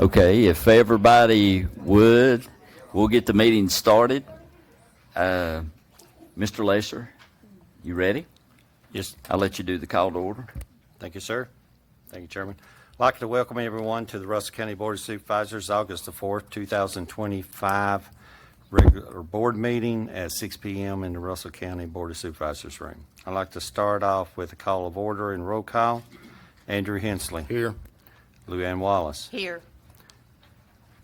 Okay, if everybody would, we'll get the meeting started. Mr. Lesser, you ready? Yes. I'll let you do the call to order. Thank you, sir. Thank you, Chairman. I'd like to welcome everyone to the Russell County Board of Supervisors, August the 4th, 2025 regular board meeting at 6 p.m. in the Russell County Board of Supervisors room. I'd like to start off with a call of order and roll call. Andrew Hensley. Here. Luann Wallace. Here.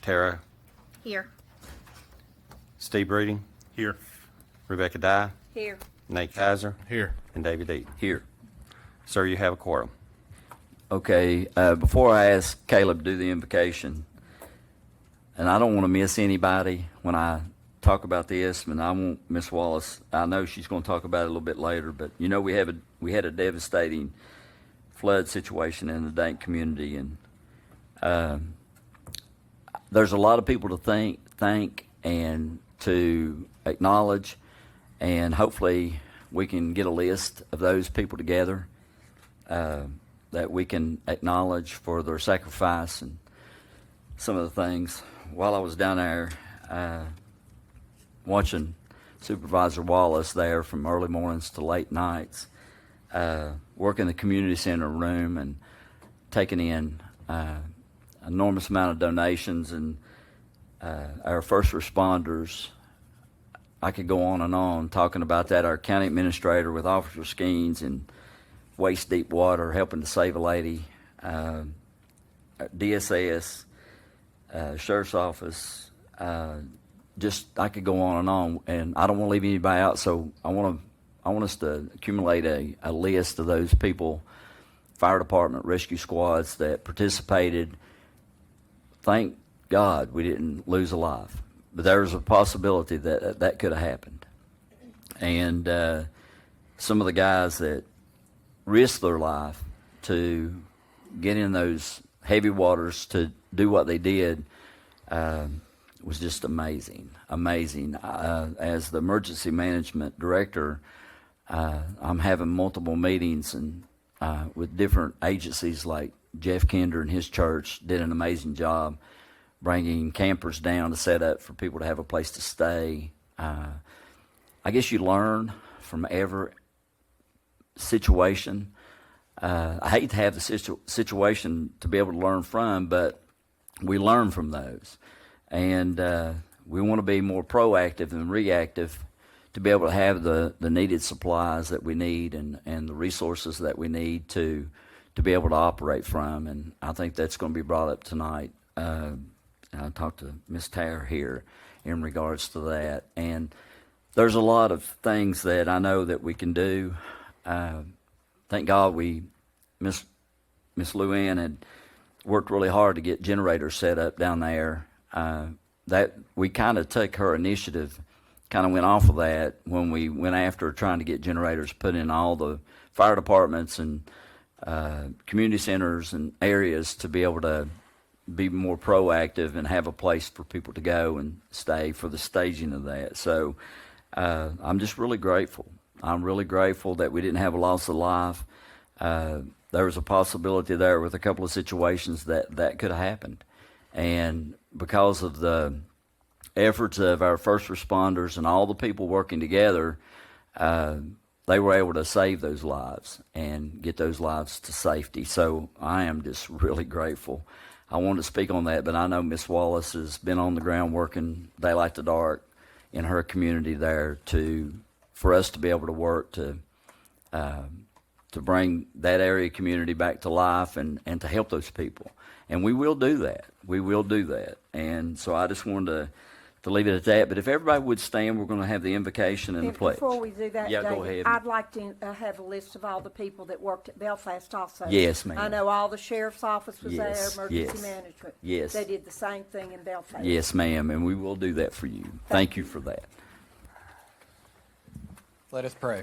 Tara. Here. Steve Breeding. Here. Rebecca Dye. Here. Nate Kaiser. Here. And David Eaton. Here. Sir, you have a quorum. Okay, before I ask Caleb to do the invocation, and I don't want to miss anybody when I talk about this, and I want Miss Wallace, I know she's going to talk about it a little bit later, but you know we had a devastating flood situation in the Dane community, and there's a lot of people to thank and to acknowledge, and hopefully we can get a list of those people together that we can acknowledge for their sacrifice and some of the things. While I was down there watching Supervisor Wallace there from early mornings to late nights, working the community center room and taking in enormous amount of donations, and our first responders, I could go on and on talking about that. Our county administrator with Officer Skeens and waist deep water helping to save a lady, DSS, Sheriff's Office, just I could go on, and I don't want to leave anybody out, so I want us to accumulate a list of those people, fire department, rescue squads that participated. Thank God we didn't lose a life, but there was a possibility that that could have happened. And some of the guys that risked their life to get in those heavy waters to do what they did was just amazing. As the emergency management director, I'm having multiple meetings and with different agencies, like Jeff Kinder and his church did an amazing job bringing campers down to set up for people to have a place to stay. I guess you learn from every situation. I hate to have the situation to be able to learn from, but we learn from those. And we want to be more proactive than reactive to be able to have the needed supplies that we need and the resources that we need to be able to operate from. And I think that's going to be brought up tonight. I talked to Ms. Tara here in regards to that. And there's a lot of things that I know that we can do. Thank God Miss Luann had worked really hard to get generators set up down there. That we kind of took her initiative, kind of went off of that when we went after trying to get generators put in all the fire departments and community centers and areas to be able to be more proactive and have a place for people to go and stay for the staging of that. So I'm just really grateful. I'm really grateful that we didn't have a loss of life. There was a possibility there with a couple of situations that could have happened. And because of the efforts of our first responders and all the people working together, they were able to save those lives and get those lives to safety. So I am just really grateful. I wanted to speak on that, but I know Miss Wallace has been on the ground working daylight to dark in her community there for us to be able to work to bring that area community back to life and to help those people. And we will do that. We will do that. And so I just wanted to leave it at that. But if everybody would stand, we're going to have the invocation and the pledge. Before we do that, Yeah, David, go ahead. I'd like to have a list of all the people that worked at Belfast also. Yes, ma'am. I know all the sheriff's office was Yes, there, emergency yes, management. yes. They did the same thing in Belfast. Yes, ma'am, and we will do that for you. Thank you for that. Let us pray.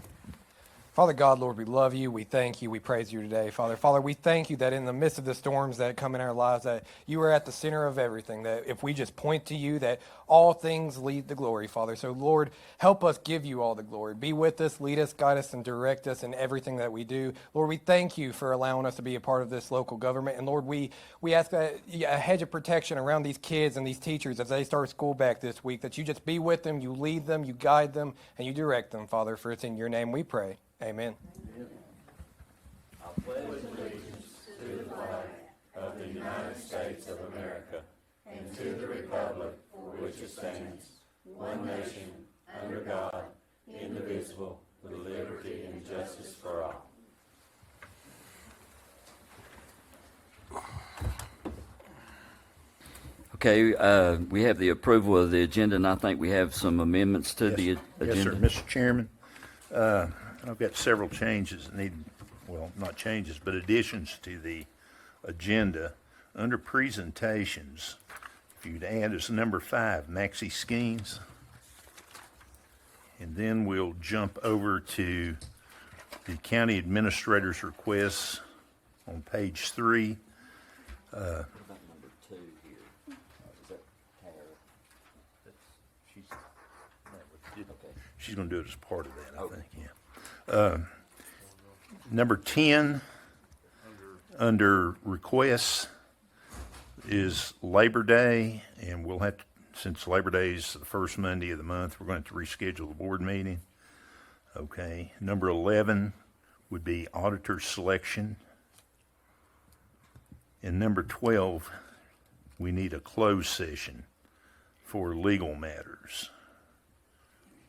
Father God, Lord, we love you. We thank you. We praise you today, Father. Father, we thank you that in the midst of the storms that come in our lives, that you are at the center of everything, that if we just point to you, that all things lead to glory, Father. So, Lord, help us give you all the glory. Be with us, lead us, guide us, and direct us in everything that we do. Lord, we thank you for allowing us to be a part of this local government. And, Lord, we ask that a hedge of protection around these kids and these teachers as they start school back this week, that you just be with them, you lead them, you guide them, and you direct them, Father. For it's in your name we pray. Amen. Okay, we have the approval of the agenda, and I think we have some amendments to the agenda. Yes, sir. Mr. Chairman, I've got several changes that need, well, not changes, but additions to the agenda. Under presentations, if you'd add as number 5, Maxi Skeens. And then we'll jump over to the county administrator's requests on page 3. What about number 2 here? Is that Tara? She's going to do it as part of that, I think, yeah. Number 10, under requests, is Labor Day, and we'll have to, since Labor Day is the first Monday of the month, we're going to reschedule the board meeting. Okay. Number 11 would be auditor selection. And number 12, we need a closed session for legal matters.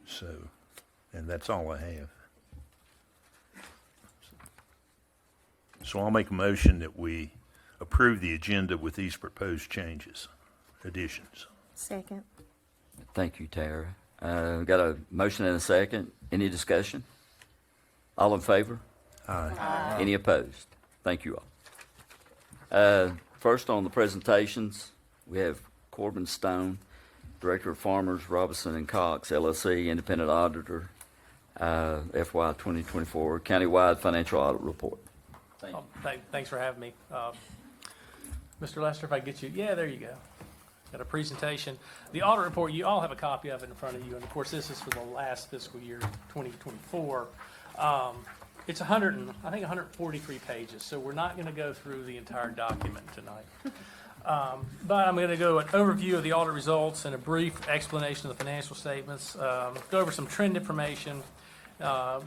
So, and that's all I have. So I'll make a motion that we approve the agenda with these proposed changes, additions. Second. Thank you, Tara. Got a motion and a second. Any discussion? All in favor? Aye. Any opposed? Thank you all. First on the presentations, we have Corbin Stone, Director of Farmers, Robinson and Cox, LLC, Independent Auditor, FY 2024, Countywide Financial Audit Report. Thank you. Thanks for having me. Mr. Lester, if I get you, yeah, there you go. Got a presentation. The audit report, you all have a copy of it in front of you, and of course, this is for the last fiscal year, 2024. It's 143 pages, so we're not going to go through the entire document tonight. But I'm going to go an overview of the audit results and a brief explanation of the financial statements, go over some trend information,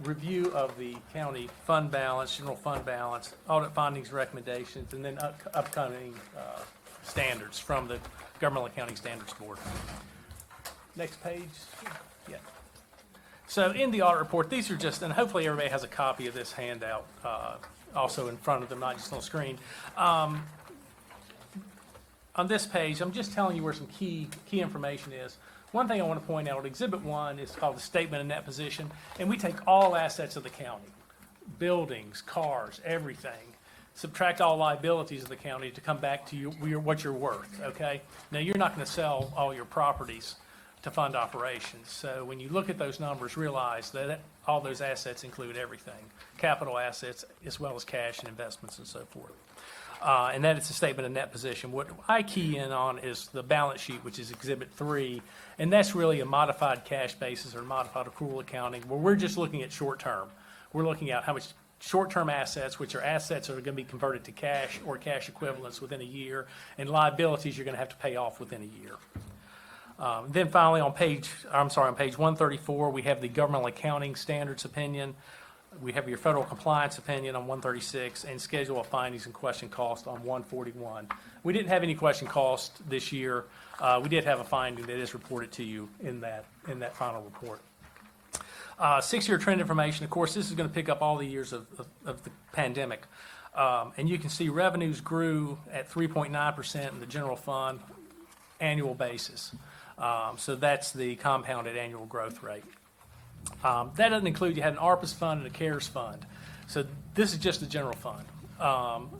review of the county fund balance, general fund balance, audit findings, recommendations, and then upcoming standards from the Governmental Accounting Standards Board. Next page. Yeah. So in the audit report, these are just, and hopefully everybody has a copy of this handout also in front of them, not just on the screen. On this page, I'm just telling you where some key information is. One thing I want to point out, Exhibit 1 is called the Statement of Net Position, and we take all assets of the county, buildings, cars, everything, subtract all liabilities of the county to come back to you, what you're worth, okay? Now, you're not going to sell all your properties to fund operations. So when you look at those numbers, realize that all those assets include everything, capital assets as well as cash and investments and so forth. And that is a statement of net position. What I key in on is the balance sheet, which is Exhibit 3, and that's really a modified cash basis or modified accrual accounting, where we're just looking at short term. We're looking at how much short-term assets, which are assets that are going to be converted to cash or cash equivalents within a year, and liabilities you're going to have to pay off within a year. Then finally, on page 134, we have the Governmental Accounting Standards opinion. We have your federal compliance opinion on 136 and schedule of findings and question cost on 141. We didn't have any question cost this year. We did have a finding that is reported to you in that final report. 6-year trend information. Of course, this is going to pick up all the years of the pandemic. And you can see revenues grew at 3.9% in the general fund annual basis. So that's the compounded annual growth rate. That doesn't include, you had an ARPA's fund and a CARES fund. So this is just the general fund.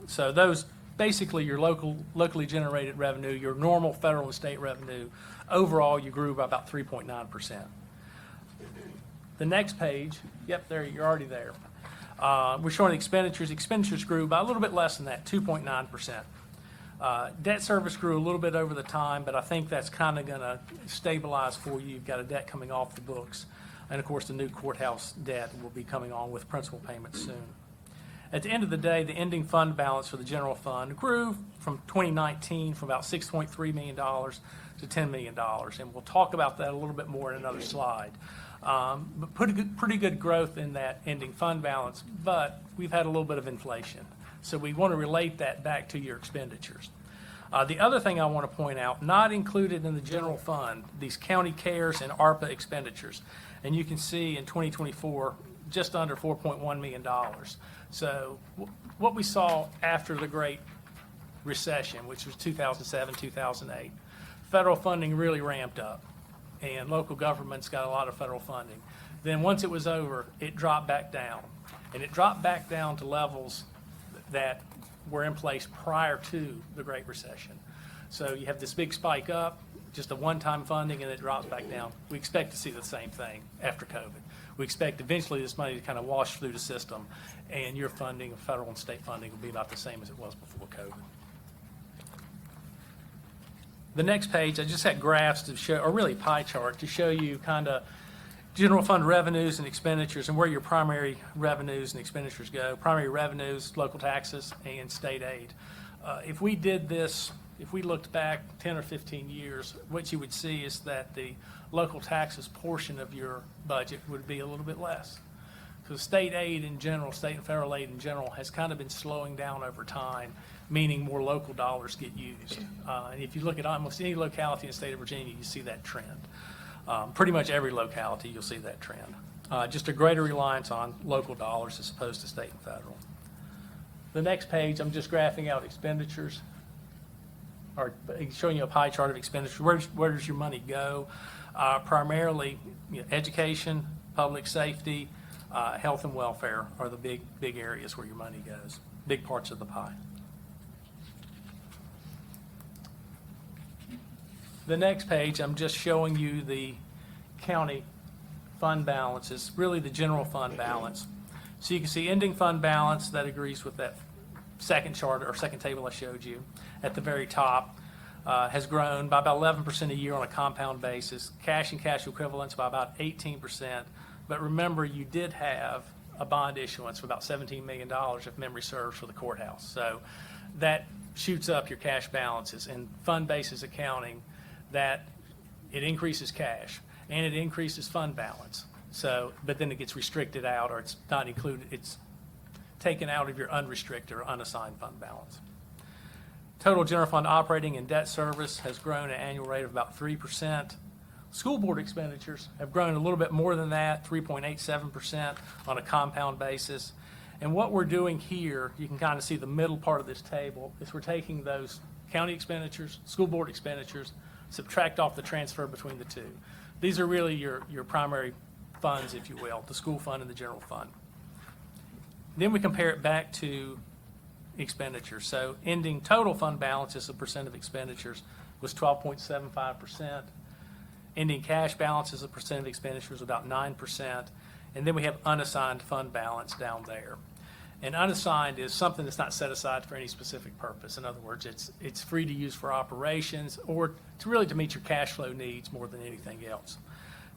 So those, basically your locally generated revenue, your normal federal and state revenue, overall you grew by about 3.9%. The next page, yep, there, you're already there. We're showing expenditures. Expenditures grew by a little bit less than that, 2.9%. Debt service grew a little bit over the time, but I think that's kind of going to stabilize for you. You've got a debt coming off the books. And of course, the new courthouse debt will be coming on with principal payments soon. At the end of the day, the ending fund balance for the general fund grew from 2019 from about $6.3 million to $10 million. And we'll talk about that a little bit more in another slide. But pretty good growth in that ending fund balance, but we've had a little bit of inflation. So we want to relate that back to your expenditures. The other thing I want to point out, not included in the general fund, these county cares and ARPA expenditures. And you can see in 2024, just under $4.1 million. So what we saw after the Great Recession, which was 2007, 2008, federal funding really ramped up, and local governments got a lot of federal funding. Then once it was over, it dropped back down, and it dropped back down to levels that were in place prior to the Great Recession. So you have this big spike up, just a one-time funding, and it drops back down. We expect to see the same thing after COVID. We expect eventually this money to kind of wash through the system, and your funding, federal and state funding, will be about the same as it was before COVID. The next page, I just had graphs to show, or really pie chart, to show you kind of general fund revenues and expenditures and where your primary revenues and expenditures go. Primary revenues, local taxes, and state aid. If we did this, if we looked back 10 or 15 years, what you would see is that the local taxes portion of your budget would be a little bit less. Because state aid in general, state and federal aid in general, has kind of been slowing down over time, meaning more local dollars get used. And if you look at almost any locality in the state of Virginia, you see that trend. Pretty much every locality, you'll see that trend. Just a greater reliance on local dollars as opposed to state and federal. The next page, I'm just graphing out expenditures, or showing you a pie chart of expenditures. Where does your money go? Primarily, education, public safety, health and welfare are the big areas where your money goes, big parts of the pie. The next page, I'm just showing you the county fund balances, really the general fund balance. So you can see ending fund balance, that agrees with that second chart or second table I showed you at the very top, has grown by about 11% a year on a compound basis, cash and cash equivalents by about 18%. But remember, you did have a bond issuance for about $17 million, if memory serves, for the courthouse. So that shoots up your cash balances. And fund basis accounting, that it increases cash and it increases fund balance. So, but then it gets restricted out, or it's not included, it's taken out of your unrestricted or unassigned fund balance. Total general fund operating and debt service has grown at an annual rate of about 3%. School board expenditures have grown a little bit more than that, 3.87% on a compound basis. And what we're doing here, you can kind of see the middle part of this table, is we're taking those county expenditures, school board expenditures, subtract off the transfer between the two. These are really your primary funds, if you will, the school fund and the general fund. Then we compare it back to expenditures. So ending total fund balance as a percent of expenditures was 12.75%. Ending cash balance as a percent of expenditures was about 9%. And then we have unassigned fund balance down there. And unassigned is something that's not set aside for any specific purpose. In other words, it's free to use for operations or to meet your cash flow needs more than anything else.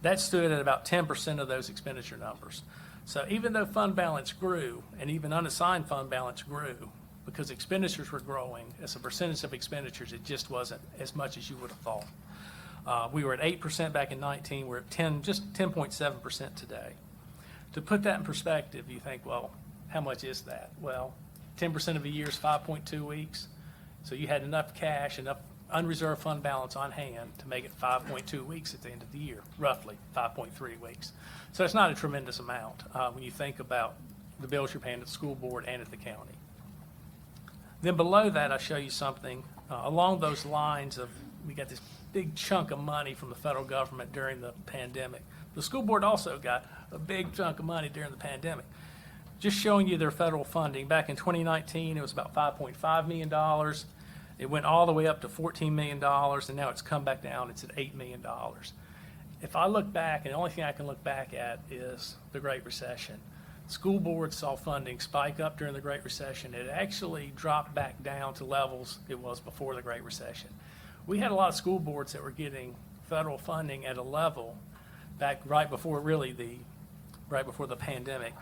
That stood at about 10% of those expenditure numbers. So even though fund balance grew, and even unassigned fund balance grew, because expenditures were growing, as a percentage of expenditures, it just wasn't as much as you would have thought. We were at 8% back in 19. We're at just 10.7% today. To put that in perspective, you think, well, how much is that? Well, 10% of a year is 5.2 weeks. So you had enough cash, enough unreserved fund balance on hand to make it 5.2 weeks at the end of the year, roughly 5.3 weeks. So it's not a tremendous amount when you think about the bills you're paying at the school board and at the county. Then below that, I show you something along those lines of, we got this big chunk of money from the federal government during the pandemic. The school board also got a big chunk of money during the pandemic. Just showing you their federal funding. Back in 2019, it was about $5.5 million. It went all the way up to $14 million, and now it's come back down. It's at $8 million. If I look back, and the only thing I can look back at is the Great Recession, School boards saw funding spike up during the Great Recession. It actually dropped back down to levels it was before the Great Recession. We had a lot of school boards that were getting federal funding at a level back right before the pandemic.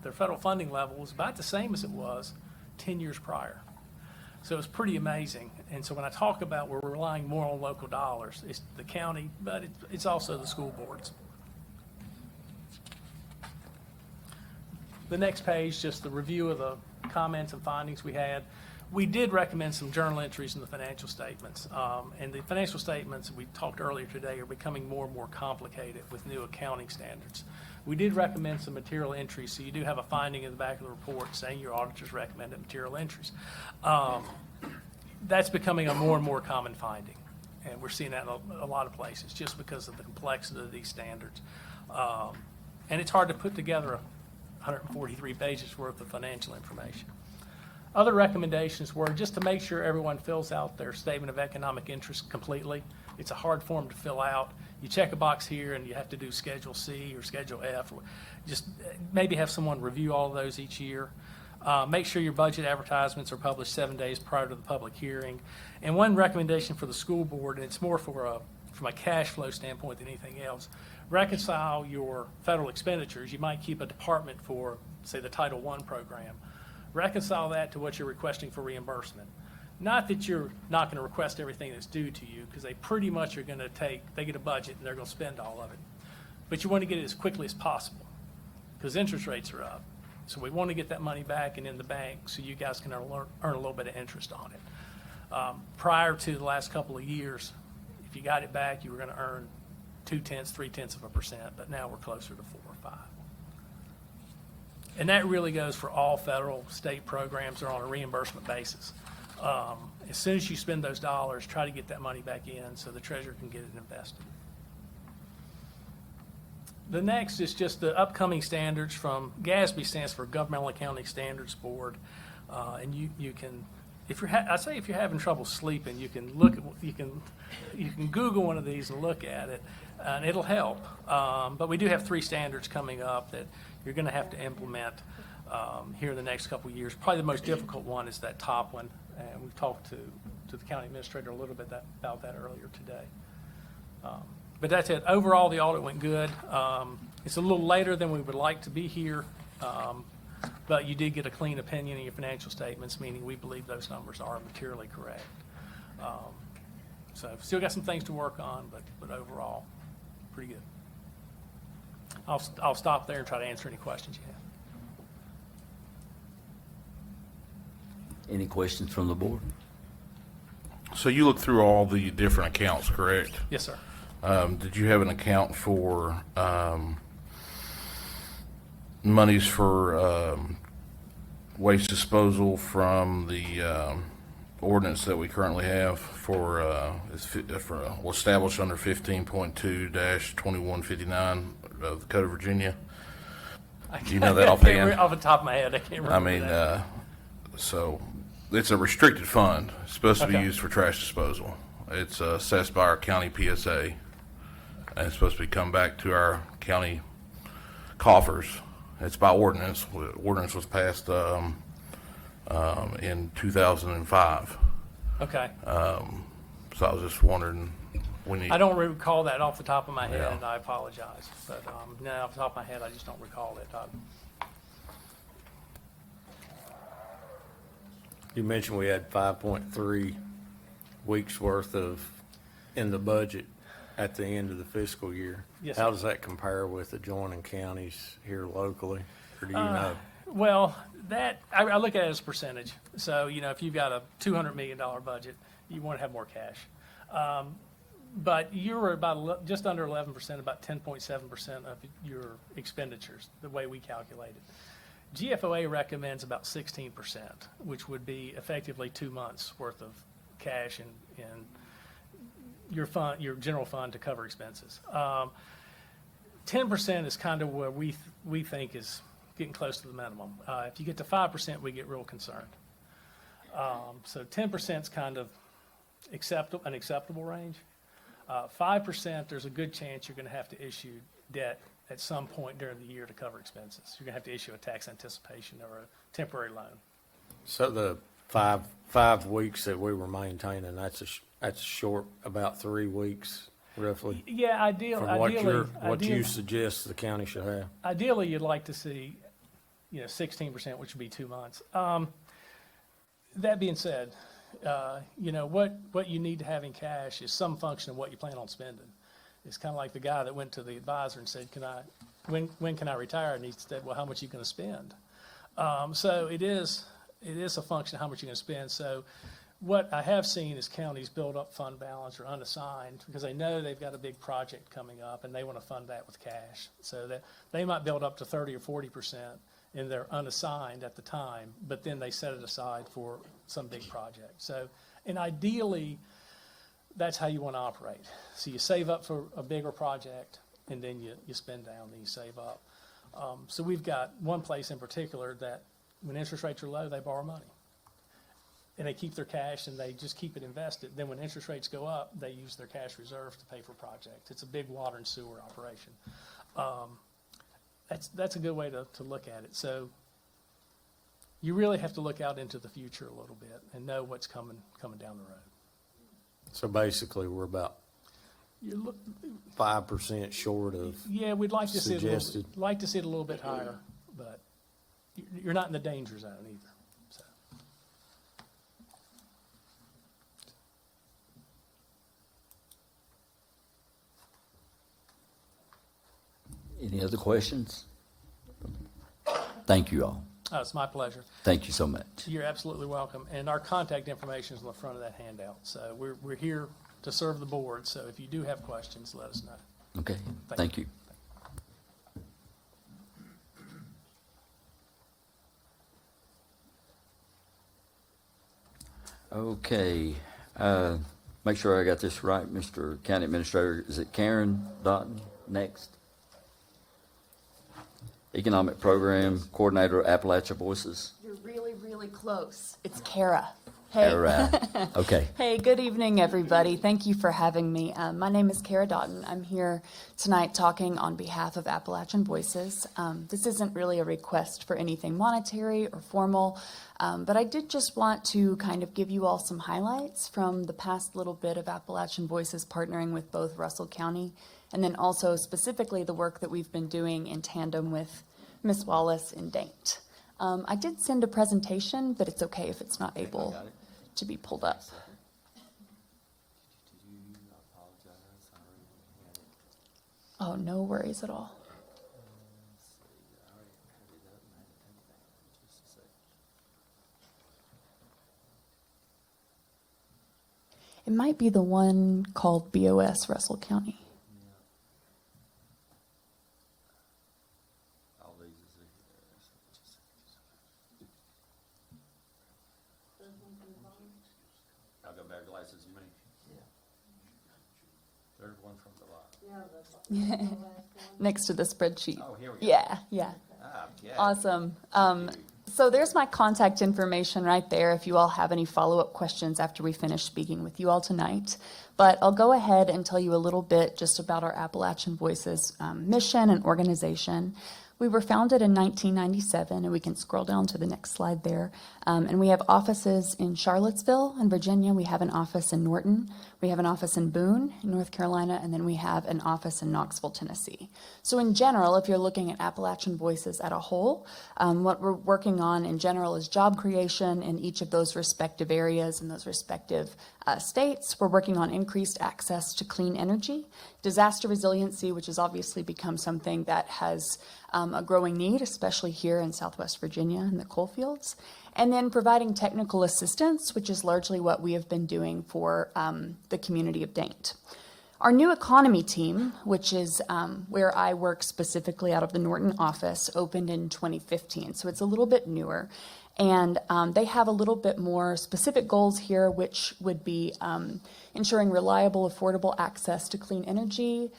Their federal funding level was about the same as it was 10 years prior. So it's pretty amazing. And so when I talk about we're relying more on local dollars, it's the county, but it's also the school boards. The next page, just the review of the comments and findings we had. We did recommend some journal entries in the financial statements. And the financial statements we talked earlier today are becoming more and more complicated with new accounting standards. We did recommend some material entries, so you do have a finding in the back of the report saying your auditors recommended material entries. That's becoming a more and more common finding, and we're seeing that in a lot of places just because of the complexity of these standards. And it's hard to put together 143 pages worth of financial information. Other recommendations were just to make sure everyone fills out their statement of economic interest completely. It's a hard form to fill out. You check a box here and you have to do Schedule C or Schedule F. Or just maybe have someone review all of those each year. Make sure your budget advertisements are published 7 days prior to the public hearing. And one recommendation for the school board, and it's more from a cash flow standpoint than anything else, reconcile your federal expenditures. You might keep a department for, say, the Title I program. Reconcile that to what you're requesting for reimbursement. Not that you're not going to request everything that's due to you, because they pretty much are going to they get a budget and they're going to spend all of it. But you want to get it as quickly as possible, because interest rates are up. So we want to get that money back and in the bank so you guys can earn a little bit of interest on it. Prior to the last couple of years, if you got it back, you were going to earn 0.2–0.3%, but now we're closer to 4 or 5. And that really goes for all federal, state programs. They're on a reimbursement basis. As soon as you spend those dollars, try to get that money back in so the treasurer can get it invested. The next is just the upcoming standards from GASB, stands for Governmental Accounting Standards Board. And you can, if you're having trouble sleeping, you can you can Google one of these and look at it, and it'll help. But we do have 3 standards coming up that you're going to have to implement here in the next couple of years. Probably the most difficult one is that top one, and we've talked to the county administrator a little bit about that earlier today. But that's it. Overall, the audit went good. It's a little later than we would like to be here, but you did get a clean opinion in your financial statements, meaning we believe those numbers are materially correct. So still got some things to work on, but overall, pretty good. I'll stop there and try to answer any questions you have. Any questions from the board? So you looked through all the different accounts, correct? Yes, sir. Did you have an account for monies for waste disposal from the ordinance that we currently have for established under 15.2-2159 of the Code of Virginia? Do you know that offhand? Off the top of my head, I can't remember. I mean, so it's a restricted fund. It's supposed to be Okay. used for trash disposal. It's assessed by our county PSA, and it's supposed to come back to our county coffers. It's by ordinance. Ordinance was passed in 2005. Okay. So I was just wondering when you. I don't recall that off the top of my head, Yeah. and I apologize. But no, off the top of my head, I just don't recall it. You mentioned we had 5.3 weeks worth in the budget at the end of the fiscal year. Yes, How sir. does that compare with adjoining counties here locally, or do you know? Well, I look at it as a percentage. So, if you've got a $200 million budget, you want to have more cash. But you were about just under 11%, about 10.7% of your expenditures, the way we calculate it. GFOA recommends about 16%, which would be effectively 2 months worth of cash in your fund, your general fund, to cover expenses. 10% is kind of where we think is getting close to the minimum. If you get to 5%, we get real concerned. So 10% is kind of an acceptable range. 5%, there's a good chance you're going to have to issue debt at some point during the year to cover expenses. You're gonna have to issue a tax anticipation or a temporary loan. So the five weeks that we were maintaining, that's short, about 3 weeks roughly? Yeah, From what you suggest the county should have? ideally, you'd like to see, 16%, which would be 2 months. That being said, what you need to have in cash is some function of what you plan on spending. It's kind of like the guy that went to the advisor and said, when can I retire? And he said, well, how much are you going to spend? So it is a function of how much you're going to spend. So what I have seen is counties build up fund balance or unassigned because they know they've got a big project coming up and they want to fund that with cash. So that they might build up to 30 or 40% and they're unassigned at the time, but then they set it aside for some big project. So, and ideally, that's how you want to operate. So you save up for a bigger project and then you spend down, then you save up. So we've got one place in particular that when interest rates are low, they borrow money. And they keep their cash and they just keep it invested. Then when interest rates go up, they use their cash reserves to pay for projects. It's a big water and sewer operation. That's a good way to look at it. So you really have to look out into the future a little bit and know what's coming down the road. So basically, we're about You look, 5% short of, yeah, we'd like to see it Suggested. a little bit higher, but you're not in the danger zone either. So. Any other questions? Thank you all. Oh, it's my pleasure. Thank you so much. You're absolutely welcome. And our contact information is on the front of that handout. So we're here to serve the board. So if you do have questions, let us know. Okay, thank you. Okay, make sure I got this right, Mr. County Administrator. Is it Karen Doughton next? Economic Program Coordinator, Appalachia Voices. You're really, really close. It's Kara. Hey. Kara. Okay. Hey, good evening, everybody. Thank you for having me. My name is Kara Doughton. I'm here tonight talking on behalf of Appalachian Voices. This isn't really a request for anything monetary or formal, but I did just want to kind of give you all some highlights from the past little bit of Appalachian Voices partnering with both Russell County and then also specifically the work that we've been doing in tandem with Ms. Wallace in Daint. I did send a presentation, but it's okay if it's not able to be pulled up. Oh, no worries at all. It might be the one called BOS Russell County. I'll go better glasses than me. There's one from the lot. Next to the spreadsheet. Oh, here we go. Yeah. Ah, yeah. Awesome. So there's my contact information right there if you all have any follow-up questions after we finish speaking with you all tonight. But I'll go ahead and tell you a little bit just about our Appalachian Voices mission and organization. We were founded in 1997, and we can scroll down to the next slide there. And we have offices in Charlottesville in Virginia. We have an office in Norton. We have an office in Boone, in North Carolina, and then we have an office in Knoxville, Tennessee. So in general, if you're looking at Appalachian Voices at a whole, what we're working on in general is job creation in each of those respective areas and those respective states. We're working on increased access to clean energy, disaster resiliency, which has obviously become something that has a growing need, especially here in Southwest Virginia in the coal fields, and then providing technical assistance, which is largely what we have been doing for the community of Daint. Our new economy team, which is where I work specifically out of the Norton office, opened in 2015, so it's a little bit newer. And they have a little bit more specific goals here, which would be ensuring reliable, affordable access to clean energy,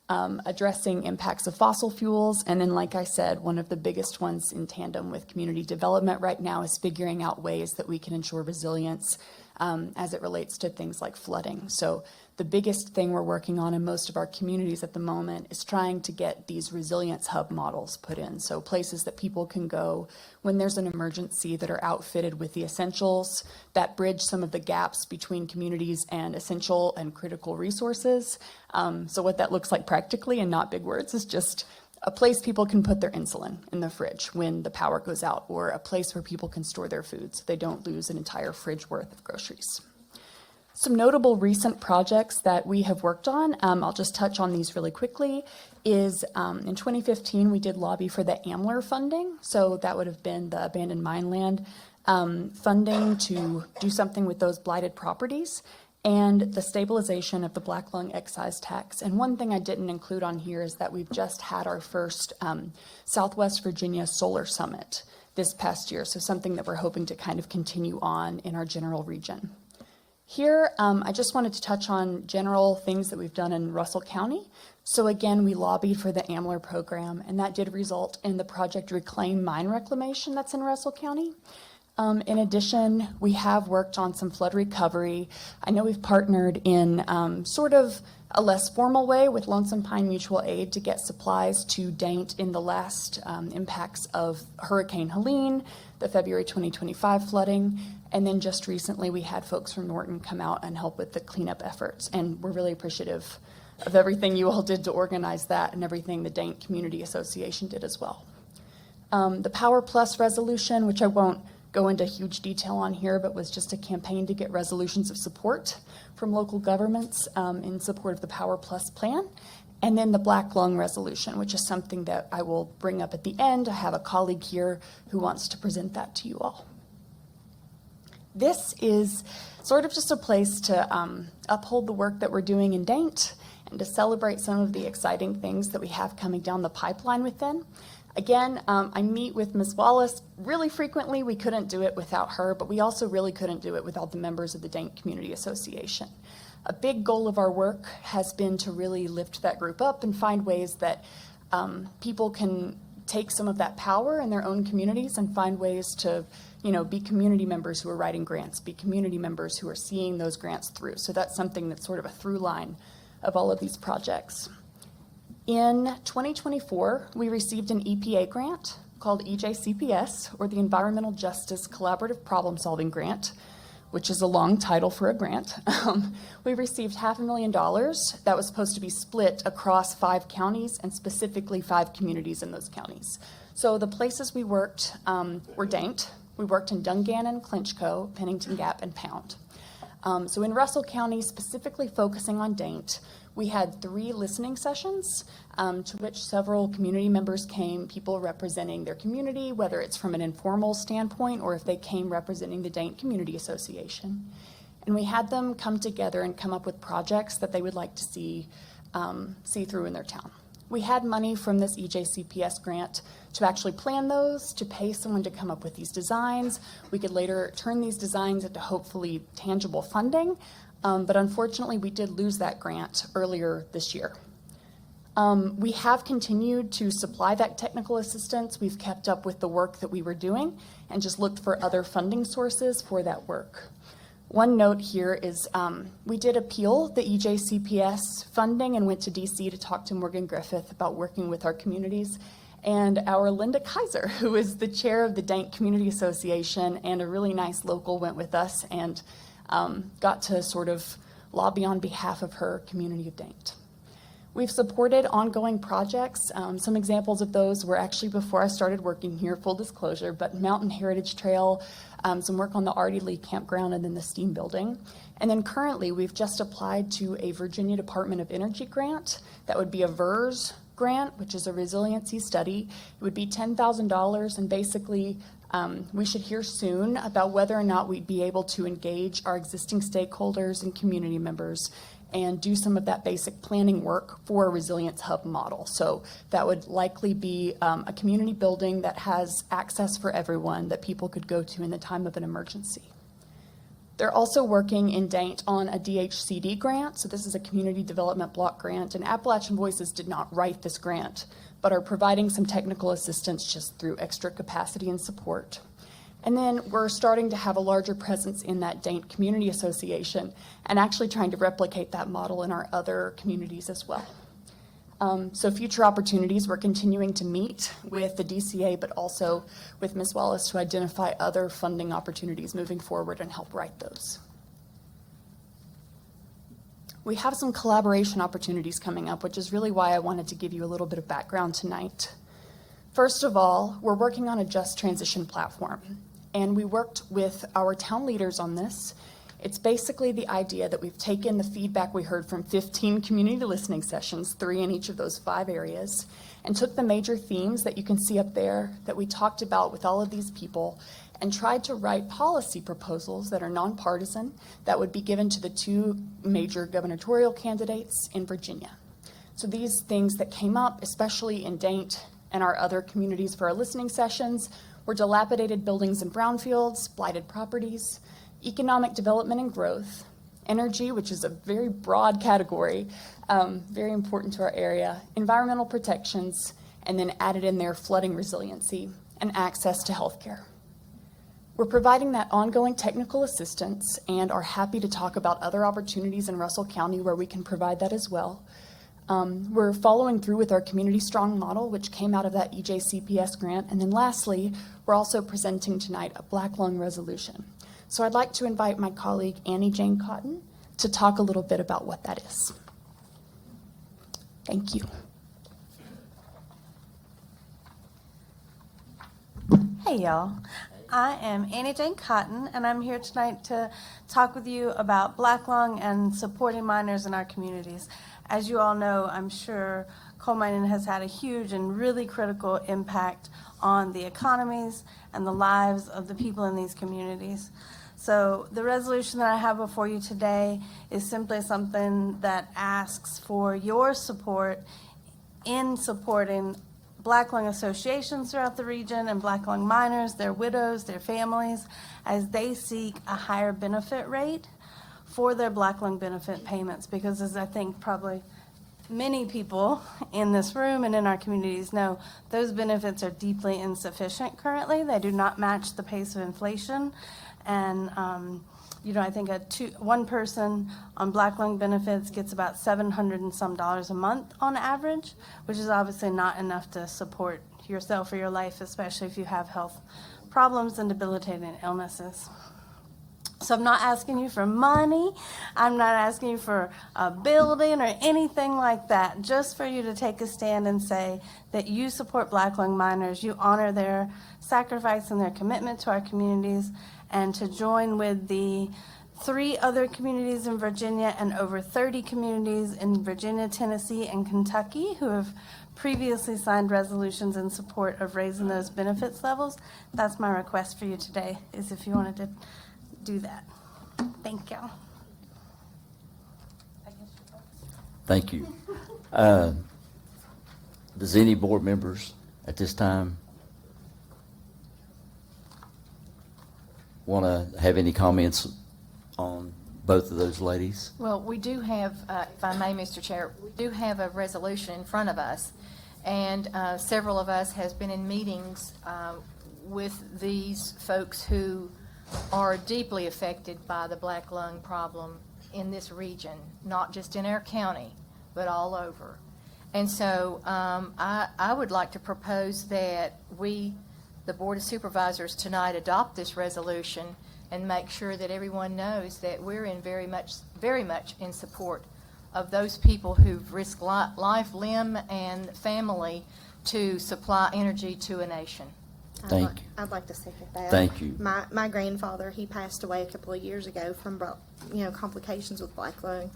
addressing impacts of fossil fuels, and then, like I said, one of the biggest ones in tandem with community development right now is figuring out ways that we can ensure resilience as it relates to things like flooding. So the biggest thing we're working on in most of our communities at the moment is trying to get these resilience hub models put in. So places that people can go when there's an emergency that are outfitted with the essentials that bridge some of the gaps between communities and essential and critical resources. So what that looks like practically, and not big words, is just a place people can put their insulin in the fridge when the power goes out, or a place where people can store their food so they don't lose an entire fridge worth of groceries. Some notable recent projects that we have worked on, I'll just touch on these really quickly, is in 2015 we did lobby for the AMLR funding. So that would have been the abandoned mine land funding to do something with those blighted properties, and the stabilization of the black lung excise tax. And one thing I didn't include on here is that we've just had our first Southwest Virginia Solar Summit this past year, so something that we're hoping to kind of continue on in our general region. Here, I just wanted to touch on general things that we've done in Russell County. So again, we lobbied for the AMLR program, and that did result in the Project Reclaim Mine Reclamation that's in Russell County. In addition, we have worked on some flood recovery. I know we've partnered in sort of a less formal way with Lonesome Pine Mutual Aid to get supplies to Daint in the last impacts of Hurricane Helene, the February 2025 flooding. And then just recently, we had folks from Norton come out and help with the cleanup efforts. And we're really appreciative of everything you all did to organize that and everything the Daint Community Association did as well. The Power Plus resolution, which I won't go into huge detail on here, but was just a campaign to get resolutions of support from local governments in support of the Power Plus plan. And then the Black Lung resolution, which is something that I will bring up at the end. I have a colleague here who wants to present that to you all. This is sort of just a place to uphold the work that we're doing in Daint and to celebrate some of the exciting things that we have coming down the pipeline within. Again, I meet with Ms. Wallace really frequently. We couldn't do it without her, but we also really couldn't do it without the members of the Daint Community Association. A big goal of our work has been to really lift that group up and find ways that people can take some of that power in their own communities and find ways to, be community members who are writing grants, be community members who are seeing those grants through. So that's something that's sort of a through line of all of these projects. In 2024, we received an EPA grant called EJCPS, or the Environmental Justice Collaborative Problem Solving Grant, which is a long title for a grant. We received $500,000 that was supposed to be split across 5 counties and specifically 5 communities in those counties. So the places we worked were Daint. We worked in Dungannon, Clinchco, Pennington Gap, and Pound. So in Russell County, specifically focusing on Daint, we had 3 listening sessions to which several community members came, people representing their community, whether it's from an informal standpoint or if they came representing the Daint Community Association. And we had them come together and come up with projects that they would like to see through in their town. We had money from this EJCPS grant to actually plan those, to pay someone to come up with these designs. We could later turn these designs into hopefully tangible funding. But unfortunately, we did lose that grant earlier this year. We have continued to supply that technical assistance. We've kept up with the work that we were doing and just looked for other funding sources for that work. One note here is we did appeal the EJCPS funding and went to DC to talk to Morgan Griffith about working with our communities. And our Linda Kaiser, who is the chair of the Daint Community Association and a really nice local, went with us and got to sort of lobby on behalf of her community of Daint. We've supported ongoing projects. Some examples of those were actually before I started working here, full disclosure, but Mountain Heritage Trail, some work on the Artie Lee Campground, and then the Steam Building. And then currently, we've just applied to a Virginia Department of Energy grant. That would be a VERS grant, which is a resiliency study. It would be $10,000, and basically, we should hear soon about whether or not we'd be able to engage our existing stakeholders and community members and do some of that basic planning work for a resilience hub model. So that would likely be a community building that has access for everyone that people could go to in the time of an emergency. They're also working in Daint on a DHCD grant. So this is a community development block grant, and Appalachian Voices did not write this grant, but are providing some technical assistance just through extra capacity and support. And then we're starting to have a larger presence in that Daint Community Association and actually trying to replicate that model in our other communities as well. So future opportunities, we're continuing to meet with the DCA, but also with Ms. Wallace to identify other funding opportunities moving forward and help write those. We have some collaboration opportunities coming up, which is really why I wanted to give you a little bit of background tonight. First of all, we're working on a just transition platform, and we worked with our town leaders on this. It's basically the idea that we've taken the feedback we heard from 15 community listening sessions, 3 in each of those 5 areas, and took the major themes that you can see up there that we talked about with all of these people and tried to write policy proposals that are nonpartisan that would be given to the 2 major gubernatorial candidates in Virginia. So these things that came up, especially in Daint and our other communities for our listening sessions, were dilapidated buildings and brownfields, blighted properties, economic development and growth, energy, which is a very broad category, very important to our area, environmental protections, and then added in there flooding resiliency and access to healthcare. We're providing that ongoing technical assistance and are happy to talk about other opportunities in Russell County where we can provide that as well. We're following through with our Community Strong model, which came out of that EJCPS grant. And then lastly, we're also presenting tonight a Black Lung resolution. So I'd like to invite my colleague Annie Jane Cotton to talk a little bit about what that is. Thank you. Hey y'all, I am Annie Jane Cotton, and I'm here tonight to talk with you about Black Lung and supporting miners in our communities. As you all know, I'm sure coal mining has had a huge and really critical impact on the economies and the lives of the people in these communities. So the resolution that I have before you today is simply something that asks for your support in supporting Black Lung associations throughout the region and Black Lung miners, their widows, their families, as they seek a higher benefit rate for their Black Lung benefit payments. Because as I think probably many people in this room and in our communities know, those benefits are deeply insufficient currently. They do not match the pace of inflation. And, I think one person on Black Lung benefits gets about $700 and some a month on average, which is obviously not enough to support yourself or your life, especially if you have health problems and debilitating illnesses. So I'm not asking you for money. I'm not asking you for a building or anything like that, just for you to take a stand and say that you support Black Lung miners, you honor their sacrifice and their commitment to our communities, and to join with the 3 other communities in Virginia and over 30 communities in Virginia, Tennessee, and Kentucky who have previously signed resolutions in support of raising those benefits levels. That's my request for you today, is if you wanted to do that. Thank you. Thank you. Does any board members at this time want to have any comments on both of those ladies? Well, we do have, if I may, Mr. Chair, we do have a resolution in front of us, and several of us has been in meetings with these folks who are deeply affected by the Black Lung problem in this region, not just in our county, but all over. And so I would like to propose that we, the Board of Supervisors, tonight adopt this resolution and make sure that everyone knows that we're in very much in support of those people who've risked life, limb, and family to supply energy to a nation. Thank you. I'd like to second that. Thank you. My grandfather, he passed away a couple of years ago from complications with Black Lung,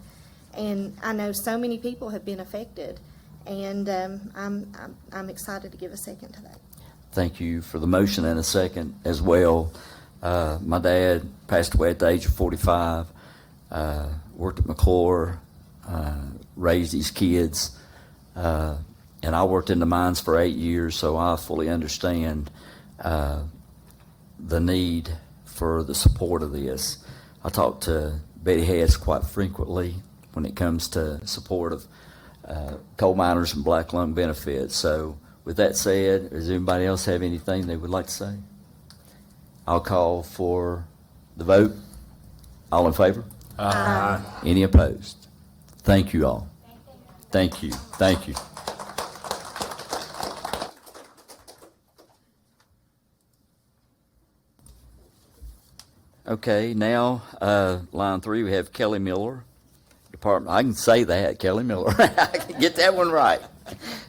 and I know so many people have been affected, and I'm excited to give a second to that. Thank you for the motion and a second as well. My dad passed away at the age of 45, worked at McClure, raised these kids, and I worked in the mines for 8 years, so I fully understand the need for the support of this. I talk to Betty Hess quite frequently when it comes to support of coal miners and Black Lung benefits. So with that said, does anybody else have anything they would like to say? I'll call for the vote. All in favor? Aye. Any opposed? Thank you all. Thank you. Thank you. Okay, now, line 3, we have Kelly Miller, Department, I can say that, Kelly Miller. I can get that one right.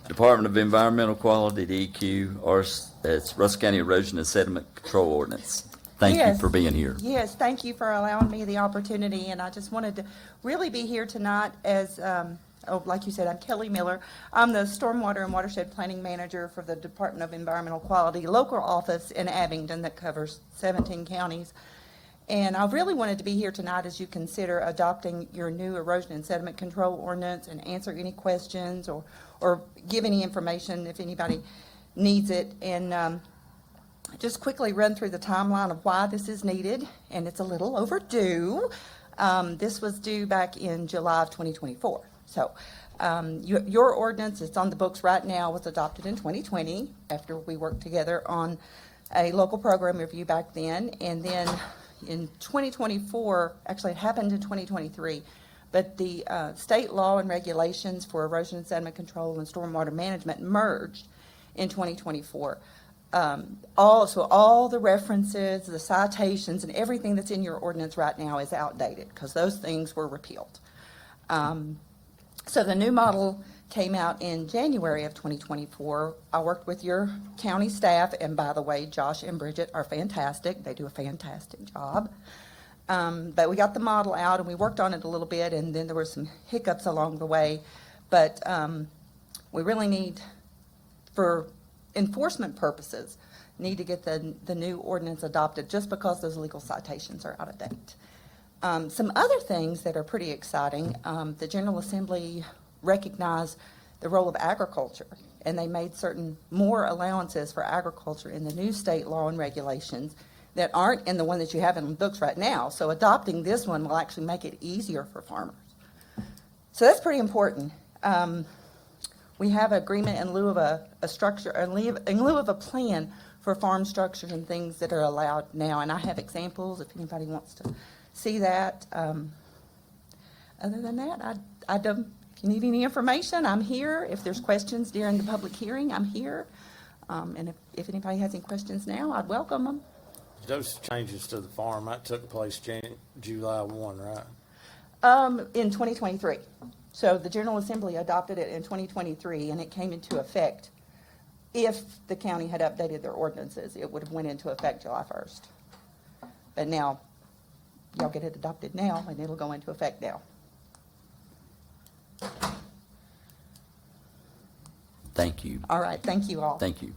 Department of Environmental Quality, DEQ, or it's Russell County Erosion and Sediment Control Ordinance. Thank you Yes. for being here. Yes, thank you for allowing me the opportunity, and I just wanted to really be here tonight as, like you said, I'm Kelly Miller. I'm the Stormwater and Watershed Planning Manager for the Department of Environmental Quality local office in Abingdon that covers 17 counties. And I really wanted to be here tonight as you consider adopting your new erosion and sediment control ordinance and answer any questions or give any information if anybody needs it. And just quickly run through the timeline of why this is needed, and it's a little overdue. This was due back in July of 2024. So your ordinance, it's on the books right now, was adopted in 2020 after we worked together on a local program review back then. And then in 2024, actually it happened in 2023, but the state law and regulations for erosion and sediment control and stormwater management merged in 2024. All the references, the citations, and everything that's in your ordinance right now is outdated because those things were repealed. So the new model came out in January of 2024. I worked with your county staff, and by the way, Josh and Bridget are fantastic. They do a fantastic job. But we got the model out, and we worked on it a little bit, and then there were some hiccups along the way. But we really need, for enforcement purposes, need to get the new ordinance adopted just because those legal citations are out of date. Some other things that are pretty exciting, the General Assembly recognized the role of agriculture, and they made certain more allowances for agriculture in the new state law and regulations that aren't in the one that you have in the books right now. So adopting this one will actually make it easier for farmers. So that's pretty important. We have agreement in lieu of a structure, in lieu of a plan for farm structures and things that are allowed now. And I have examples if anybody wants to see that. Other than that, I don't. If you need any information, I'm here. If there's questions during the public hearing, I'm here. And if anybody has any questions now, I'd welcome them. Those changes to the farm, that took place July 1, right? In 2023. So the General Assembly adopted it in 2023, and it came into effect. If the county had updated their ordinances, it would have went into effect July 1st. But now, y'all get it adopted now, and it'll go into effect now. Thank you. All right, thank you all. Thank you.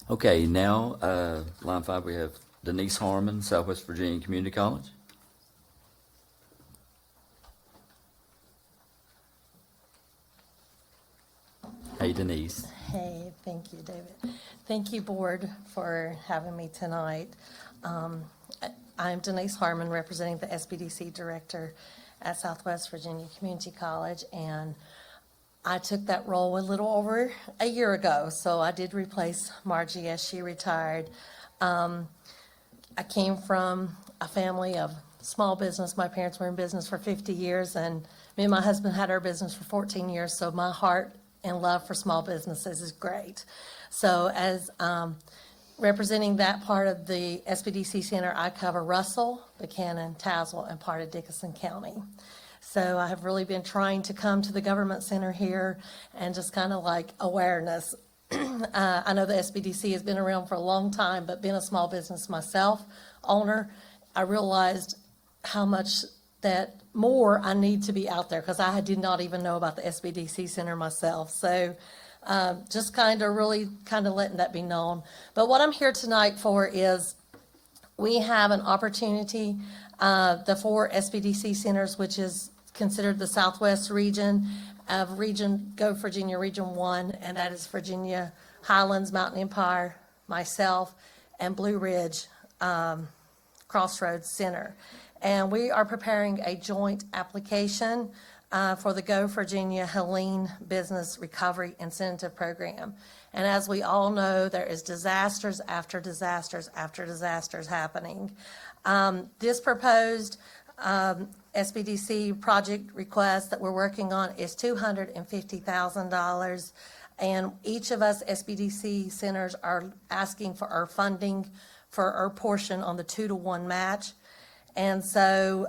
Okay, now, line 5, we have Denise Harmon, Southwest Virginia Community College. Hey, Denise. Hey, thank you, David. Thank you, Board, for having me tonight. I'm Denise Harmon, representing the SBDC Director at Southwest Virginia Community College, and I took that role a little over a year ago, so I did replace Margie as she retired. I came from a family of small business. My parents were in business for 50 years, and me and my husband had our business for 14 years, so my heart and love for small businesses is great. So as representing that part of the SBDC Center, I cover Russell, Buchanan, Tazewell, and part of Dickinson County. So I have really been trying to come to the government center here and just kind of like awareness. I know the SBDC has been around for a long time, but being a small business myself, owner, I realized how much that more I need to be out there because I did not even know about the SBDC Center myself. So just kind of letting that be known. But what I'm here tonight for is we have an opportunity, the 4 SBDC centers, which is considered the Southwest region of Go Virginia Region 1, and that is Virginia Highlands, Mountain Empire, myself, and Blue Ridge Crossroads Center. And we are preparing a joint application for the Go Virginia Helene Business Recovery Incentive Program. And as we all know, there is disasters after disasters after disasters happening. This proposed SBDC project request that we're working on is $250,000. And each of us SBDC centers are asking for our funding for our portion on the 2-to-1 match. And so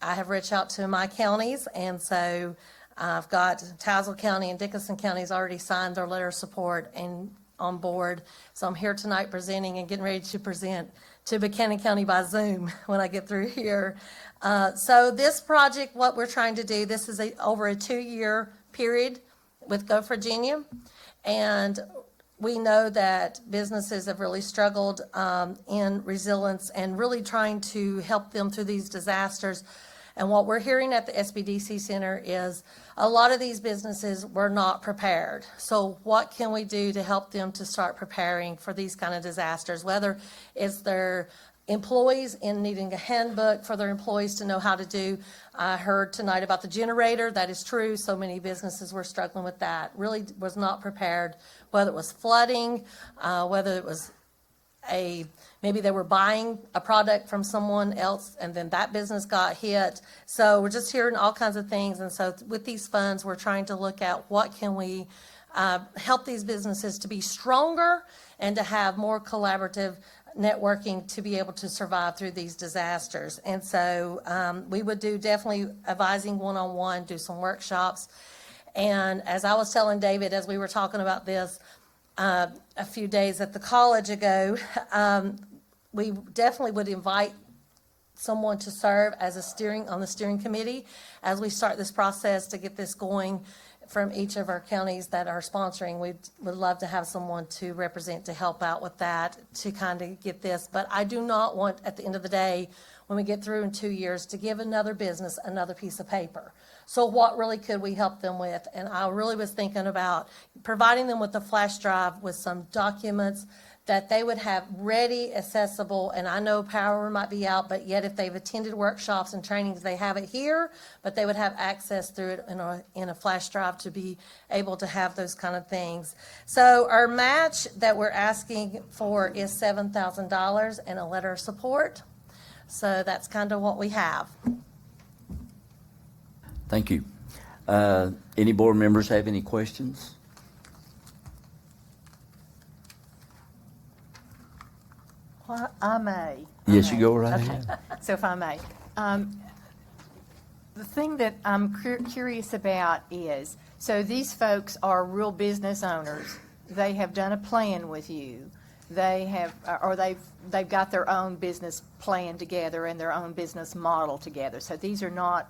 I have reached out to my counties, and so I've got Tazewell County and Dickinson counties already signed their letter of support and on board. So I'm here tonight presenting and getting ready to present to Buchanan County by Zoom when I get through here. So this project, what we're trying to do, this is over a 2-year period with Go Virginia. And we know that businesses have really struggled in resilience and really trying to help them through these disasters. And what we're hearing at the SBDC Center is a lot of these businesses were not prepared. So what can we do to help them to start preparing for these kind of disasters, whether it's their employees in needing a handbook for their employees to know how to do. I heard tonight about the generator. That is true. So many businesses were struggling with that, really was not prepared, whether it was flooding, whether it was maybe they were buying a product from someone else and then that business got hit. So we're just hearing all kinds of things. And so with these funds, we're trying to look at what can we help these businesses to be stronger and to have more collaborative networking to be able to survive through these disasters. And so we would do definitely advising one-on-one, do some workshops. And as I was telling David, as we were talking about this a few days at the college ago, we definitely would invite someone to serve as on the steering committee as we start this process to get this going from each of our counties that are sponsoring. We would love to have someone to represent, to help out with that, to kind of get this. But I do not want, at the end of the day, when we get through in 2 years, to give another business another piece of paper. So what really could we help them with? And I really was thinking about providing them with a flash drive with some documents that they would have ready, accessible, and I know power might be out, but yet if they've attended workshops and trainings, they have it here, but they would have access through it in a flash drive to be able to have those kind of things. So our match that we're asking for is $7,000 and a letter of support. So that's kind of what we have. Thank you. Any board members have any questions? Well, I may. Yes, you go right ahead. So if I may. The thing that I'm curious about is, so these folks are real business owners. They have done a plan with you. They have, or they've got their own business plan together and their own business model together. So these are not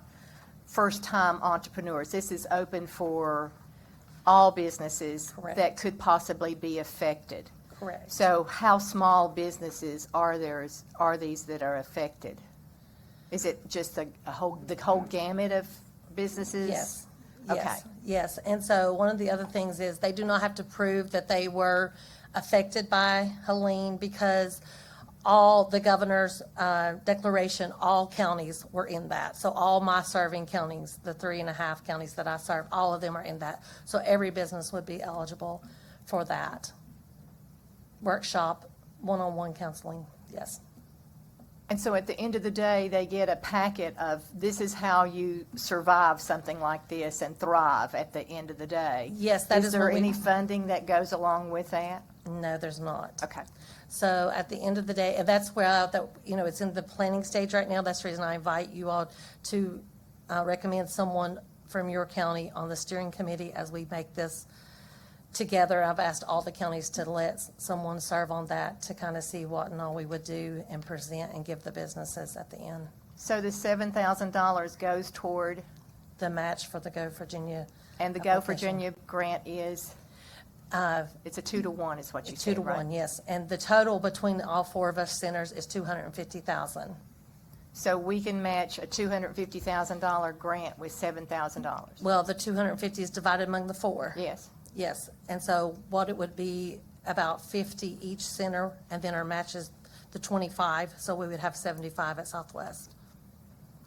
first-time entrepreneurs. This is open for all businesses Correct. that could possibly be affected. Correct. So how small businesses are these that are affected? Is it just the whole gamut of businesses? Yes. Okay. Yes. Yes. And so one of the other things is they do not have to prove that they were affected by Helene because all the governor's declaration, all counties were in that. So all my serving counties, the 3.5 counties that I serve, all of them are in that. So every business would be eligible for that. Workshop, one-on-one counseling, yes. And so at the end of the day, they get a packet of, this is how you survive something like this and thrive at the end of the day. Yes, that is Is there what we- any funding that goes along with that? No, there's not. Okay. So at the end of the day, and that's where, it's in the planning stage right now. That's the reason I invite you all to recommend someone from your county on the steering committee as we make this together. I've asked all the counties to let someone serve on that to kind of see what and all we would do and present and give the businesses at the end. So the $7,000 goes toward, The match for the Go Virginia. and the Go application. Virginia grant is, it's a 2-to-1 is what you 2 said, to right? 1, yes. And the total between all 4 of us centers is $250,000. So we can match a $250,000 grant with $7,000? Well, the 250 is divided among the 4. Yes. Yes, and so what it would be, about 50 each center, and then our match is the 25, so we would have 75 at Southwest.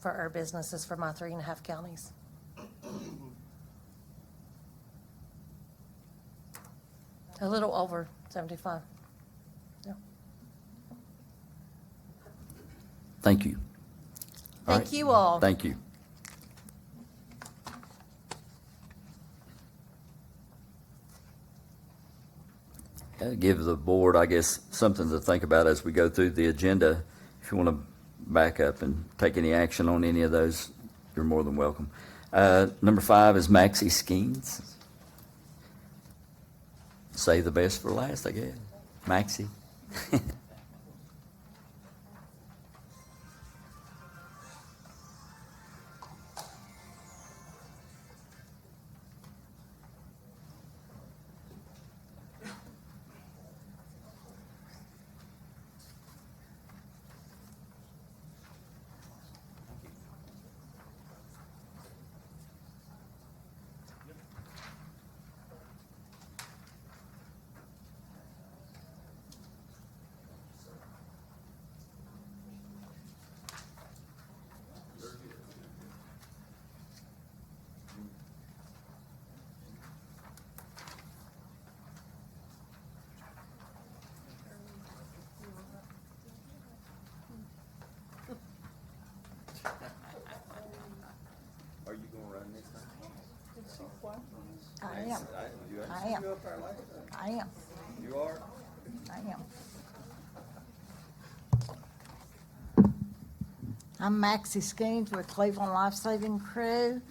for our businesses for my 3.5 counties. A little over 75. Yeah. Thank you. All Thank right. you all. Thank you. Give the board, I guess, something to think about as we go through the agenda. If you want to back up and take any action on any of those, you're more than welcome. Number 5 is Maxi Skeens. Save the best for last, I guess. Maxi. Are you going to run next time? I am. I am. I am. You are? I am. I'm Maxie Skeens with Cleveland Life Saving Crew,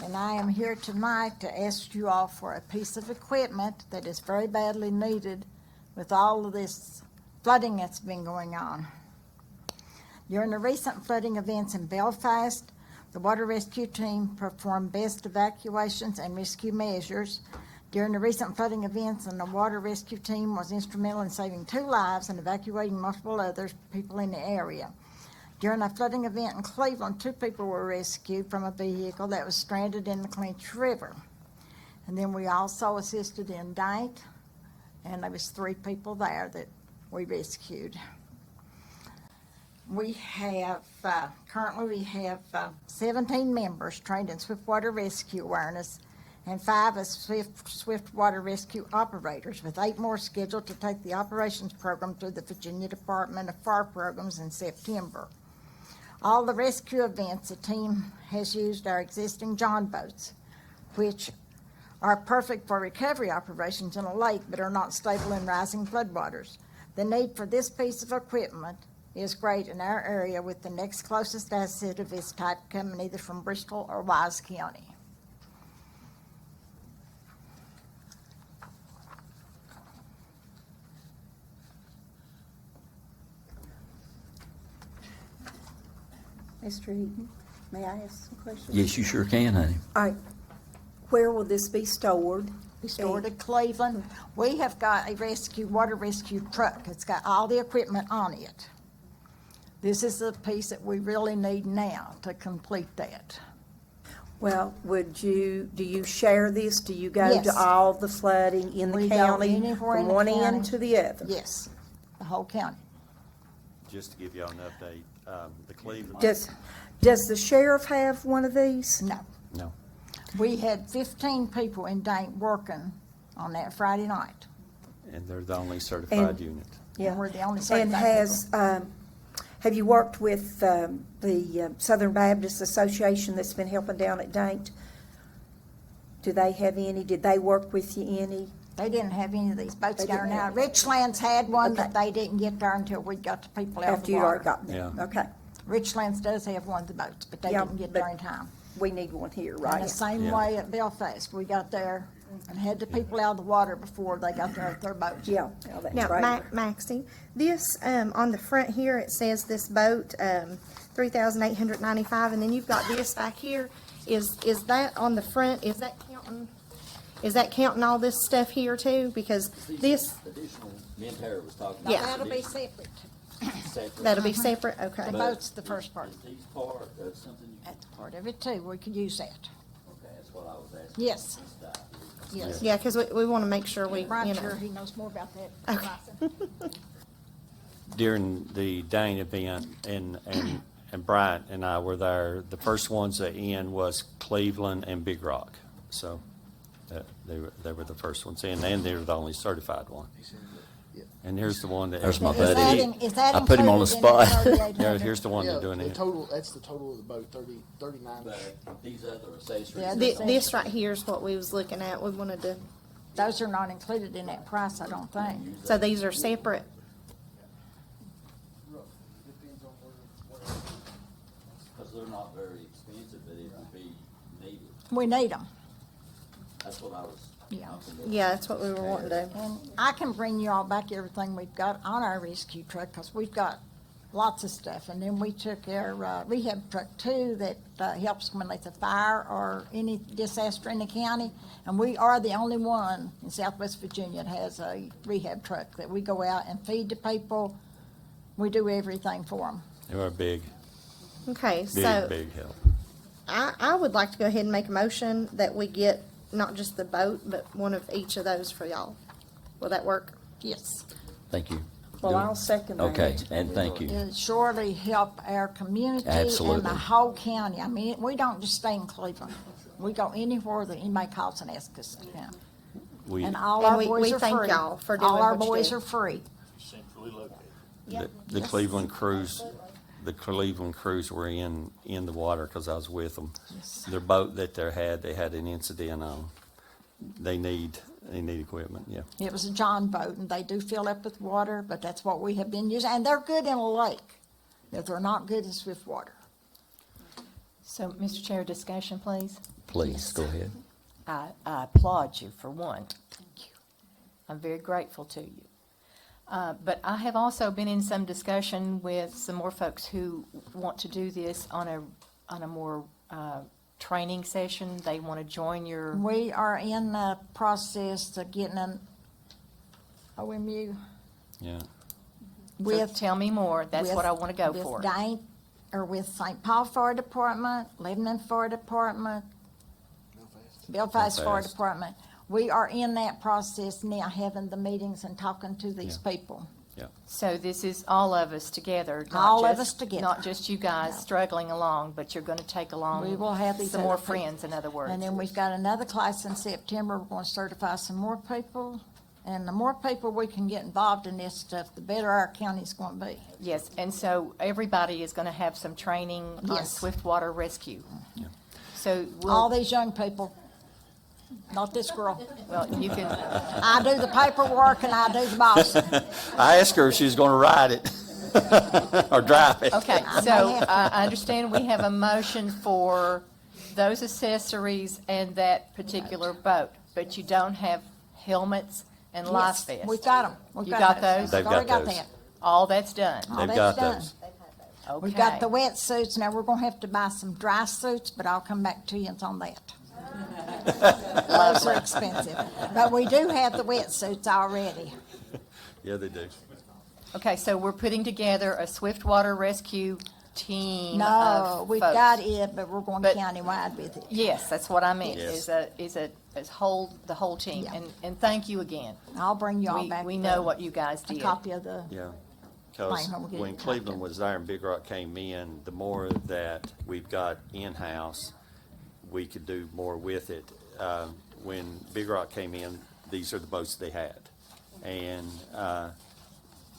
and I am here tonight to ask you all for a piece of equipment that is very badly needed with all of this flooding that's been going on. During the recent flooding events in Belfast, the water rescue team performed best evacuations and rescue measures. During the recent flooding events, and the water rescue team was instrumental in saving 2 lives and evacuating multiple other people in the area. During a flooding event in Cleveland, 2 people were rescued from a vehicle that was stranded in the Clinch River. And then we also assisted in Date, and there was 3 people there that we rescued. We have, currently we have 17 members trained in swiftwater rescue awareness and 5 as swiftwater rescue operators, with 8 more scheduled to take the operations program through the Virginia Department of Fire Programs in September. All the rescue events, the team has used our existing John boats, which are perfect for recovery operations in a lake but are not stable in rising floodwaters. The need for this piece of equipment is great in our area, with the next closest asset of this type coming either from Bristol or Wise County. Mr. Eaton, may I ask some questions? Yes, you sure can, honey. All right, where will this be stored? We stored at Cleveland. We have got a water rescue truck. It's got all the equipment on it. This is the piece that we really need now to complete that. Well, do you share this? Do you go Yes. to all the flooding in the We go county anywhere in from the one county. end to the other? Yes, the whole county. Just to give y'all an update, the Cleveland. Does the sheriff have one of these? No. No. We had 15 people in Dayton working on that Friday night. And they're the only certified And- unit. And we're the only And certified have you worked with the Southern Baptist Association that's been helping down at Dayton? Do they have any? Did they work with you any? They didn't have any of these boats They down didn't there now. have- Richlands had one, Okay. but they didn't get there until we got the people out of After the you water. already got them? Yeah. Okay. Richlands does have one of the boats, but they Yeah, didn't get but there in time. We need one here, And right? the same Yeah. way at Belfast, we got there and had the people out of the water before they got there with their boats. Yeah, that's Now, right. Maxie, this, on the front here, it says this boat, 3,895, and then you've got this back here. Is that on the front, is that counting all this stuff here too? Because this, Additional, me and Tara was talking. about Yeah. That'll be separate. that'll be separate, okay. The boat's the first part. Is these part, that's something you, That's part of it too. We could use that. okay, that's what I was asking. Yes. Stop. Yes. Yeah, because we want to make sure we, Brian's you know. sure he knows more about that. Okay. During the Dane event, and and Bryant and I were there. The first ones that in was Cleveland and Big Rock. So they were the first ones in, and they were the only certified one. And here's the one that. There's my Is buddy. that is that I put him on the included in the spot. 3,800? Here's the one Yeah, they're doing the it. total, that's the total of the boat, 39. These other accessories. Yeah, This right here is what we was looking at. We wanted to, Those are not included in that price, I don't think. so these are separate. Because they're not very expensive, but it would be needed. We need them. That's what I was. Yeah. Yeah, that's what we were wanting to. And I can bring you all back everything we've got on our rescue truck, because we've got lots of stuff. And then we took our rehab truck too, that helps when there's a fire or any disaster in the county. And we are the only one in Southwest Virginia that has a rehab truck, that we go out and feed the people. We do everything for them. They were big, Okay, so big help. I would like to go ahead and make a motion that we get not just the boat, but one of each of those for y'all. Will that work? Yes. Thank you. Well, I'll second that. Okay, and thank you. It'll surely help our community and Absolutely. the whole county. I mean, we don't just stay in Cleveland. We go anywhere that anybody calls and asks us. Yeah. We, And all And our we boys are thank free. y'all for doing All our what you boys do. are free. the Cleveland crews, were in the water because I was with them. Their boat that they had an incident on. They need equipment, yeah. It was a John boat, and they do fill up with water, but that's what we have been using. And they're good in a lake, but they're not good in swift water. So, Mr. Chair, discussion, please. Please, go ahead. I applaud you, for one. Thank you. I'm very grateful to you. But I have also been in some discussion with some more folks who want to do this on a more training session. They want to join your, We are in the process of getting an OMU Yeah. so with. tell me more. That's what I want to go with for. With St. Paul Fire Department, Lebanon Fire Department, Belfast Fire Belfast. Department. We are in that process now, having the meetings and talking to these people. So this is all of us together. not All of just- us together. Not just you guys No. struggling along, but you're going to take along We will have these some more other people. friends, in other words. And then we've got another class in September. We're going to certify some more people. And the more people we can get involved in this stuff, the better our county's going to be. Yes, and so everybody is going to have some training on Yes. swiftwater rescue. So All we'll, these young people, not this girl. well, you can, I do the paperwork and I do the boss. I asked her if she was going to ride it or drive it. okay, I may so have to. I understand we have a motion for those accessories and that particular boat, but you don't have helmets and life Yes, vests. we've got them. We've You got those? We've They've already got got those. that. All that's done. All They've that's got done. those. Okay. We've got the wetsuits. Now, we're going to have to buy some dry suits, but I'll come back to you on that. Those are expensive. But we do have the wetsuits already. Yeah, they do. Okay, so we're putting together a swiftwater rescue team No, of we've folks. got it, but we're going But- countywide with it. Yes, that's what I meant, Yes. is the whole team. Yeah. And thank you again. I'll bring you all back. We know what you guys A did. copy of the, Yeah, because Fine, we'll get when it Cleveland typed was there and Big Rock came in, the more that we've got in-house, we could do more with it. When Big Rock came in, these are the boats they had. And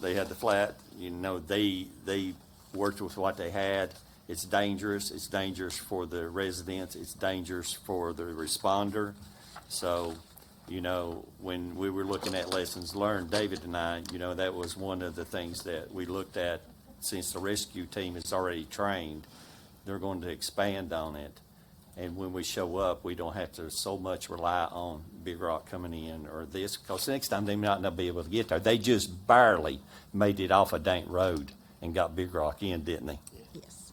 they had the flat, they worked with what they had. It's dangerous for the residents, it's dangerous for the responder. So, when we were looking at lessons learned, David and I, that was one of the things that we looked at. Since the rescue team is already trained, they're going to expand on it. And when we show up, we don't have to so much rely on Big Rock coming in or this, because next time they might not be able to get there. They just barely made it off a Dank Road and got Big Rock in, didn't they? yes.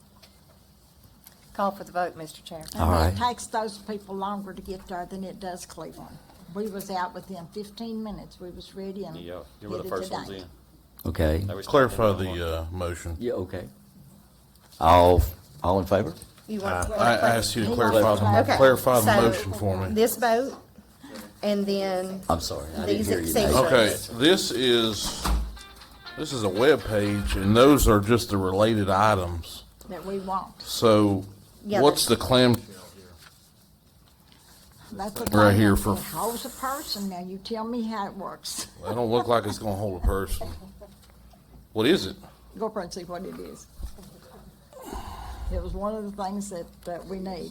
Call for the vote, Mr. Chair. All right. And it takes those people longer to get there than it does Cleveland. We was out within 15 minutes. We was ready and Yeah, you were the headed first to ones Dayton. in. Okay. They was Clarify standing on one. the motion. Yeah, okay. All in favor? You want I asked you to He clarify wants to Okay, clarify the so- motion for me. this boat, and then I'm sorry, I didn't These hear you. accessories. Okay, this is a web page, and those are just the related items. that we want. So Yeah, what's the clam? That's the Right thing, here it for- holds a person. Now you tell me how it works. That don't look like it's gonna hold a person. What is it? Go up and see what it is. It was one of the things that we need.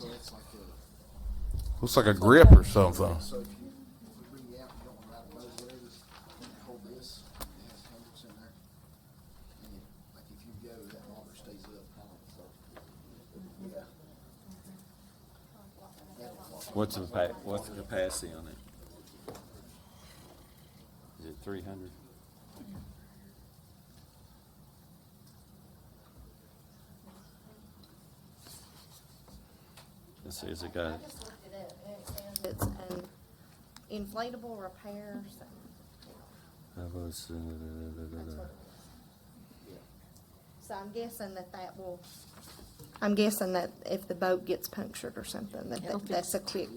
Looks like a grip or something. So if you bring you out, you don't want to ride the motor with us, hold this, it has handles in there. And like if you go, that water stays up. What's the capacity on it? Is it 300? Let's see, has it got? It's an inflatable repairs. That was, So I'm guessing that if the boat gets punctured or something, that's a quick.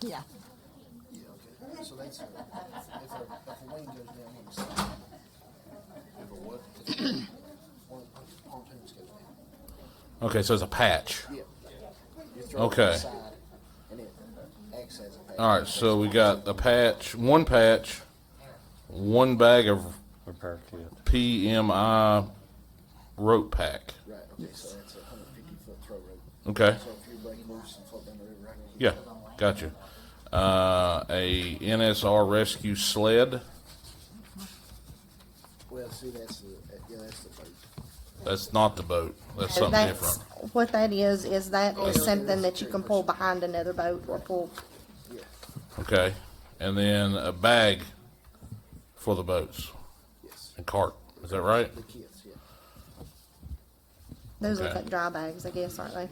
Yeah. Yeah, okay. So that's, if a wing goes down on the side, if a what? One of the pontoons goes down. Okay, so it's a patch. Yeah. You throw it on Okay. the side, and it acts as a patch. All right, so we got a patch, one bag of repair kit. PMI rope pack. Right, okay, so that's a 150-foot throw rope. Okay. So if you break loose and float down the river, right? Yeah, gotcha. A NSR rescue sled. Well, see, that's the boat. That's not the boat. That's something different. What that is that is something that you can pull behind another boat or pull. Yeah, Okay. And then a bag for the boats yes. and cart. Is that right? The kids, yeah. Those look Okay. like dry bags, I guess, aren't they?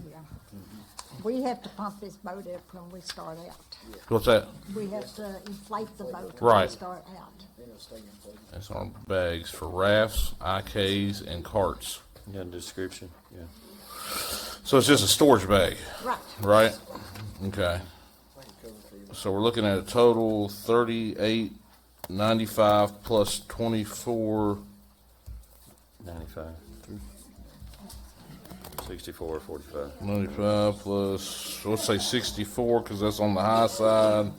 We have to pump this boat up when we start out. What's that? We have to inflate the boat when Right. we start out. Then it'll stay inflated. That's our bags for rafts, IKs, and carts. You got a description? Yeah. So it's just a storage bag, Right. right? Okay. I can cover for you. So we're looking at a total $38.95 plus 24. 95. 64 or 45. 95 plus, let's say 64 because that's on the high side,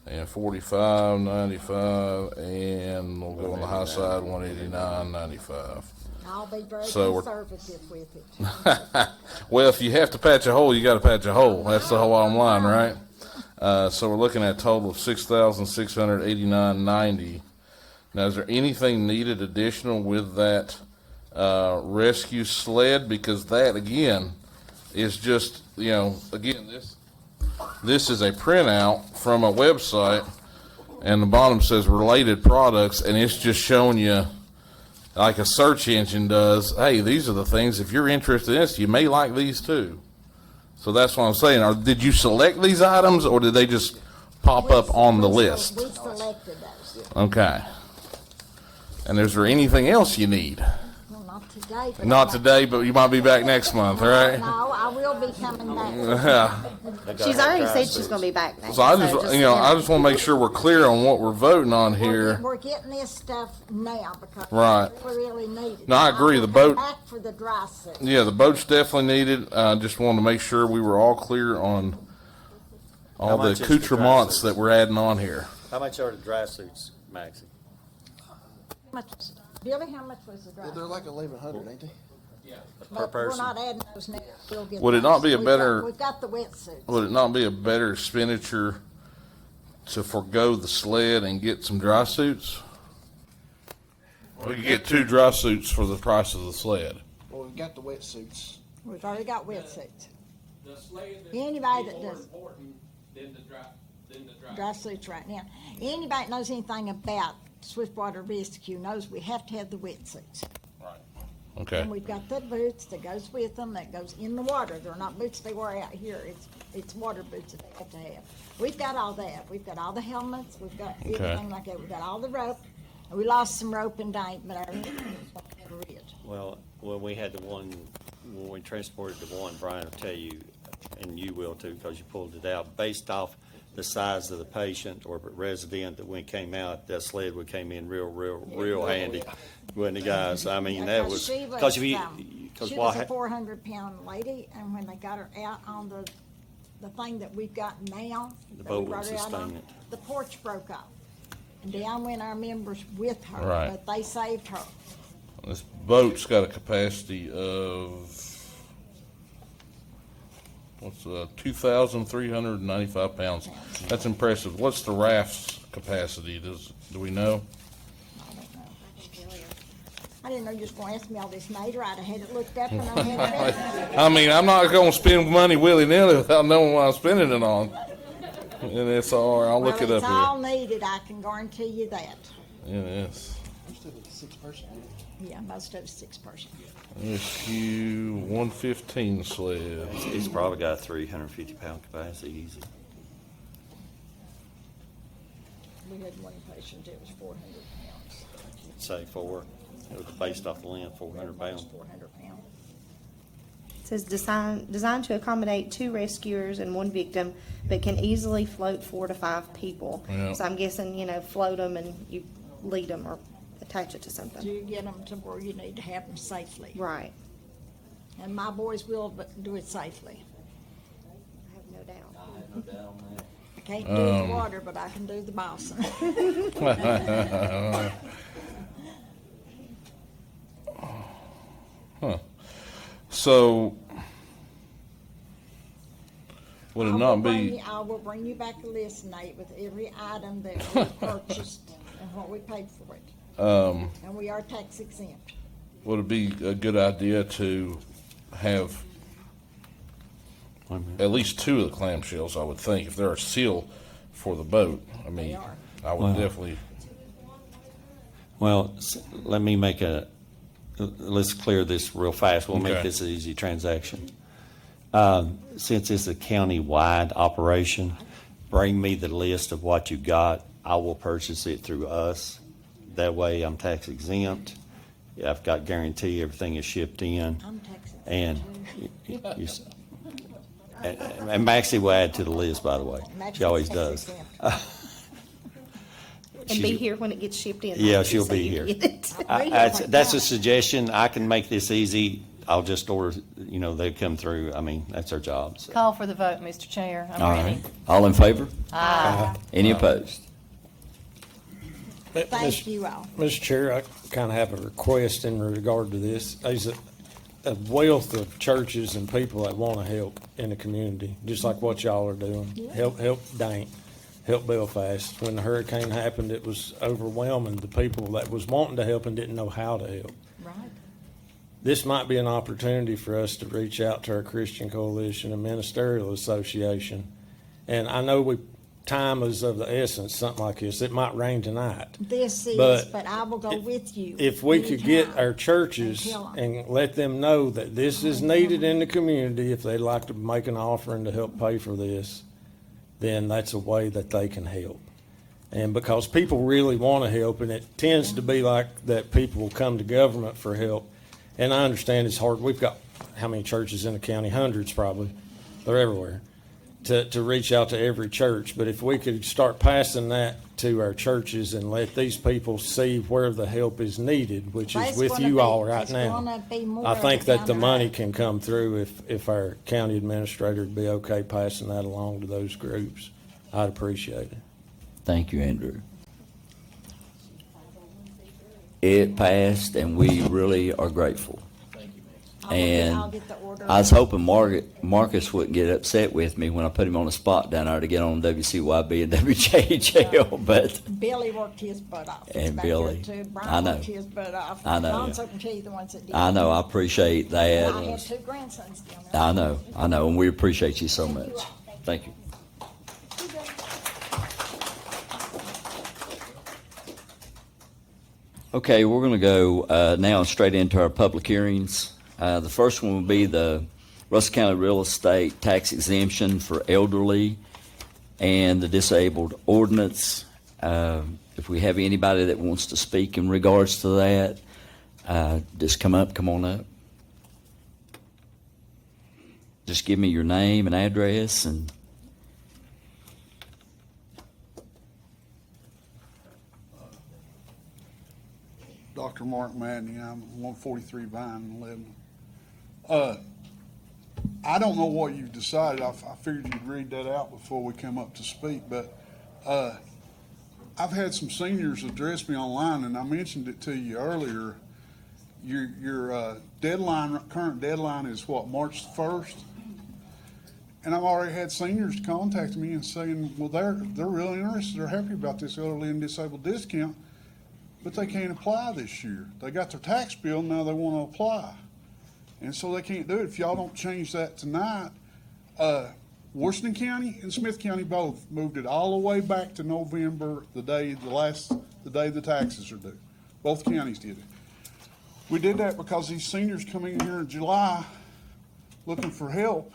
and 45, 95, and we'll go on the high side, 189.95. I'll be very So we're- conservative with it. Well, if you have to patch a hole, you got to patch a hole. That's the whole bottom line, right? So we're looking at a total of $6,689.90. Now, is there anything needed additional with that rescue sled? Because that again is just, again, this is a printout from a website, and the bottom says related products, and it's just showing you, like a search engine does, hey, these are the things, if you're interested in this, you may like these too. So that's what I'm saying. Did you select these items, or did they just pop up on the list? We selected those. Okay. And is there anything else you need? Well, not today. But Not today, but you might be back next month, all right? No, I will be coming back. Yeah. She's already said she's gonna be back now. So I just, I just want to make sure we're clear on what we're voting on here. We're getting this stuff now because Right. we really need it. No, I agree. The I'll boat- come back for the dry suit. Yeah, the boat's definitely needed. Just wanted to make sure we were all clear on all How the much is the accoutrements dry that we're adding on here. How much are the dry suits, Maxie? How much, Billy, how much was the dry Well, they're suit? like 1,100, ain't they? Per We're person? not adding those now. We'll get Would it those. not be a We've better- We've got the wetsuits. Would it not be a better expenditure to forego the sled and get some dry suits? We could get 2 dry suits for the price of the sled. Well, we've got the wetsuits. We've already got wetsuits. The sled is Anybody that more does- important than the dry. Dry suits right now. Anybody that knows anything about Swiftwater Rescue knows we have to have the wetsuits. Okay. And we've got the boots that goes with them, that goes in the water. They're not boots they wear out here. It's water boots that they have to have. We've got all that. We've got all the helmets. We've got Okay. everything like that. We've got all the rope. And we lost some rope and date, but our never is. Well, when we had when we transported the one, Brian will tell you, and you will too, because you pulled it out, based off the size of the patient or resident, that when it came out, that sled would came in real handy, wouldn't it, guys? I mean, that was, She because if you, because She what, was a 400-pound lady, and when they got her out on the thing that we've got now, The that boat we brought would her out on, sustain it. the porch broke off. And down went our members with her, Right. but they saved her. This boat's got a capacity of, 2,395 pounds. That's impressive. What's the raft's capacity? Do we know? I didn't know you was gonna ask me all this later. I'd have had it looked up and I had it. I mean, I'm not gonna spend money willy-nilly without knowing what I'm spending it on. And it's all right, I'll look it Well, it's all up needed, I can guarantee you that. here. It is. Yeah, most of it's 6-person. SQ 115 sled. it's probably got a 350-pound capacity easy. We had one patient, it was 400 pounds. Say 4, it was based off the length, 400 pounds. 400 pounds. It says designed to accommodate 2 rescuers and 1 victim, but can easily float 4 to 5 people. Yeah. So I'm guessing, float them and you lead them or attach it to Do something. you get them to where you need to have them safely? Right. And my boys will do it safely. I have no doubt. I can't do the water, but I can do the bossing. Huh. So, would it not be, I will bring you back a list, Nate, with every item that we purchased and what we paid for it. And we are tax exempt. would it be a good idea to have at least 2 of the clamshells, I would think, if they're a seal for the boat? I mean, are. I would Wow. definitely, Well, let me let's clear this real fast. We'll make Okay. this an easy transaction. Since it's a county-wide operation, bring me the list of what you got. I will purchase it through us. That way I'm tax exempt. I've got guarantee everything is shipped in. I'm tax exempt. And and Maxie will add to the list, by the way. She always does. And be here when it gets shipped in. Yeah, so she'll be you here. get it. That's a suggestion. I can make this easy. I'll just order, they come through. I mean, that's our job. So. Call for the vote, Mr. Chair. I'm All ready. right. All in favor? Aye. Any opposed? Thank you all. Mr. Chair, I kind of have a request in regard to this. There's a wealth of churches and people that want to help in the community, just like what y'all are doing. Help Dane, help Belfast. When the hurricane happened, it was overwhelming. The people that was wanting to help and didn't know how to help. Right. This might be an opportunity for us to reach out to our Christian Coalition and Ministerial Association. And I know time is of the essence, something like this. It might rain tonight. This is, But but I will go with you. If we could get anytime our churches and tell 'em. and let them know that this is needed in the community, if they'd like to make an offering to help pay for this, then that's a way that they can help. And because people really want to help, and it tends to be like that people will come to government for help. And I understand it's hard. We've got how many churches in the county? Hundreds probably. They're everywhere. To reach out to every church. But if we could start passing that to our churches and let these people see where the help is needed, which is It's with gonna you be- all right it's now. gonna be more I of think it that down the the money road. can come through if our county administrator would be okay passing that along to those groups. I'd appreciate it. Thank you, Andrew. It passed, and we really are grateful. I'll And get the order. I was hoping Marcus wouldn't get upset with me when I put him on the spot down there to get on WCYB and WJHL, but Billy worked his butt off. He's And back Billy. there too. I Brian know. worked his butt off. I know. Lonzo can tell you the ones that did. I know, I appreciate that. I had 2 grandsons down there. I know, and we appreciate you so much. Thank you. Okay, we're going to go now straight into our public hearings. The first one will be the Russell County Real Estate Tax Exemption for Elderly and the Disabled Ordinance. If we have anybody that wants to speak in regards to that, just come on up. Just give me your name and address and Dr. Mark Madney. I'm 143 Vine in Lebanon. I don't know what you've decided. I figured you'd read that out before we come up to speak, but I've had some seniors address me online, and I mentioned it to you earlier. Your current deadline is what, March 1st? And I've already had seniors contact me and saying, well, they're really interested. They're happy about this elderly and disabled discount, but they can't apply this year. They got their tax bill, now they want to apply. And so they can't do it. If y'all don't change that tonight, Washington County and Smith County both moved it all the way back to November, the day the taxes are due. Both counties did it. We did that because these seniors come in here in July looking for help,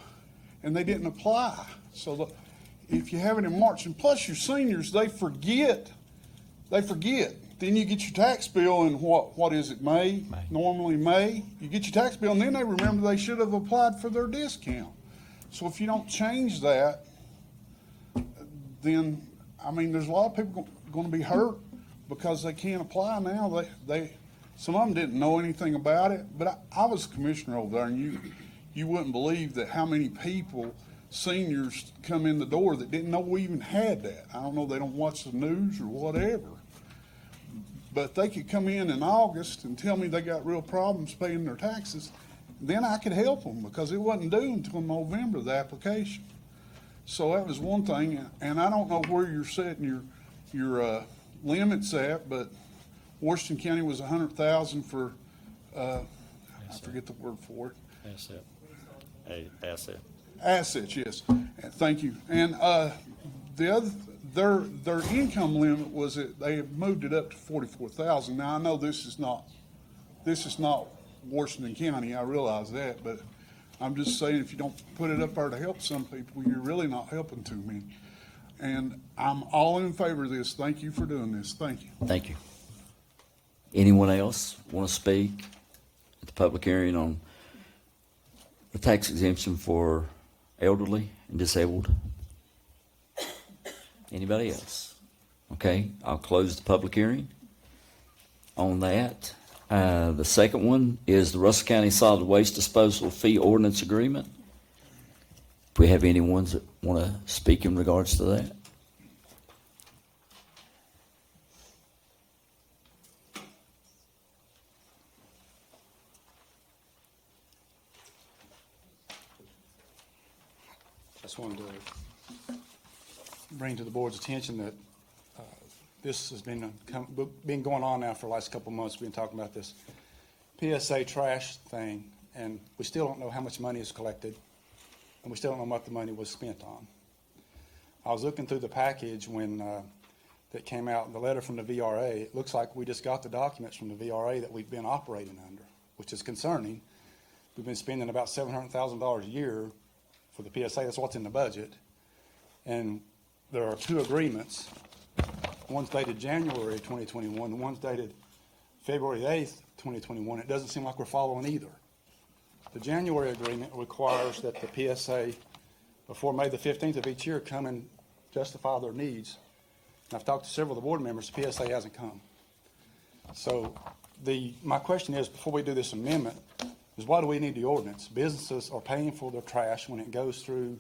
and they didn't apply. So if you have it in March, and plus your seniors, they forget. Then you get your tax bill in what is it, May? Normally May. You get your tax bill, and then they remember they should have applied for their discount. So if you don't change that, then, I mean, there's a lot of people going to be hurt because they can't apply now. Some of them didn't know anything about it, but I was a commissioner over there, and you wouldn't believe that how many people, seniors, come in the door that didn't know we even had that. I don't know, they don't watch the news or whatever. But they could come in August and tell me they got real problems paying their taxes. Then I could help them because it wasn't due until November, the application. So that was one thing. And I don't know where you're setting your limits at, but Washington County was $100,000 for, I forget the word for it. Asset. Assets, yes. Thank you. And the other, their income limit was that they moved it up to $44,000. Now I know this is not Washington County. I realize that, but I'm just saying if you don't put it up there to help some people, you're really not helping too many. And I'm all in favor of this. Thank you for doing this. Thank you. Thank you. Anyone else want to speak at the public hearing on the tax exemption for elderly and disabled? Anybody else? Okay, I'll close the public hearing on that. The second one is the Russell County Solid Waste Disposal Fee Ordinance Agreement. If we have anyone that want to speak in regards to that. Just wanted to bring to the board's attention that this has been going on now for the last couple of months. We've been talking about this PSA trash thing, and we still don't know how much money is collected, and we still don't know what the money was spent on. I was looking through the package when that came out, the letter from the VRA. It looks like we just got the documents from the VRA that we've been operating under, which is concerning. We've been spending about $700,000 a year for the PSA. That's what's in the budget. And there are two agreements. One's dated January 2021, and one's dated February 8th, 2021. It doesn't seem like we're following either. The January agreement requires that the PSA, before May the 15th of each year, come and justify their needs. And I've talked to several of the board members, the PSA hasn't come. So my question is, before we do this amendment, is why do we need the ordinance? Businesses are paying for their trash when it goes through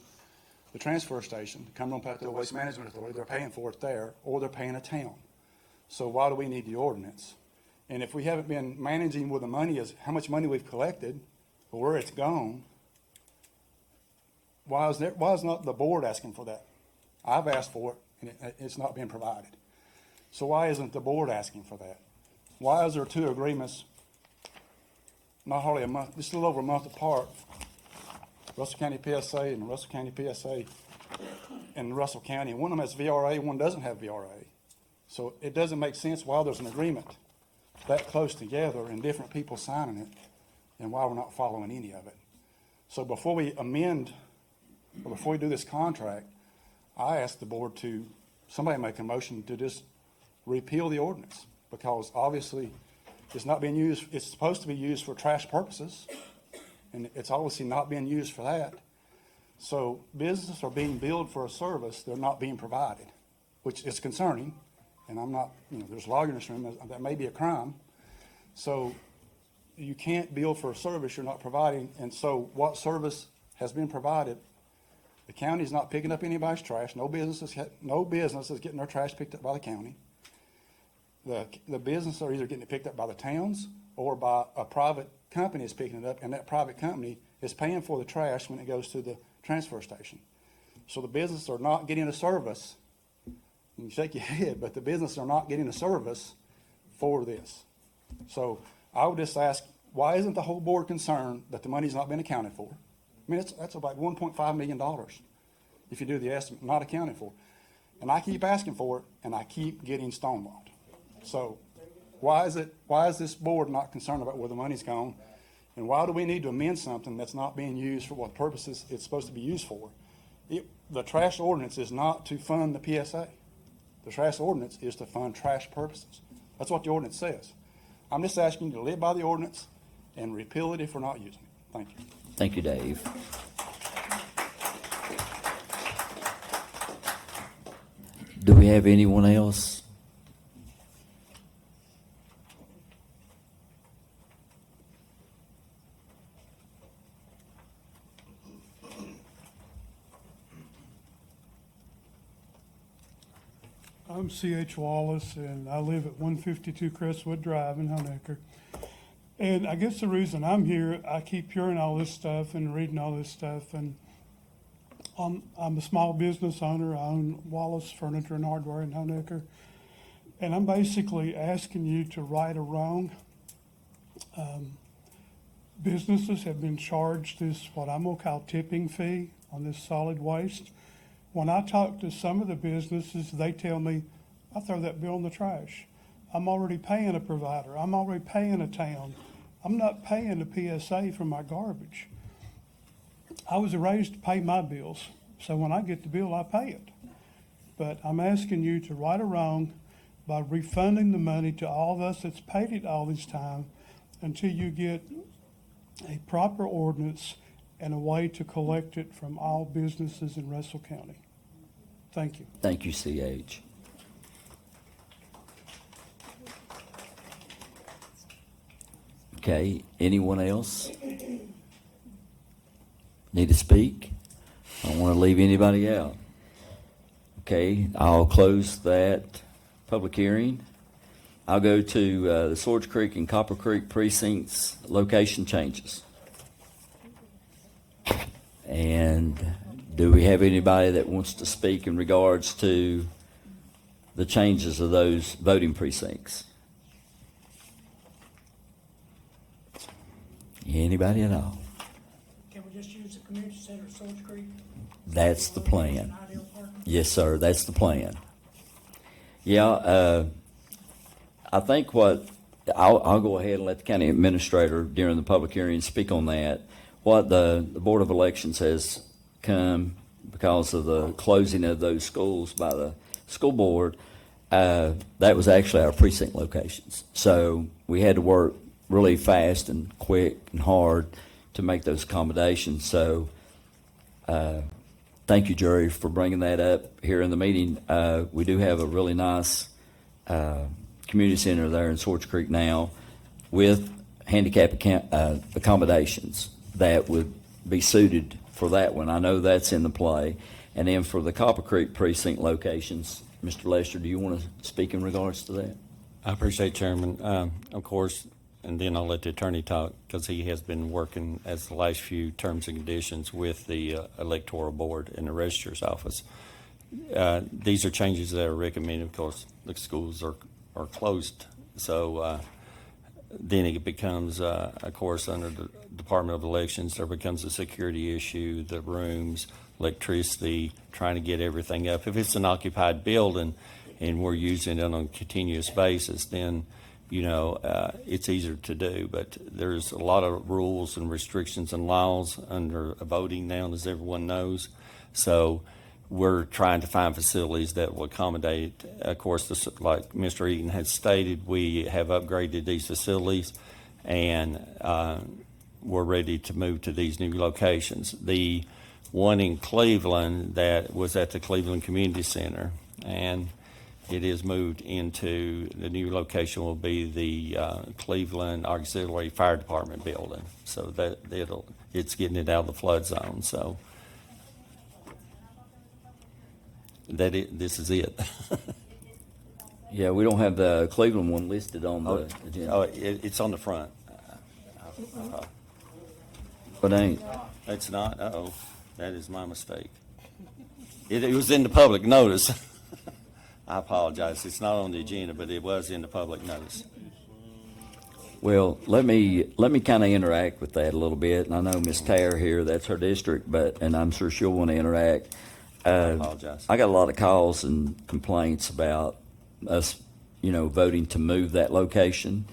the transfer station, Cumberland Pathway Waste Management Authority. They're paying for it there, or they're paying a town. So why do we need the ordinance? And if we haven't been managing with the money as how much money we've collected or where it's gone, why is not the board asking for that? I've asked for it, and it's not being provided. So why isn't the board asking for that? Why is there two agreements, not hardly a month, just a little over a month apart, Russell County PSA and Russell County PSA in Russell County? One of them has VRA, one doesn't have VRA. So it doesn't make sense why there's an agreement that close together and different people signing it, and why we're not following any of it. So before we amend, or before we do this contract, I asked the board to, somebody make a motion to just repeal the ordinance, because obviously it's not being used, it's supposed to be used for trash purposes, and it's obviously not being used for that. So businesses are being billed for a service they're not being provided, which is concerning. And I'm not, there's lawyers in this room, that may be a crime. So you can't bill for a service you're not providing, and so what service has been provided? The county's not picking up anybody's trash. No business is getting their trash picked up by the county. The businesses are either getting it picked up by the towns or by a private company is picking it up, and that private company is paying for the trash when it goes to the transfer station. So the businesses are not getting a service. You shake your head, but the businesses are not getting a service for this. So I would just ask, why isn't the whole board concerned that the money's not been accounted for? I mean, that's about $1.5 million if you do the estimate, not accounted for. And I keep asking for it, and I keep getting stonewalled. So why is this board not concerned about where the money's gone? And why do we need to amend something that's not being used for what purposes it's supposed to be used for? The trash ordinance is not to fund the PSA. The trash ordinance is to fund trash purposes. That's what the ordinance says. I'm just asking you to live by the ordinance and repeal it if we're not using it. Thank you. Thank you, Dave. Do we have anyone else? I'm C.H. Wallace, and I live at 152 Crestwood Drive in Honecker. And I guess the reason I'm here, I keep hearing all this stuff and reading all this stuff, and I'm a small business owner. I own Wallace Furniture and Hardware in Honecker. And I'm basically asking you to right a wrong. Businesses have been charged this, what I'm gonna call tipping fee on this solid waste. When I talk to some of the businesses, they tell me, I throw that bill in the trash. I'm already paying a provider. I'm already paying a town. I'm not paying a PSA for my garbage. I was raised to pay my bills, so when I get the bill, I pay it. But I'm asking you to right a wrong by refunding the money to all of us that's paid it all this time until you get a proper ordinance and a way to collect it from all businesses in Russell County. Thank you. Thank you, C.H. Okay, anyone else need to speak? I don't want to leave anybody out. Okay, I'll close that public hearing. I'll go to the Swords Creek and Copper Creek precincts location changes. And do we have anybody that wants to speak in regards to the changes of those voting precincts? Anybody at all? Can we just use the community center of Swords Creek? That's the plan. Yes, sir, that's the plan. Yeah, I think I'll go ahead and let the county administrator during the public hearing speak on that. What the Board of Elections has come because of the closing of those schools by the school board, that was actually our precinct locations. So we had to work really fast and quick and hard to make those accommodations. So thank you, Jerry, for bringing that up here in the meeting. We do have a really nice community center there in Swords Creek now with handicap accommodations that would be suited for that one. I know that's in the play. And then for the Copper Creek precinct locations, Mr. Lester, do you want to speak in regards to that? I appreciate, Chairman. Of course, and then I'll let the attorney talk because he has been working as the last few terms and conditions with the electoral board and the registrar's office. These are changes that are recommended because the schools are closed. So then it becomes, of course, under the Department of Elections, there becomes a security issue, the rooms, electricity, trying to get everything up. If it's an occupied building and we're using it on a continuous basis, then, it's easier to do. But there's a lot of rules and restrictions and laws under voting now, as everyone knows. So we're trying to find facilities that will accommodate. Of course, like Mr. Eaton has stated, we have upgraded these facilities, and we're ready to move to these new locations. The one in Cleveland that was at the Cleveland Community Center, and it is moved into, the new location will be the Cleveland Auxiliary Fire Department building. So that it's getting it out of the flood zone, so this is it. Yeah, we don't have the Cleveland one listed on the agenda. Oh, it's on the front. But ain't. It's not, uh-oh, that is my mistake. It was in the public notice. I apologize, it's not on the agenda, but it was in the public notice. Well, let me kind of interact with that a little bit. And I know Ms. Tare here, that's her district, and I'm sure she'll want to interact. I apologize. I got a lot of calls and complaints about us, voting to move that location.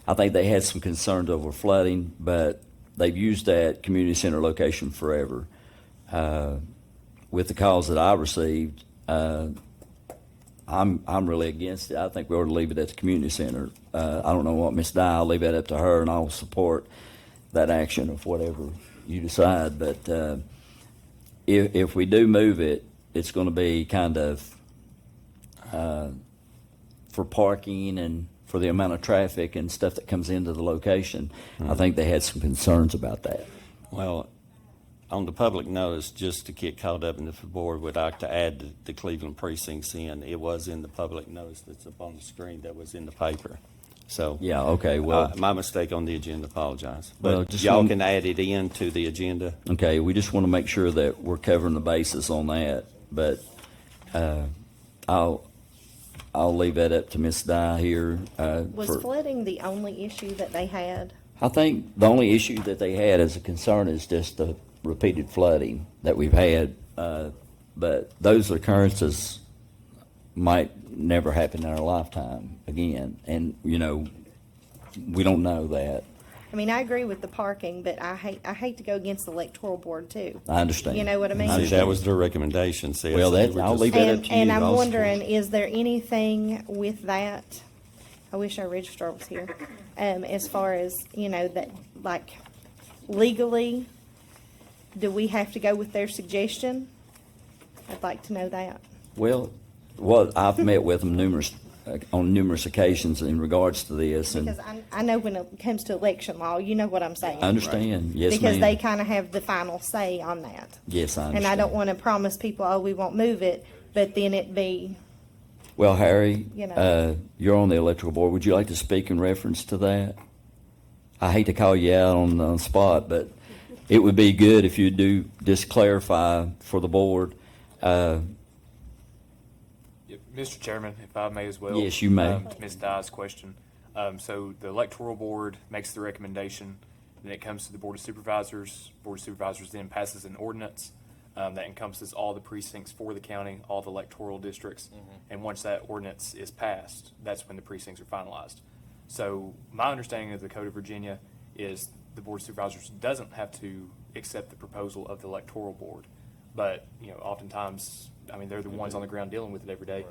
I think they had some concerns over flooding, but they've used that community center location forever. With the calls that I received, I'm really against it. I think we ought to leave it at the community center. I don't know what Ms. Dye, I'll leave that up to her, and I'll support that action of whatever you decide. But if we do move it, it's going to be kind of for parking and for the amount of traffic and stuff that comes into the location. I think they had some concerns about that. Well, on the public notice, just to get caught up in the board, would like to add the Cleveland precincts in. It was in the public notice that's up on the screen that was in the paper. So Yeah, okay, well, my mistake on the agenda, apologize. Well, But just y'all one- can add it into the agenda. okay, we just want to make sure that we're covering the bases on that. But I'll leave that up to Ms. Dye here. Was flooding the only issue that they had? I think the only issue that they had as a concern is just the repeated flooding that we've had. But those occurrences might never happen in our lifetime again. And, we don't know that. I mean, I agree with the parking, but I hate to go against the electoral board too. I understand. You know what I mean? See, that was their recommendation. See, Well, it's- I'll leave that up to you. And I'm I'll wondering, is there anything with that? I wish our registrar was here. As far as, that, like, legally, do we have to go with their suggestion? I'd like to know that. Well, I've met with them on numerous occasions in regards to this, and Because I know when it comes to election law, you know what I'm saying. I understand. Yes, Because ma'am. they kind of have the final say on that. Yes, I understand. And I don't want to promise people, oh, we won't move it, but then it be, Well, Harry, You you're on the electrical board. Would you like to speak in reference to that? I hate to call you out on the spot, but it would be good if you do just clarify for the board. Mr. Chairman, if I may as well. Yes, you may. To Ms. Dye's question. So the electoral board makes the recommendation, then it comes to the Board of Supervisors. Board of Supervisors then passes an ordinance that encompasses all the precincts for the county, all the electoral districts. And once that ordinance is passed, that's when the precincts are finalized. So my understanding of the Code of Virginia is the Board of Supervisors doesn't have to accept the proposal of the electoral board. But, oftentimes, they're the ones on the ground dealing with it every day.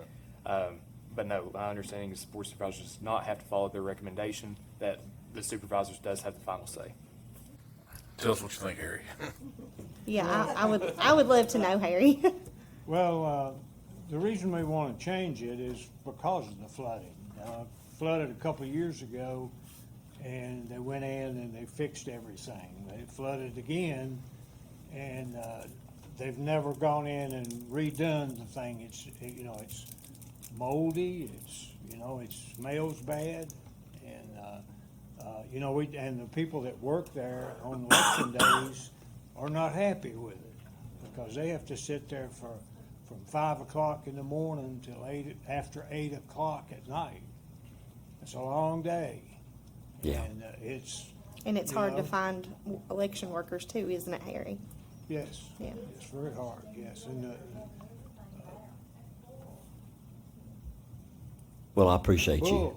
But no, my understanding is the Board of Supervisors does not have to follow their recommendation, that the supervisors does have the final say. Tell us what you think, Harry. yeah, I would love to know, Harry. Well, the reason we want to change it is because of the flooding. Flooded a couple of years ago, and they went in and they fixed everything. They flooded again, and they've never gone in and redone the thing. It's moldy. It smells bad, and and the people that work there on election days are not happy with it because they have to sit there from 5 o'clock in the morning till after 8 o'clock at night. It's a long day. Yeah. And it's. And it's hard to find election workers too, isn't it, Harry? Yes. Yeah. It's very hard, yes. And, Well, I appreciate you.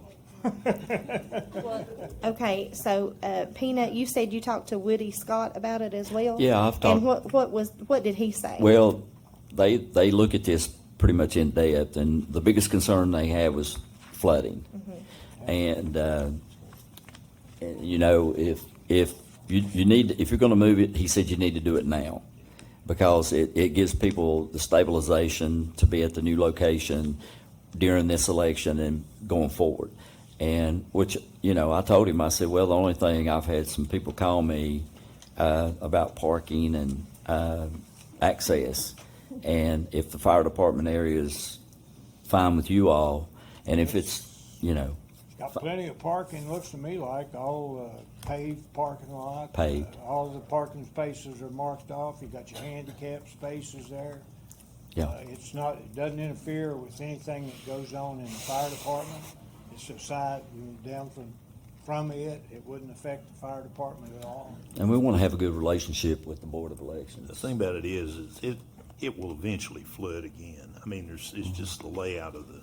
Okay, so Peanut, you said you talked to Woody Scott about it as well? Yeah, I've talked- And what did he say? Well, they look at this pretty much in depth, and the biggest concern they had was flooding. And if you're going to move it, he said you need to do it now, because it gives people the stabilization to be at the new location during this election and going forward. And which, you know, I told him, I said, well, the only thing, I've had some people call me about parking and access. And if the fire department area is fine with you all, and if it's, you know, Got plenty of parking, looks to me like, all paved parking lot. Paved. All the parking spaces are marked off, you got your handicap spaces there. Yeah. It's not, it doesn't interfere with anything that goes on in the fire department. It's a side, down from it, it wouldn't affect the fire department at all. and we want to have a good relationship with the Board of Elections. The thing about it is it will eventually flood again. I mean, it's just the layout of the,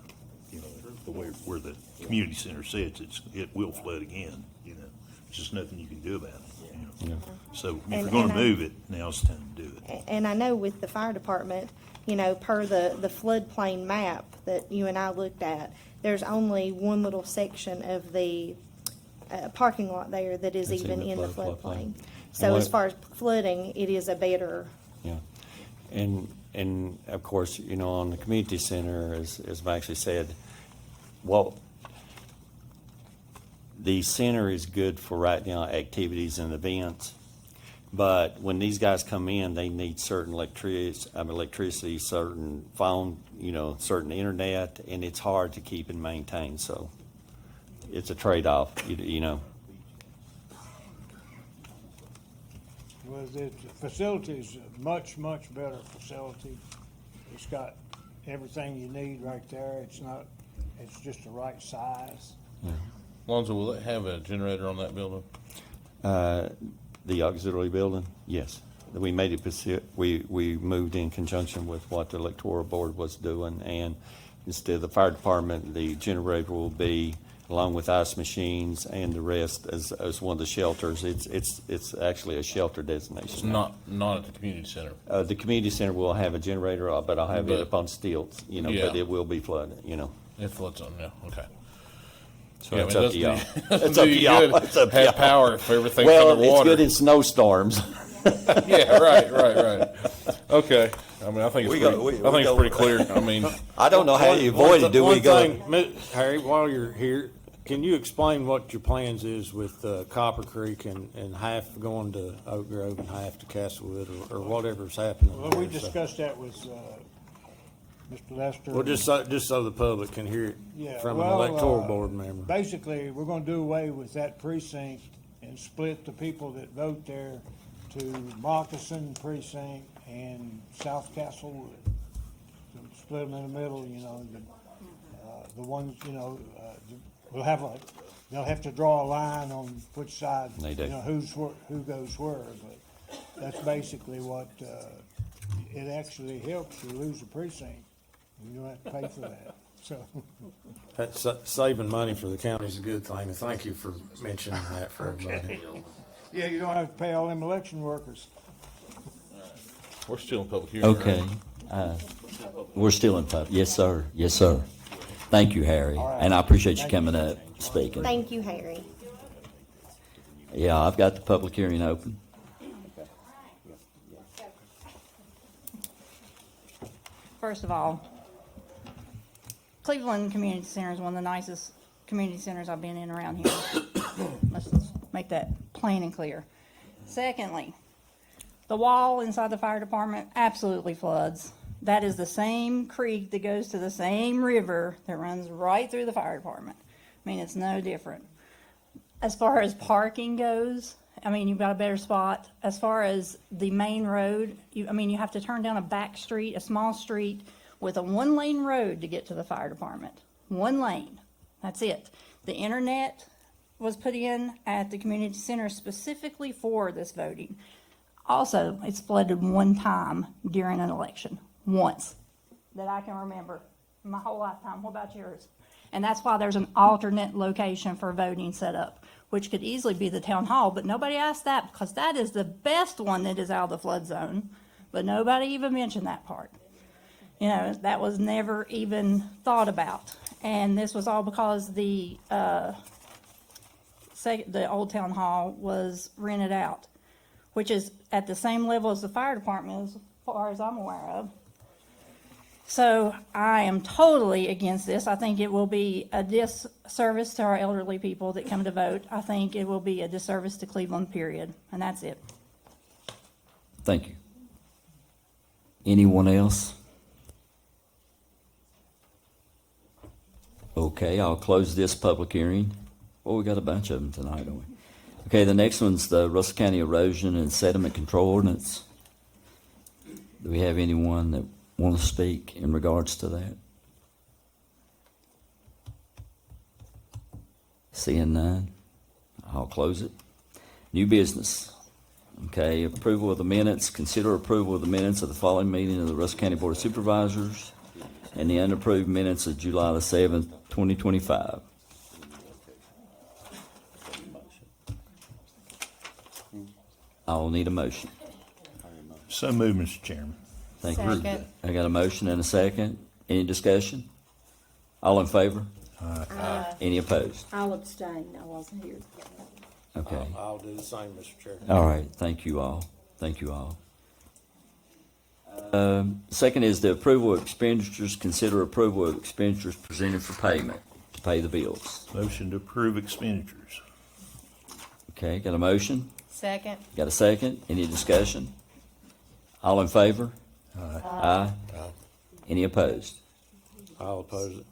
you know, the way where the community center sits, it will flood again, you know. There's just nothing you can do about it, you know. So if you're gonna move it, now's the time to do it. And I know with the fire department, you know, per the floodplain map that you and I looked at, there's only one little section of the parking lot there that is That's even in in the the floodplain. floodplain. So as far as flooding, it is a better, Yeah, and of course, you know, on the community center, as Maxie said, well, the center is good for right now activities and events, but when these guys come in, they need certain electricity, certain phone, you know, certain internet, and it's hard to keep and maintain, so it's a trade-off, you know. Well, the facility is a much, much better facility. It's got everything you need right there. It's just the right size. Lonzo, will it have a generator on that building? The auxiliary building, yes. We made it, we moved in conjunction with what the electoral board was doing, and instead of the fire department, the generator will be, along with ice machines and the rest, as one of the shelters. It's actually a shelter designation. It's not at the community center. The community center will have a generator, but I'll have it But- up on stilts, you know, Yeah. but it will be flooded, you know. It floods on, yeah, okay. So Yeah, it's I mean, up to y'all. doesn't It's do up to you y'all. good It's up to have y'all. power if everything's Well, underwater. it's good in snowstorms. Yeah, right. Okay. I mean, I think it's pretty clear. I mean, I don't know how you avoid it. Do we go? One thing, Harry, while you're here, can you explain what your plans is with Copper Creek and half going to Oak Grove and half to Castlewood or whatever's happening? Well, we there, so- discussed that with Mr. Lester. Well, just so the public can hear Yeah, it from an well, electoral board member. Basically, we're gonna do away with that precinct and split the people that vote there to Moccasin Precinct and South Castlewood. So split them in the middle, you know, the ones, you know, they'll have to draw a line on which side, They do. you know, who goes where, but that's basically what, it actually helps you lose a precinct. You don't have to pay for that, so. That's saving money for the county is a good thing, and thank you for mentioning that for everybody. Yeah, you don't have to pay all them election workers. we're still in public hearing. Okay. We're still in public. Yes, sir. Yes, sir. Thank you, Harry. And I appreciate you coming up, speaking. thank you, Harry. Yeah, I've got the public hearing open. First of all, Cleveland Community Center is one of the nicest community centers I've been in around here. Let's just make that plain and clear. Secondly, the wall inside the fire department absolutely floods. That is the same creek that goes to the same river that runs right through the fire department. I mean, it's no different. As far as parking goes, I mean, you've got a better spot. As far as the main road, you have to turn down a back street, a small street with a one-lane road to get to the fire department. One lane. That's it. The internet was put in at the community center specifically for this voting. Also, it's flooded one time during an election. Once. That I can remember in my whole lifetime. What about yours? And that's why there's an alternate location for voting set up, which could easily be the town hall, but nobody asked that because that is the best one that is out of the flood zone, but nobody even mentioned that part. You know, that was never even thought about. And this was all because the old town hall was rented out, which is at the same level as the fire department as far as I'm aware of. So I am totally against this. I think it will be a disservice to our elderly people that come to vote. I think it will be a disservice to Cleveland, period. And that's it. Thank you. Anyone else? Okay, I'll close this public hearing. Well, we got a bunch of them tonight, don't we? Okay, the next one's the Russell County Erosion and Sediment Control Ordinance. Do we have anyone that want to speak in regards to that? Seeing none, I'll close it. New business. Okay, approval of the minutes. Consider approval of the minutes of the following meeting of the Russell County Board of Supervisors and the unapproved minutes of July the 7th, 2025. I'll need a motion. So moved, Mr. Chairman. Thank you. Second. I got a motion and a second. Any discussion? All in favor? Any opposed? I'll abstain, I wasn't here. Okay. I'll do the same, Mr. Chair. All right. Thank you all. Thank you all. Second is the approval of expenditures. Consider approval of expenditures presented for payment to pay the bills. Motion to approve expenditures. Okay. Got a motion? Second. Got a second? Any discussion? All in favor? Aye. Any opposed? I'll oppose it.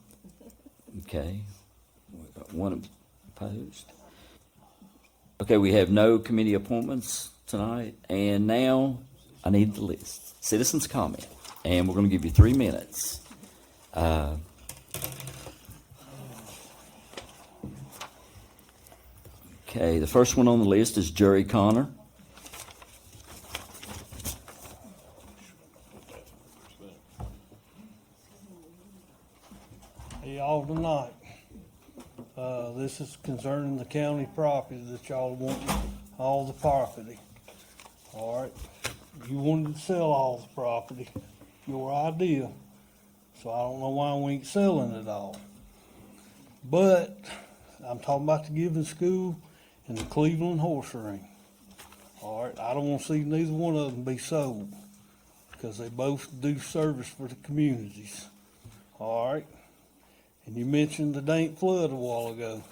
Okay. We got one opposed. Okay, we have no committee appointments tonight, and now I need the list. Citizens' comment, and we're going to give you 3 minutes. Okay, the first one on the list is Jerry Connor. Hey, y'all tonight. This is concerning the county property that y'all want, all the property. All right, you wanted to sell all the property, your idea. So I don't know why we ain't selling it all. But I'm talking about the Gibbon School and the Cleveland Horse Ring. All right, I don't want to see neither one of them be sold because they both do service for the communities. All right. And you mentioned the Dank flood a while ago.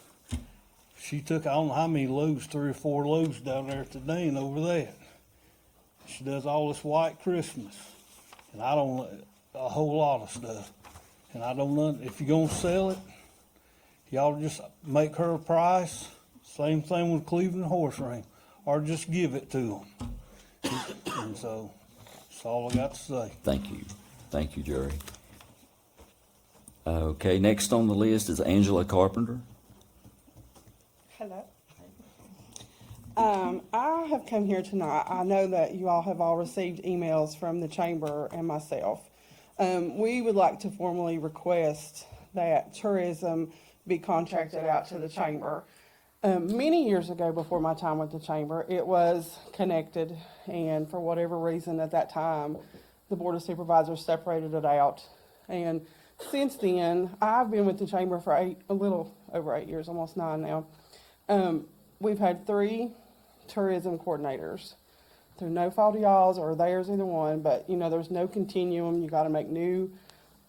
She took, I don't know how many loads, 3 or 4 loads down there at the Dane over that. She does all this white Christmas. And I don't, a whole lot of stuff. And I don't know, if you're gonna sell it, y'all just make her a price. Same thing with Cleveland Horse Ring. Or just give it to them. And so, that's all I got to say. Thank you. Thank you, Jerry. Okay, next on the list is Angela Carpenter. Hello. I have come here tonight. I know that you all have all received emails from the chamber and myself. We would like to formally request that tourism be contracted out to the chamber. Many years ago, before my time with the chamber, it was connected, and for whatever reason at that time, the Board of Supervisors separated it out. And since then, I've been with the chamber for a little over 8 years, almost 9 now. We've had 3 tourism coordinators. Through no fault of y'all's or theirs, either one, but you know, there's no continuum. You got to make new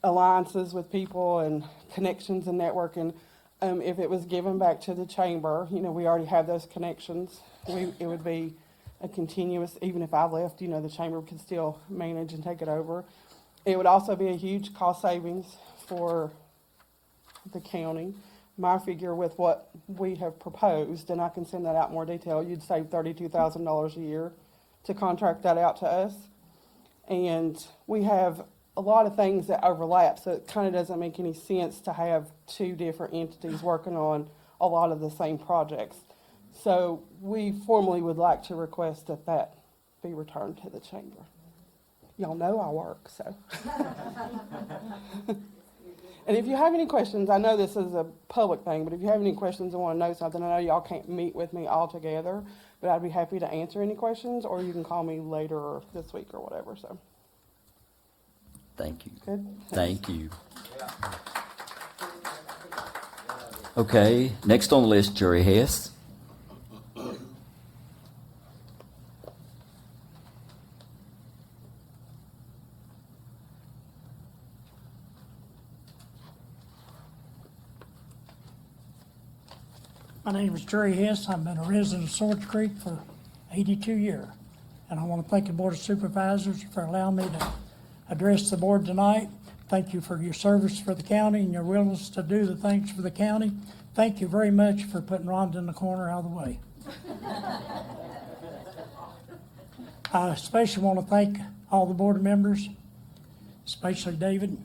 alliances with people and connections and networking. If it was given back to the chamber, you know, we already have those connections. It would be a continuous, even if I left, you know, the chamber could still manage and take it over. It would also be a huge cost savings for the county. My figure with what we have proposed, and I can send that out in more detail, you'd save $32,000 a year to contract that out to us. And we have a lot of things that overlap, so it kind of doesn't make any sense to have 2 different entities working on a lot of the same projects. So we formally would like to request that that be returned to the chamber. Y'all know I work, so. And if you have any questions, I know this is a public thing, but if you have any questions and want to know something, I know y'all can't meet with me all together, but I'd be happy to answer any questions, or you can call me later or this week or whatever, so. Thank you. Good. Thank you. Okay, next on the list, Jerry Hess. My name is Jerry Hess. I've been a resident of Swords Creek for 82 years. And I want to thank the Board of Supervisors for allowing me to address the board tonight. Thank you for your service for the county and your willingness to do the things for the county. Thank you very much for putting Rhonda in the corner out of the way. I especially want to thank all the board members, especially David,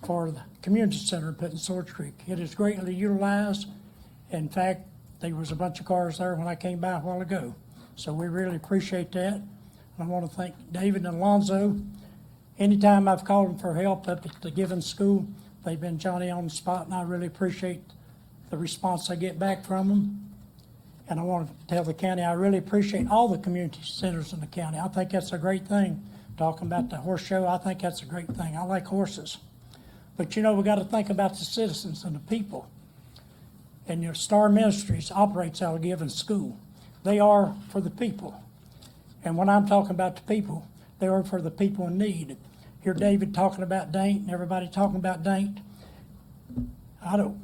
for the community center put in Swords Creek. It is greatly utilized. In fact, there was a bunch of cars there when I came by a while ago. So we really appreciate that. And I want to thank David and Alonzo. Anytime I've called them for help up at the given school, they've been Johnny on the spot, and I really appreciate the response I get back from them. And I want to tell the county, I really appreciate all the community centers in the county. I think that's a great thing. Talking about the horse show, I think that's a great thing. I like horses. But you know, we got to think about the citizens and the people. And your Star Ministries operates out of a given school. They are for the people. And when I'm talking about the people, they are for the people in need. Hear David talking about Daint and everybody talking about Daint.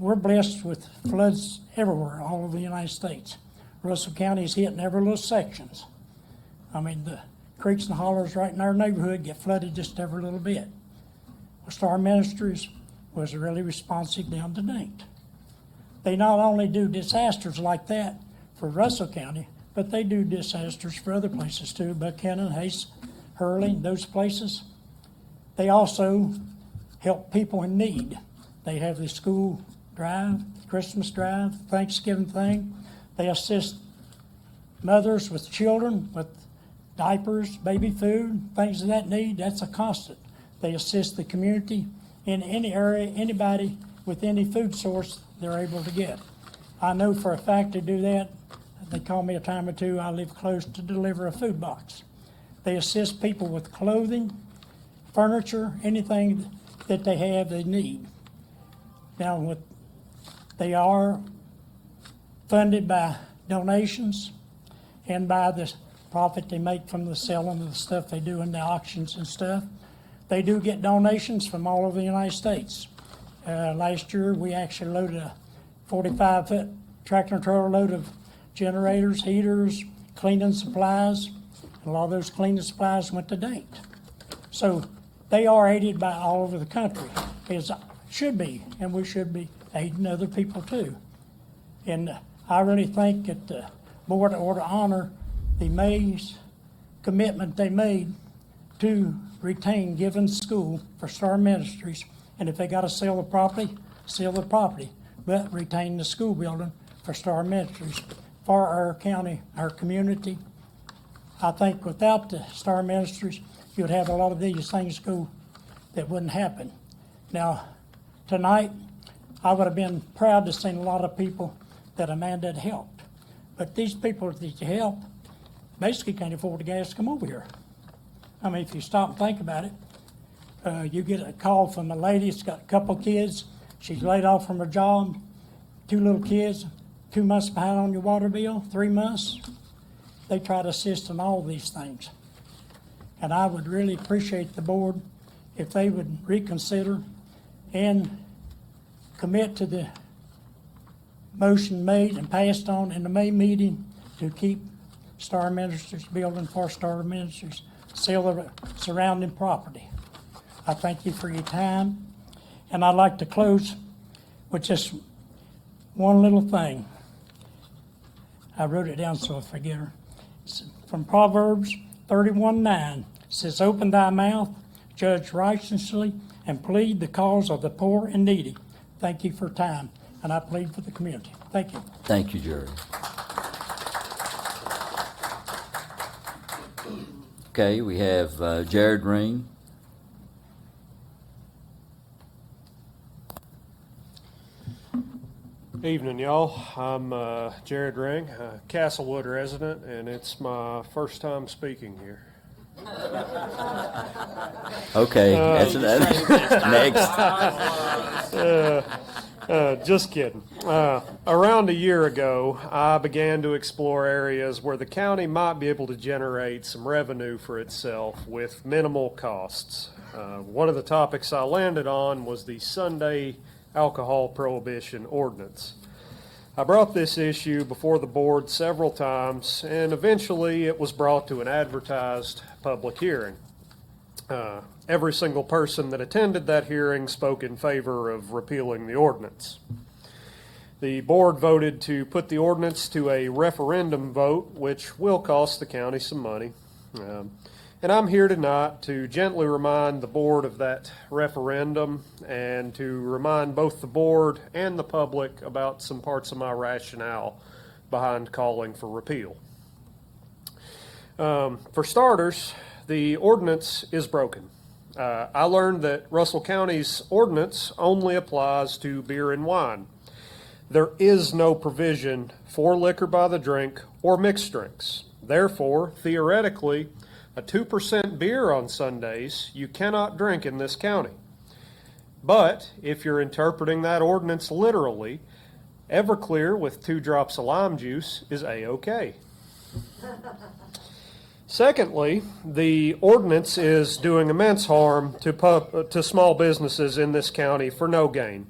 We're blessed with floods everywhere, all over the United States. Russell County is hit in every little sections. I mean, the creeks and hollers right in our neighborhood get flooded just every little bit. Well, Star Ministries was really responsive down to Daint. They not only do disasters like that for Russell County, but they do disasters for other places too, Buchanan, Hayes, Hurley, those places. They also help people in need. They have the school drive, Christmas drive, Thanksgiving thing. They assist mothers with children, with diapers, baby food, things of that need. That's a constant. They assist the community in any area, anybody with any food source they're able to get. I know for a fact they do that. They call me a time or two. I live close to deliver a food box. They assist people with clothing, furniture, anything that they have they need. Now, they are funded by donations and by the profit they make from the selling of the stuff they do in the auctions and stuff. They do get donations from all over the United States. Last year, we actually loaded a 45-foot tractor trailer load of generators, heaters, cleaning supplies. And a lot of those cleaning supplies went to Daint. So they are aided by all over the country, as should be, and we should be aiding other people too. And I really think that the board ought to honor the May's commitment they made to retain Given School for Star Ministries. And if they got to sell the property, but retain the school building for Star Ministries for our county, our community. I think without the Star Ministries, you'd have a lot of these things go that wouldn't happen. Now, tonight, I would have been proud to see a lot of people that Amanda had helped. But these people that you help basically can't afford the gas to come over here. I mean, if you stop and think about it, you get a call from a lady that's got a couple of kids. She's laid off from her job, 2 little kids, 2 months behind on your water bill, 3 months. They try to assist in all these things. And I would really appreciate the board if they would reconsider and commit to the motion made and passed on in the May meeting to keep Star Ministries building for Star Ministries, sell the surrounding property. I thank you for your time, and I'd like to close with just one little thing. I wrote it down so I forget her. It's from Proverbs 31:9 says, "Open thy mouth, judge righteously, and plead the cause of the poor and needy." Thank you for time, and I plead for the community. Thank you. Thank you, Jerry. Okay, we have Jared Ring. Evening, y'all. I'm Jared Ring, a Castlewood resident, and it's my first time speaking here. Okay, that's next. Just kidding. Around a year ago, I began to explore areas where the county might be able to generate some revenue for itself with minimal costs. One of the topics I landed on was the Sunday alcohol prohibition ordinance. I brought this issue before the board several times, and eventually it was brought to an advertised public hearing. Every single person that attended that hearing spoke in favor of repealing the ordinance. The board voted to put the ordinance to a referendum vote, which will cost the county some money. And I'm here tonight to gently remind the board of that referendum and to remind both the board and the public about some parts of my rationale behind calling for repeal. For starters, the ordinance is broken. I learned that Russell County's ordinance only applies to beer and wine. There is no provision for liquor by the drink or mixed drinks. Therefore, theoretically, a 2% beer on Sundays you cannot drink in this county. But if you're interpreting that ordinance literally, Everclear with 2 drops of lime juice is A-OK. Secondly, the ordinance is doing immense harm to small businesses in this county for no gain.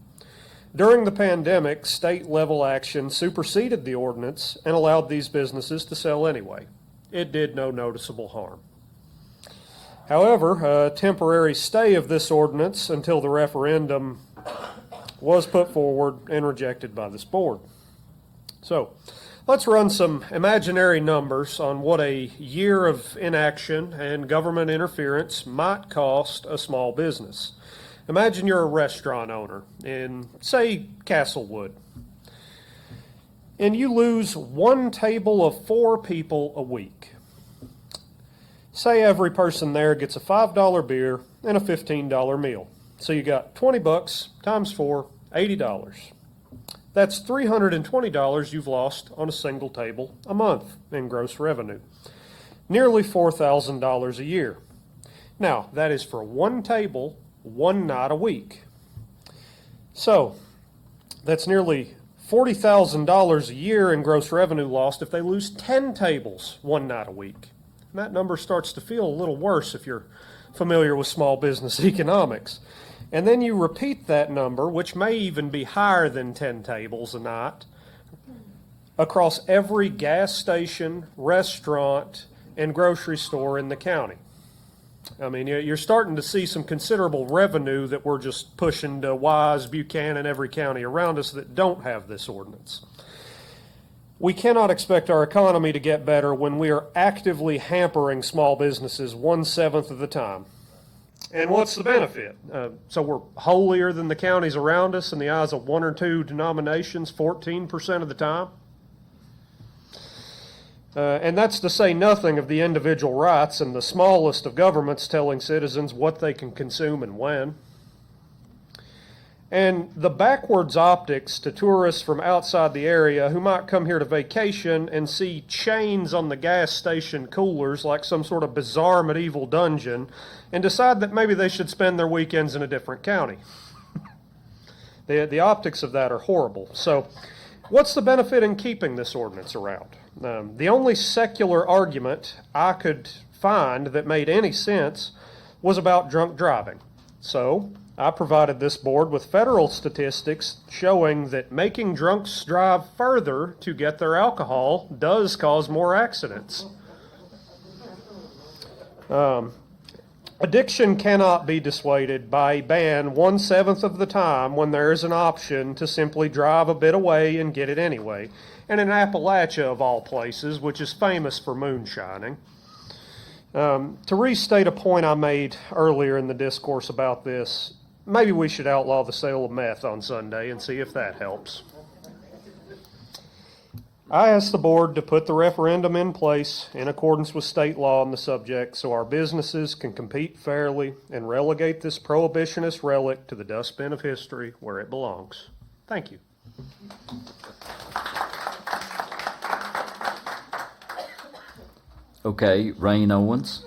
During the pandemic, state-level action superseded the ordinance and allowed these businesses to sell anyway. It did no noticeable harm. However, a temporary stay of this ordinance until the referendum was put forward and rejected by this board. So, let's run some imaginary numbers on what a year of inaction and government interference might cost a small business. Imagine you're a restaurant owner in, say, Castlewood, and you lose 1 table of 4 people a week. Say every person there gets a $5 beer and a $15 meal. So you got $20 times 4, $80. That's $320 you've lost on a single table a month in gross revenue. Nearly $4,000 a year. Now, that is for 1 table, 1 night a week. So, that's nearly $40,000 a year in gross revenue lost if they lose 10 tables 1 night a week. And that number starts to feel a little worse if you're familiar with small business economics. And then you repeat that number, which may even be higher than 10 tables a night, across every gas station, restaurant, and grocery store in the county. I mean, you're starting to see some considerable revenue that we're just pushing to Wise, Buchanan, every county around us that don't have this ordinance. We cannot expect our economy to get better when we are actively hampering small businesses 1/7 of the time. And what's the benefit? So we're holier than the counties around us in the eyes of 1 or 2 denominations 14% of the time? And that's to say nothing of the individual rights and the smallest of governments telling citizens what they can consume and when. And the backwards optics to tourists from outside the area who might come here to vacation and see chains on the gas station coolers like some sort of bizarre medieval dungeon and decide that maybe they should spend their weekends in a different county. The optics of that are horrible. So what's the benefit in keeping this ordinance around? The only secular argument I could find that made any sense was about drunk driving. So I provided this board with federal statistics showing that making drunks drive further to get their alcohol does cause more accidents. Addiction cannot be dissuaded by a ban 1/7 of the time when there is an option to simply drive a bit away and get it anyway. And in Appalachia, of all places, which is famous for moonshining. To restate a point I made earlier in the discourse about this, maybe we should outlaw the sale of meth on Sunday and see if that helps. I asked the board to put the referendum in place in accordance with state law on the subject so our businesses can compete fairly and relegate this prohibitionist relic to the dustbin of history where it belongs. Thank you. Okay, Rain Owens.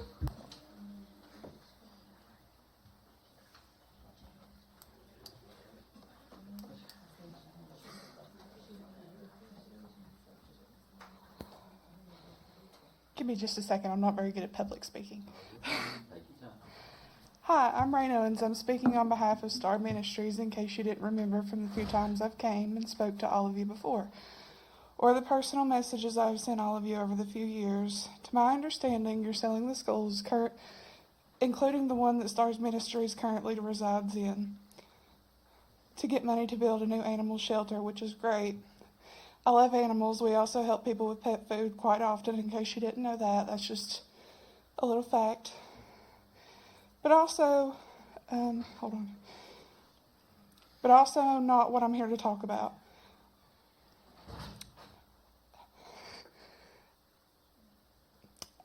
Give me just a second. I'm not very good at public speaking. Hi, I'm Rain Owens. I'm speaking on behalf of Star Ministries in case you didn't remember from the few times I've came and spoke to all of you before, or the personal messages I've sent all of you over the few years. To my understanding, you're selling the schools, including the one that Stars Ministries currently resides in, to get money to build a new animal shelter, which is great. I love animals. We also help people with pet food quite often, in case you didn't know that. That's just a little fact. But also, hold on. But also not what I'm here to talk about.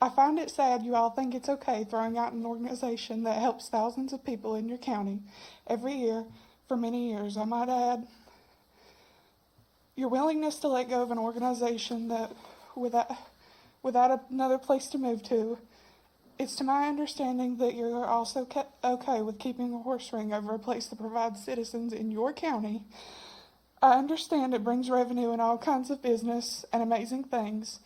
I find it sad you all think it's okay throwing out an organization that helps thousands of people in your county every year for many years. I might add, your willingness to let go of an organization that without another place to move to. It's to my understanding that you're also okay with keeping a horse ring over a place that provides citizens in your county. I understand it brings revenue and all kinds of business and amazing things,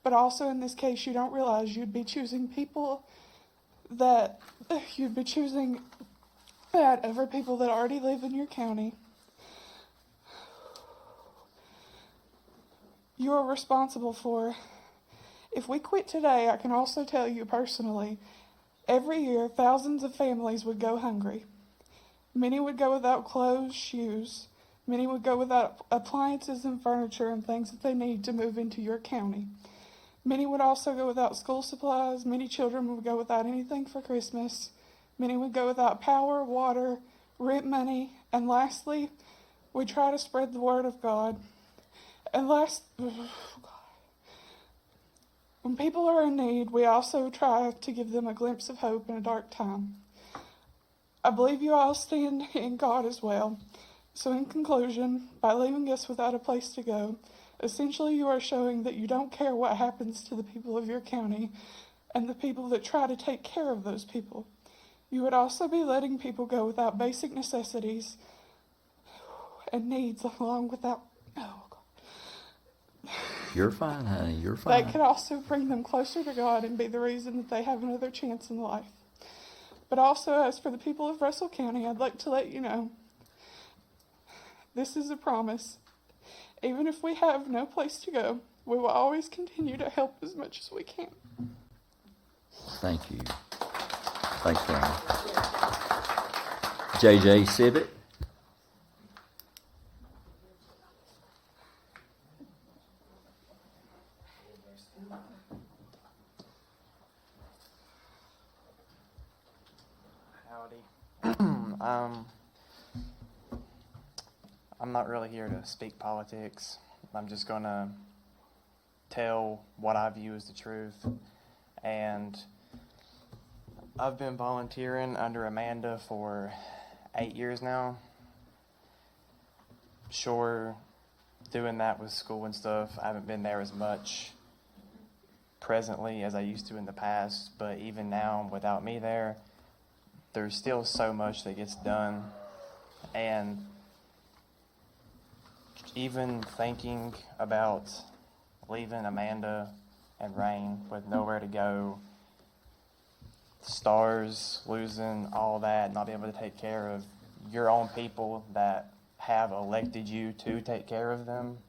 but also in this case you don't realize you'd be choosing that over people that already live in your county. You are responsible for. If we quit today, I can also tell you personally, every year thousands of families would go hungry. Many would go without clothes, shoes. Many would go without appliances and furniture and things that they need to move into your county. Many would also go without school supplies. Many children would go without anything for Christmas. Many would go without power, water, rent money. And lastly, we try to spread the word of God. And when people are in need, we also try to give them a glimpse of hope in a dark time. I believe you all stand in God as well. So in conclusion, by leaving us without a place to go, essentially you are showing that you don't care what happens to the people of your county and the people that try to take care of those people. You would also be letting people go without basic necessities and needs along without... You're fine, honey. You're fine. That could also bring them closer to God and be the reason that they have another chance in life. But also, as for the people of Russell County, I'd like to let you know, this is a promise. Even if we have no place to go, we will always continue to help as much as we can. Thank you. Thanks, Ron. JJ Sibbett. I'm not really here to speak politics. I'm just going to tell what I view as the truth. And I've been volunteering under Amanda for 8 years now. Sure, doing that with school and stuff, I haven't been there as much presently as I used to in the past, but even now, without me there, there's still so much that gets done. And even thinking about leaving Amanda and Rain with nowhere to go, Stars losing all that, not being able to take care of your own people that have elected you to take care of them.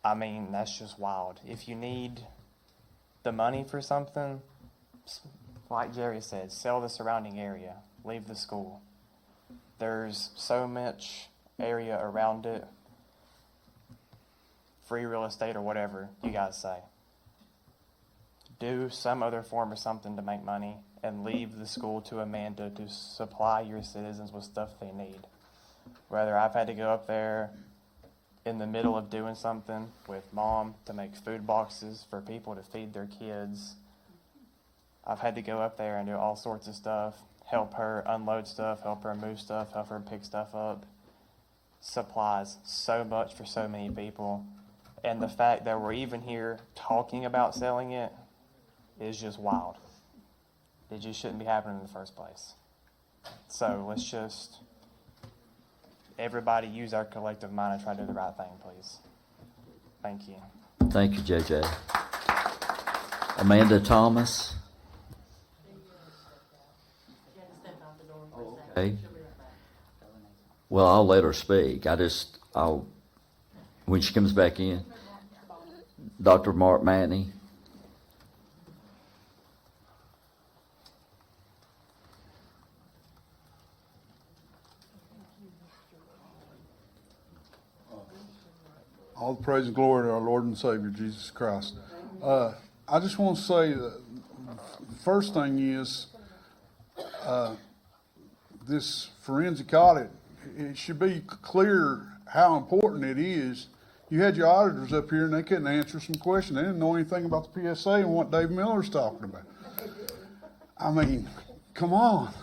I mean, that's just wild. If you need the money for something, like Jerry said, sell the surrounding area, leave the school. There's so much area around it, free real estate or whatever you guys say. Do some other form or something to make money and leave the school to Amanda to supply your citizens with stuff they need. Whether I've had to go up there in the middle of doing something with Mom to make food boxes for people to feed their kids. I've had to go up there and do all sorts of stuff, help her unload stuff, help her move stuff, help her pick stuff up. Supplies so much for so many people. And the fact that we're even here talking about selling it is just wild. It just shouldn't be happening in the first place. So let's just, everybody use our collective mind and try to do the right thing, please. Thank you. Thank you, JJ. Amanda Thomas. Okay. Well, I'll let her speak. When she comes back in, Dr. Mark Matney. All the praise and glory to our Lord and Savior, Jesus Christ. I just want to say that the first thing is this forensic audit, it should be clear how important it is. You had your auditors up here and they couldn't answer some questions. They didn't know anything about the PSA and what Dave Miller's talking about. I mean, come on.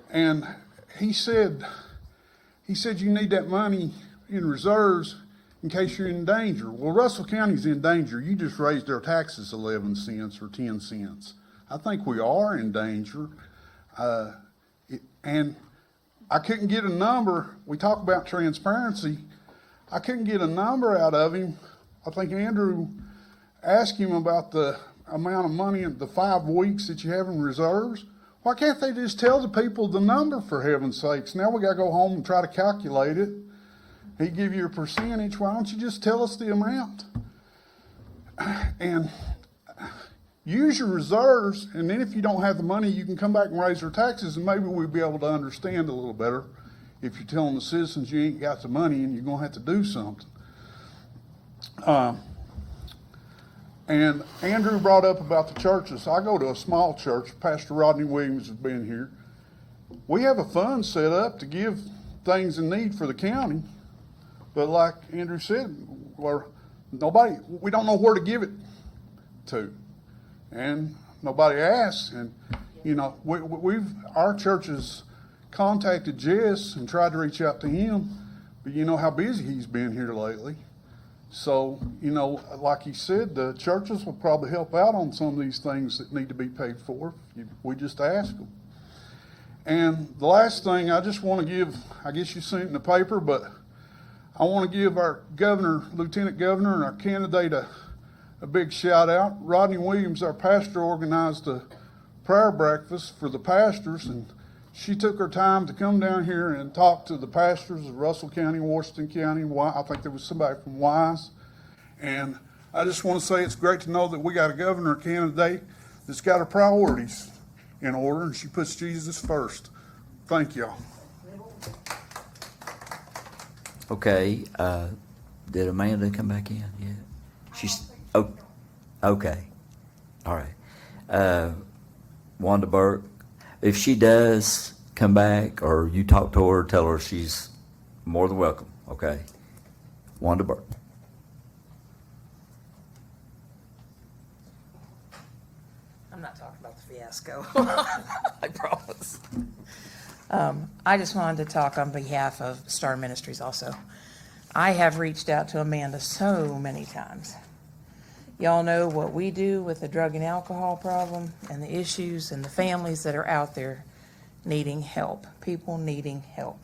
And he said you need that money in reserves in case you're in danger. Well, Russell County's in danger. You just raised their taxes 11 cents or 10 cents. I think we are in danger. And I couldn't get a number. We talk about transparency. I couldn't get a number out of him. I think Andrew asked him about the amount of money in the 5 weeks that you have in reserves. Why can't they just tell the people the number, for heaven's sakes? Now we got to go home and try to calculate it. He give you a percentage. Why don't you just tell us the amount? And use your reserves, and then if you don't have the money, you can come back and raise their taxes, and maybe we'll be able to understand a little better if you're telling the citizens you ain't got the money and you're going to have to do something. And Andrew brought up about the churches. I go to a small church. Pastor Rodney Williams has been here. We have a fund set up to give things in need for the county. But like Andrew said, we don't know where to give it to. And nobody asks. And, you know, our church has contacted Jess and tried to reach out to him, but you know how busy he's been here lately. So, you know, like he said, the churches will probably help out on some of these things that need to be paid for. We just ask them. And the last thing I just want to give, I guess you've seen it in the paper, but I want to give our governor, lieutenant governor, and our candidate a big shout out. Rodney Williams, our pastor, organized a prayer breakfast for the pastors, and she took her time to come down here and talk to the pastors of Russell County, Washington County. I think there was somebody from Wise. And I just want to say it's great to know that we got a governor candidate that's got her priorities in order, and she puts Jesus first. Thank y'all. Okay, did Amanda come back in yet? Okay. All right. Wanda Burke, if she does come back or you talk to her, tell her she's more than welcome, okay? Wanda Burke. I'm not talking about the fiasco. I promise. I just wanted to talk on behalf of Star Ministries also. I have reached out to Amanda so many times. Y'all know what we do with the drug and alcohol problem and the issues and the families that are out there needing help, people needing help.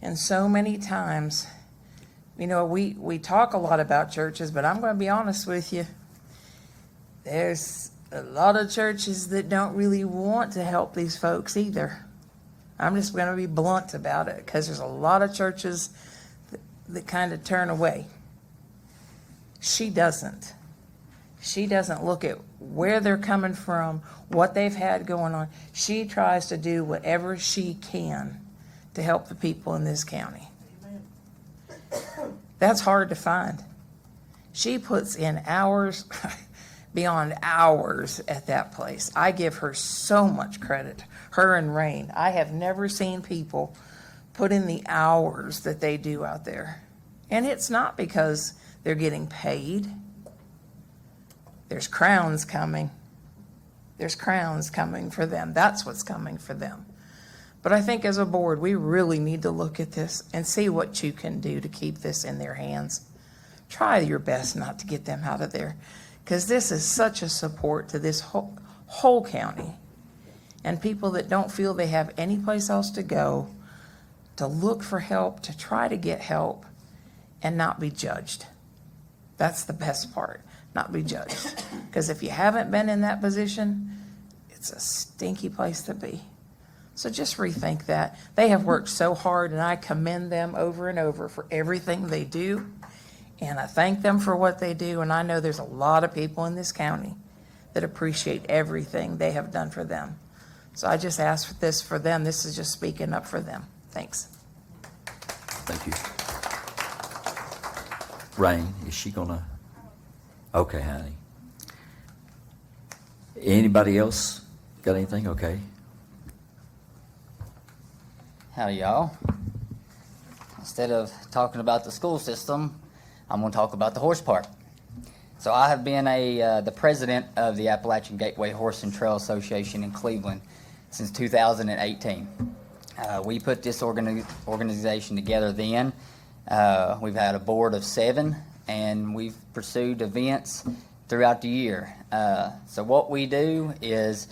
And so many times, you know, we talk a lot about churches, but I'm going to be honest with you. There's a lot of churches that don't really want to help these folks either. I'm just going to be blunt about it because there's a lot of churches that kind of turn away. She doesn't. She doesn't look at where they're coming from, what they've had going on. She tries to do whatever she can to help the people in this county. That's hard to find. She puts in hours, beyond hours at that place. I give her so much credit, her and Rain. I have never seen people put in the hours that they do out there. And it's not because they're getting paid. There's crowns coming. There's crowns coming for them. That's what's coming for them. But I think as a board, we really need to look at this and see what you can do to keep this in their hands. Try your best not to get them out of there, because this is such a support to this whole county. And people that don't feel they have any place else to go, to look for help, to try to get help, and not be judged. That's the best part, not be judged. Because if you haven't been in that position, it's a stinky place to be. So just rethink that. They have worked so hard, and I commend them over and over for everything they do. And I thank them for what they do, and I know there's a lot of people in this county that appreciate everything they have done for them. So I just ask this for them. This is just speaking up for them. Thanks. Thank you. Rain, is she gonna? Okay, honey. Anybody else got anything? Okay. Howdy, y'all. Instead of talking about the school system, I'm going to talk about the horse park. So I have been the president of the Appalachian Gateway Horse and Trail Association in Cleveland since 2018. We put this organization together then. We've had a board of 7, and we've pursued events throughout the year. So what we do is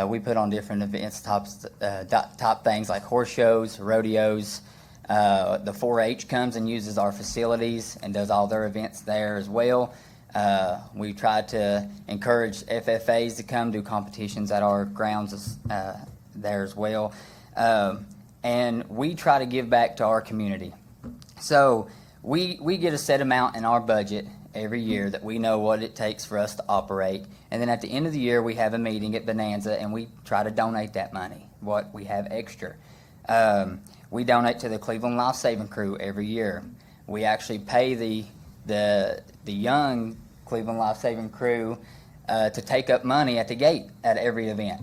we put on different events, top things like horse shows, rodeos. The 4-H comes and uses our facilities and does all their events there as well. We try to encourage FFAs to come do competitions at our grounds there as well. And we try to give back to our community. So we get a set amount in our budget every year that we know what it takes for us to operate. And then at the end of the year, we have a meeting at Bonanza, and we try to donate that money, what we have extra. We donate to the Cleveland Life Saving Crew every year. We actually pay the young Cleveland Life Saving Crew to take up money at the gate at every event.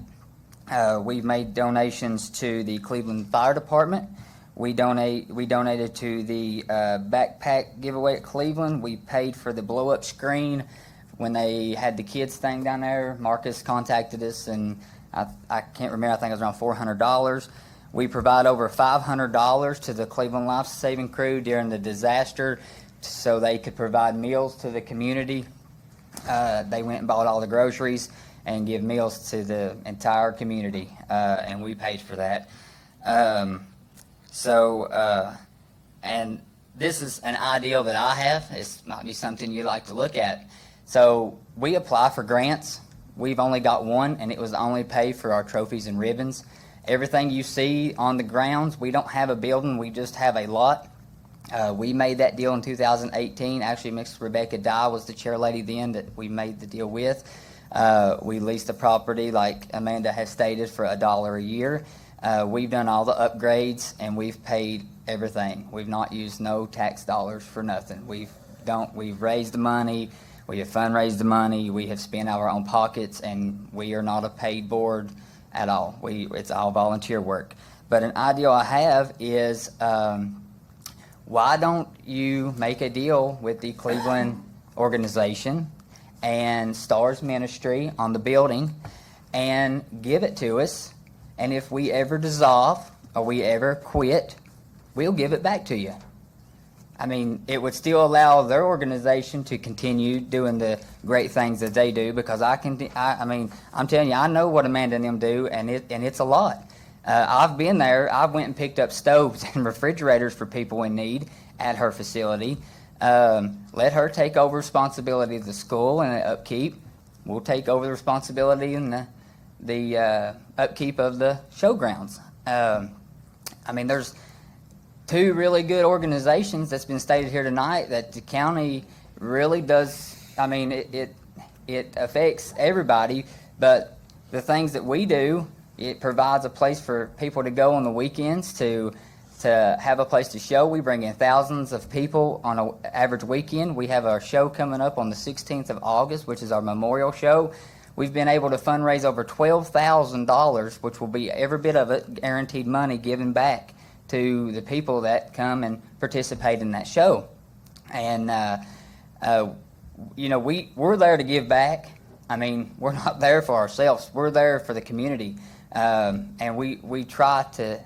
We've made donations to the Cleveland Fire Department. We donated to the backpack giveaway at Cleveland. We paid for the blow-up screen when they had the kids thing down there. Marcus contacted us, and I can't remember, I think it was around $400. We provide over $500 to the Cleveland Life Saving Crew during the disaster so they could provide meals to the community. They went and bought all the groceries and give meals to the entire community, and we paid for that. And this is an ideal that I have. It might be something you'd like to look at. So we apply for grants. We've only got one, and it was only paid for our trophies and ribbons. Everything you see on the grounds, we don't have a building, we just have a lot. We made that deal in 2018. Actually, Miss Rebecca Dye was the chair lady then that we made the deal with. We leased the property, like Amanda has stated, for $1 a year. We've done all the upgrades, and we've paid everything. We've not used no tax dollars for nothing. We've raised the money, we have fundraised the money, we have spent out of our own pockets, and we are not a paid board at all. It's all volunteer work. But an ideal I have is, why don't you make a deal with the Cleveland organization and Stars Ministry on the building and give it to us, and if we ever dissolve or we ever quit, we'll give it back to you. I mean, it would still allow their organization to continue doing the great things that they do, because I'm telling you, I know what Amanda and them do, and it's a lot. I've been there. I went and picked up stoves and refrigerators for people in need at her facility. Let her take over responsibility of the school and the upkeep. We'll take over the responsibility and the upkeep of the showgrounds. There's 2 really good organizations that's been stated here tonight that the county really does. It affects everybody, but the things that we do, it provides a place for people to go on the weekends to have a place to show. We bring in thousands of people on an average weekend. We have our show coming up on the 16th of August, which is our memorial show. We've been able to fundraise over $12,000, which will be every bit of it guaranteed money given back to the people that come and participate in that show. And, we're there to give back. We're not there for ourselves. We're there for the community. And we try to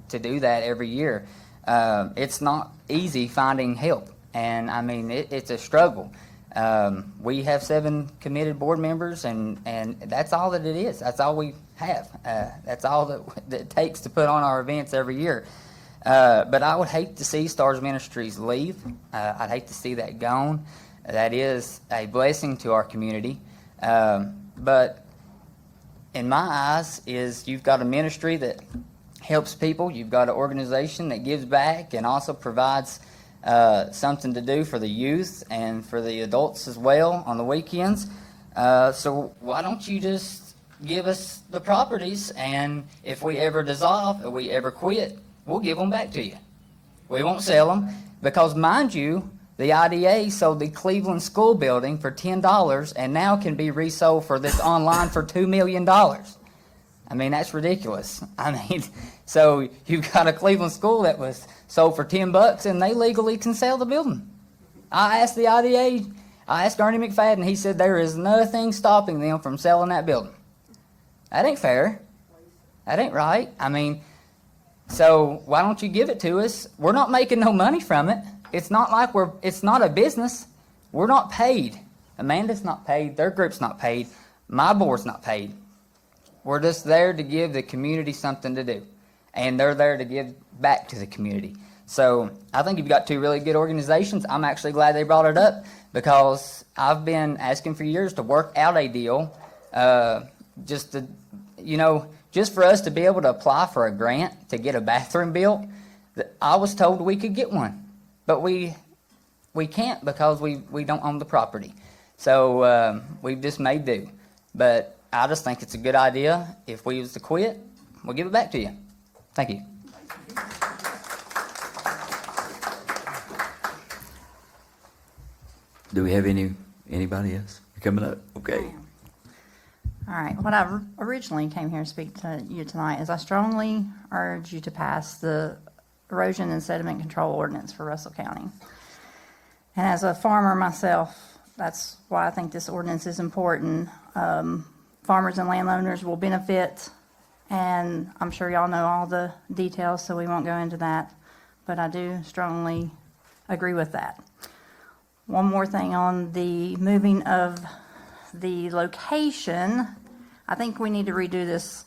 do that every year. It's not easy finding help, and it's a struggle. We have 7 committed board members, and that's all that it is. That's all we have. That's all that it takes to put on our events every year. But I would hate to see Stars Ministries leave. I'd hate to see that gone. That is a blessing to our community. But in my eyes, is you've got a ministry that helps people. You've got an organization that gives back and also provides something to do for the youth and for the adults as well on the weekends. So why don't you just give us the properties, and if we ever dissolve or we ever quit, we'll give them back to you. We won't sell them because, mind you, the IDA sold the Cleveland School building for $10 and now can be resold for this online for $2 million. I mean, that's ridiculous. I mean, so you've got a Cleveland School that was sold for $10 and they legally can sell the building. I asked the IDA, I asked Ernie McFadden, he said there is nothing stopping them from selling that building. That ain't fair. That ain't right. I mean, so why don't you give it to us? We're not making no money from it. It's not like it's not a business. We're not paid. Amanda's not paid. Their group's not paid. My board's not paid. We're just there to give the community something to do. And they're there to give back to the community. So I think you've got two really good organizations. I'm actually glad they brought it up because I've been asking for years to work out a deal just for us to be able to apply for a grant to get a bathroom built. I was told we could get one. But we can't because we don't own the property. So we've just made do. But I just think it's a good idea. If we was to quit, we'll give it back to you. Thank you. Do we have anybody else coming up? Okay. All right, what I originally came here to speak to you tonight is I strongly urge you to pass the erosion and sediment control ordinance for Russell County. And as a farmer myself, that's why I think this ordinance is important. Farmers and landowners will benefit, and I'm sure y'all know all the details, so we won't go into that, but I do strongly agree with that. One more thing on the moving of the location, I think we need to redo this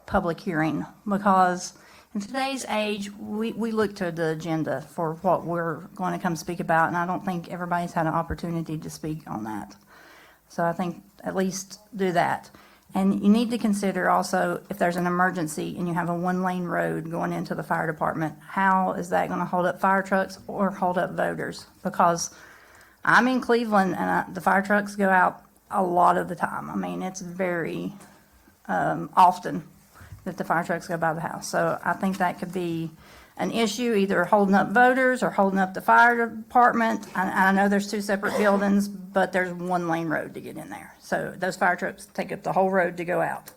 public hearing because in today's age, we look to the agenda for what we're going to come speak about, and I don't think everybody's had an opportunity to speak on that. So I think at least do that. And you need to consider also if there's an emergency and you have a one-lane road going into the fire department, how is that going to hold up fire trucks or hold up voters? Because I'm in Cleveland and the fire trucks go out a lot of the time. I mean, it's very often that the fire trucks go by the house. So I think that could be an issue, either holding up voters or holding up the fire department. I know there's two separate buildings, but there's one lane road to get in there. So those fire trucks take up the whole road to go out.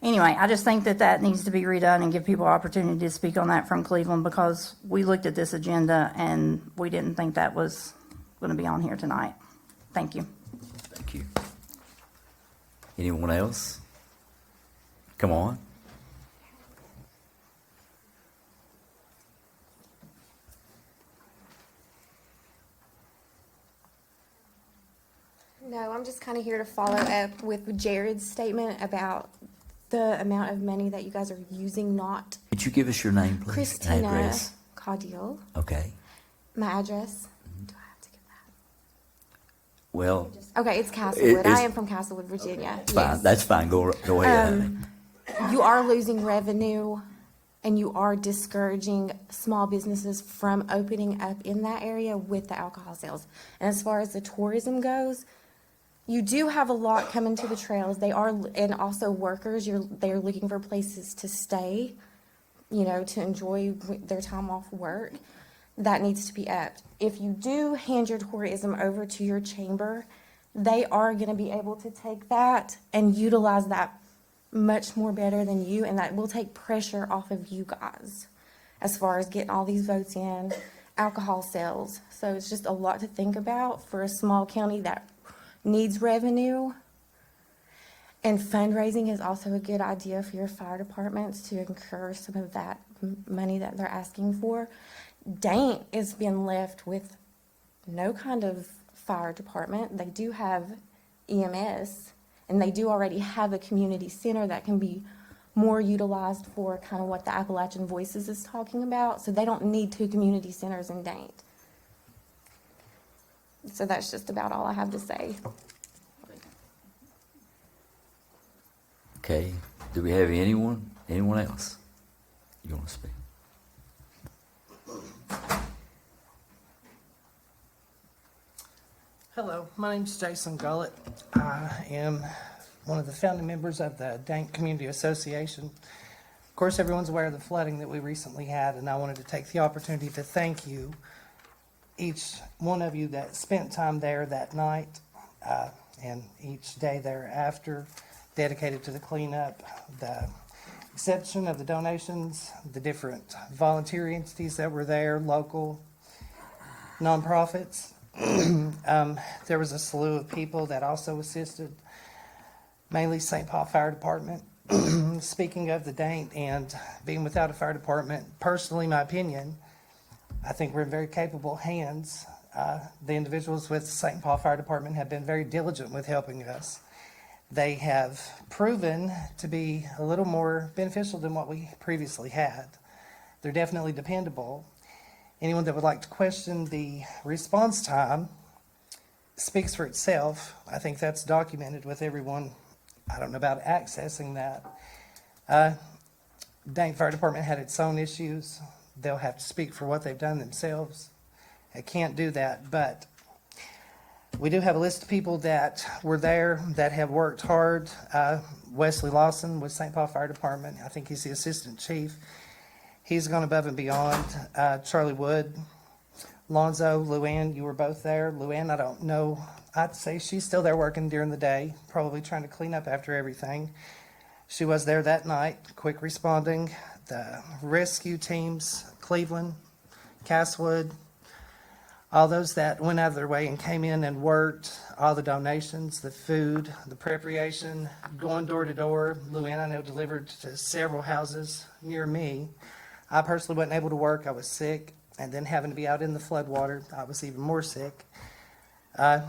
Anyway, I just think that needs to be redone and give people opportunity to speak on that from Cleveland because we looked at this agenda and we didn't think that was going to be on here tonight. Thank you. Thank you. Anyone else? Come on. No, I'm just kind of here to follow up with Jared's statement about the amount of money that you guys are using not. Could you give us your name, please? Christina Address. Caudill. Okay. My address. Do I have to give that? Well, Okay, it's Castlewood. it's- I am from Castlewood, Virginia. fine. Yes. That's fine. Go ahead. You are losing revenue and you are discouraging small businesses from opening up in that area with the alcohol sales. And as far as the tourism goes, you do have a lot coming to the trails. They are, and also workers, they're looking for places to stay, to enjoy their time off work. That needs to be upped. If you do hand your tourism over to your chamber, they are going to be able to take that and utilize that much more better than you, and that will take pressure off of you guys as far as getting all these votes in, alcohol sales. So it's just a lot to think about for a small county that needs revenue. And fundraising is also a good idea for your fire departments to incur some of that money that they're asking for. Daint is being left with no kind of fire department. They do have EMS, and they do already have a community center that can be more utilized for kind of what the Appalachian Voices is talking about. So they don't need two community centers in Daint. So that's just about all I have to say. Okay, do we have anyone else you want to speak? Hello, my name's Jason Gullett. I am one of the founding members of the Dank Community Association. Of course, everyone's aware of the flooding that we recently had, and I wanted to take the opportunity to thank you, each one of you that spent time there that night and each day thereafter dedicated to the cleanup, the reception of the donations, the different volunteer entities that were there, local, nonprofits. There was a slew of people that also assisted, mainly St. Paul Fire Department. Speaking of the Daint and being without a fire department, personally, my opinion, I think we're in very capable hands. The individuals with St. Paul Fire Department have been very diligent with helping us. They have proven to be a little more beneficial than what we previously had. They're definitely dependable. Anyone that would like to question the response time speaks for itself. I think that's documented with everyone. I don't know about accessing that. Dane Fire Department had its own issues. They'll have to speak for what they've done themselves. I can't do that, but we do have a list of people that were there that have worked hard. Wesley Lawson with St. Paul Fire Department. I think he's the assistant chief. He's gone above and beyond. Charlie Wood, Lonzo, Luann, you were both there. Luann, I don't know. I'd say she's still there working during the day, probably trying to clean up after everything. She was there that night, quick responding. The rescue teams, Cleveland, Castlewood, all those that went out of their way and came in and worked, all the donations, the food, the preparation, going door to door. Luann, I know, delivered to several houses near me. I personally wasn't able to work. I was sick, and then having to be out in the floodwater, I was even more sick. Our